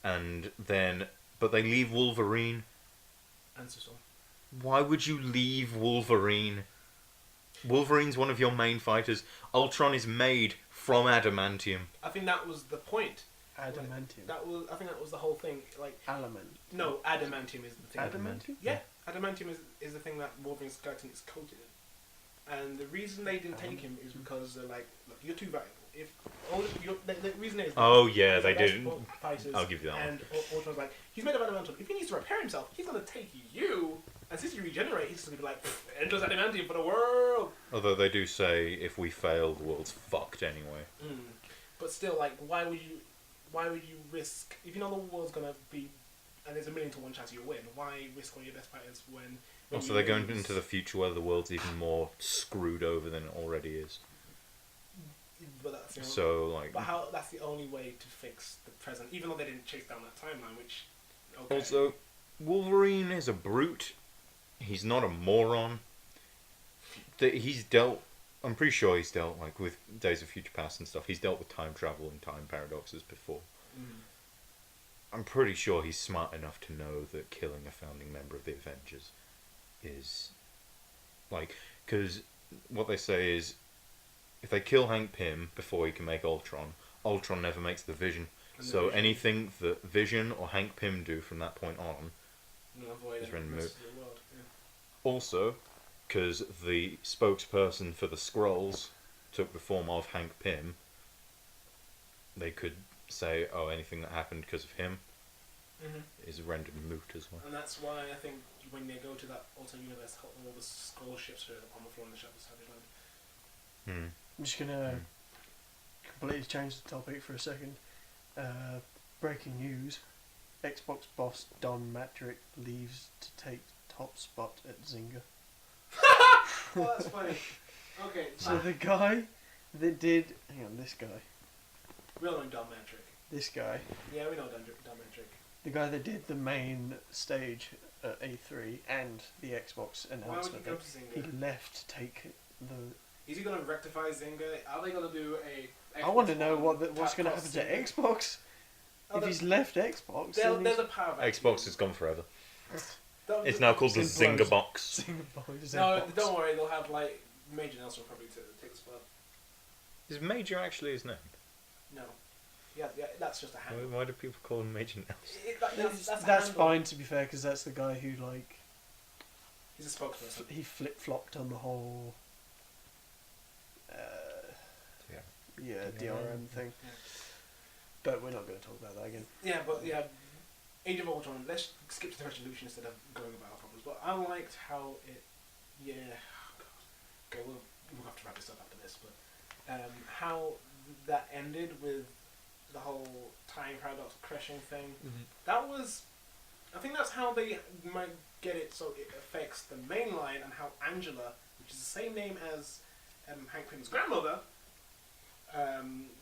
but they leave Wolverine. Answer so. Why would you leave Wolverine? Wolverine's one of your main fighters. Ultron is made from adamantium. I think that was the point. Adamantium. I think that was the whole thing. Like, Element. no, adamantium is the thing. Adamantium? Yeah, adamantium is the thing that Wolverine's skeleton is coated in. And the reason they didn't take him is because they're like, look, you're too valuable. If the reason is. Oh yeah, he's they the best did. fighters, I'll give you that one. And Ultron's like, he's made of adamantium. If he needs to repair himself, he's gonna take you. And since you regenerate, he's just gonna be like, endless adamantium for the world. Although they do say if we fail, the world's fucked anyway. But still, like, why would you risk if you know the world's gonna be, and there's a 1,000,000 to 1 chance you win? Why risk all your best fighters when Also, they're going into the future where the world's even more screwed over than it already is. But that's the only, So like. but how? That's the only way to fix the present, even though they didn't chase down that timeline. Which, okay. Also, Wolverine is a brute. He's not a moron. He's dealt. I'm pretty sure he's dealt like with Days of Future Past and stuff. He's dealt with time travel and time paradoxes before. I'm pretty sure he's smart enough to know that killing a founding member of the Avengers is like, because what they say is if they kill Hank Pym before he can make Ultron, Ultron never makes the Vision. So anything that Vision or Hank Pym do from that point on is removed. Also, because the spokesperson for the Skrulls took the form of Hank Pym, they could say, oh, anything that happened because of him is rendered moot as well. And that's why I think when they go to that alternate universe, all the Skrull ships are on the floor in the Shadow Savage Land. I'm just gonna completely change the topic for a second. Breaking news: Xbox boss Don Matrick leaves to take top spot at Zynga. Oh, that's funny. Okay. So the guy that did, hang on, this guy, We all know Don Matrick. this guy, Yeah, we know Don Matrick. the guy that did the main stage at A3 and the Xbox Why would he announcement, go to he Zynga? left to take the. Is he going to rectify Zynga? Are they going to do a... I want to know Xbox what's going to happen to Zynga? Xbox. If he's left Xbox, then There's a power back. Xbox is gone forever. Don't- It's now called the It's Zynga implodes. Box. No, don't worry. They'll have like Major Nelson probably to take the spot. Is Major actually his name? No. Yeah, that's just a handle. Why do people call him Major Nelson? That's a That's handle. fine, to be fair, because that's the guy who like He's a spokesperson. he flip flopped on the whole. DRM thing. Yeah. But we're not going to talk about that again. Yeah, but yeah, Age of Ultron. Let's skip to the resolution instead of going about our problems. But I liked how it. Yeah. Oh God. Okay, we'll have to wrap this up after this. But how that ended with the whole time paradox crushing thing. That was. I think that's how they might get it so it affects the main line and how Angela, which is the same name as Hank Pym's grandmother,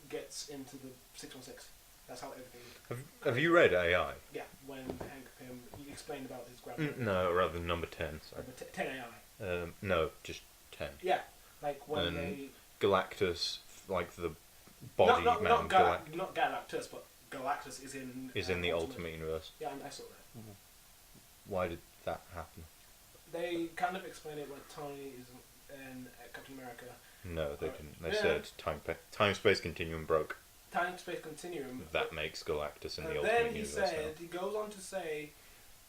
gets into the 616. That's how everything. Have you read AI? Yeah, when Hank Pym he explained about his grandmother. No, rather than number 10. Sorry. 10 AI. No, just 10. Yeah, like when And they. Galactus, like the body not man, not Galactus, but Galactus is in the Ultimate Universe. Yeah, I saw that. Why did that happen? They kind of explain it when Tony is in Captain America. No, they didn't. They Yeah. said time space continuum broke. Time space continuum. That makes Galactus in the And Ultimate then he Universe said, he goes on to say,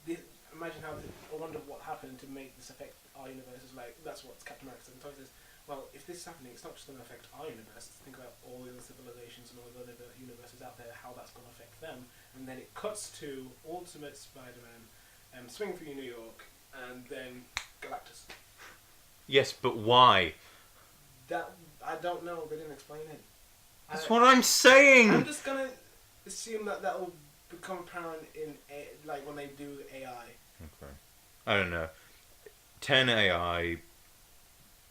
imagine how, I wonder what happened to make this affect our universe. It's like, that's what Captain America said. And Tony says, well, if this is happening, it's not just going to affect our universe. Think about all the other civilizations and all the other universes out there, how that's going to affect them. And then it cuts to Ultimate Spider-Man swinging through New York, and then Galactus. Yes, but why? That, I don't know, they didn't explain it. That's what I'm saying! I'm just going to assume that will become apparent in, like, when they do AI. Okay. I don't know. 10 AI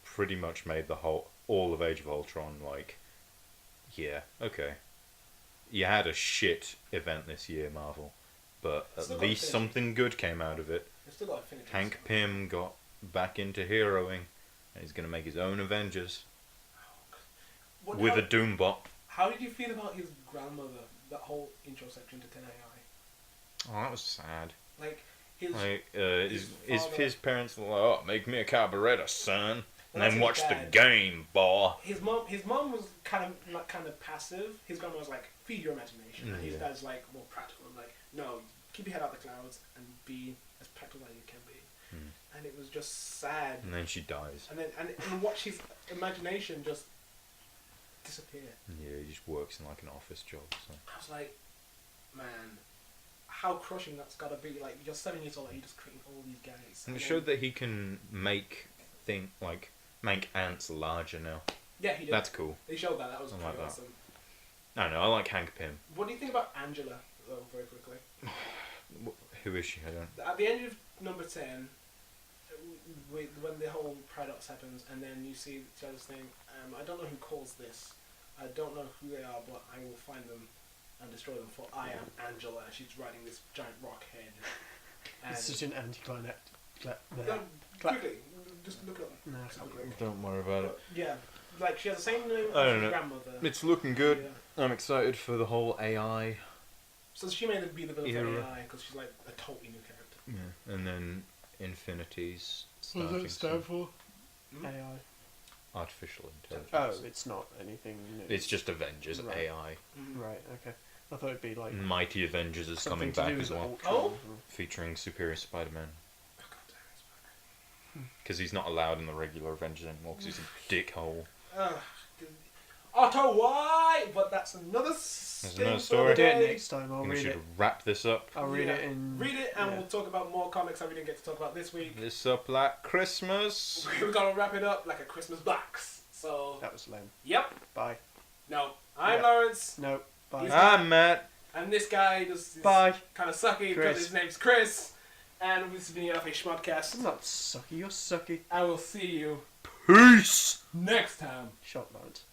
pretty much made the whole... all of Age of Ultron, like, yeah, okay. You had a shit event this year, Marvel, but Still at got least Infinity. something good came out of it. They've still got Infinity. Hank Pym got back into heroing, and he's going to make his own Avengers with a Doombot. How did you feel about his grandmother? That whole intro section to 10AI. Oh, that was sad. Like his. Like, his father- his parents were like, "Oh, make me a carburetor, son, and Well, that's then his watch the dad. game, boy." His mom was kind of passive. His grandma was like, feed your imagination. And his Yeah. dad's like more practical. I'm like, no, keep your head out the clouds and be as practical as you can be. And it was just sad. And then she dies. And then and watch his imagination just disappear. Yeah, he just works in like an office job. So. I was like, man, how crushing that's gotta be. Like, you're 7 years old and you're just creating all these guys. And it showed that he can make ants larger now. Yeah, he did. That's cool. They showed that. That was I pretty like that. awesome. I don't know. I like Hank Pym. What do you think about Angela, though, very quickly? Who is she? I don't. At the end of number 10, when the whole paradox happens, and then you see the other thing, I don't know who caused this. I don't know who they are, but I will find them and destroy them, for I am Angela. She's riding this giant rock head. And It's such an anticlimactic. quickly, just look up. No, it's not quick. Don't worry about it. But, yeah, like she has the same name I as don't her know. grandmother. It's looking good. Yeah. I'm excited for the whole AI. So she may be the villain for Era. AI because she's like a totally new character. Yeah. And then Infinity's What starting does it stand soon. for? AI. Artificial intelligence. Oh, it's not anything new. It's just Avengers Right. AI. Right, okay. I thought it'd be like Mighty Avengers is something coming to back do as with well, Ultron. Oh? featuring Superior Spider-Man. Oh, God damn it, it's back. Because he's not allowed in the regular Avengers anymore because he's a dickhole. Otto White, but that's another another thing story. for the Do it day. next time. I'll And we read should it. wrap this up. I'll read Yeah. it in. Read it, and yeah. we'll talk about more comics that we didn't get to talk about this week. This up like Christmas. We're gonna wrap it up like a Christmas box. So, That was lame. yep. Bye. No, I'm Yeah. Lawrence, No. Bye. He's- I'm Matt. and this guy is Bye. kind of sucky because Chris. his name's Chris. And this has been a Schmodcast. I'm not sucky. You're sucky. I will see you Peace. next time. Shot, Lawrence.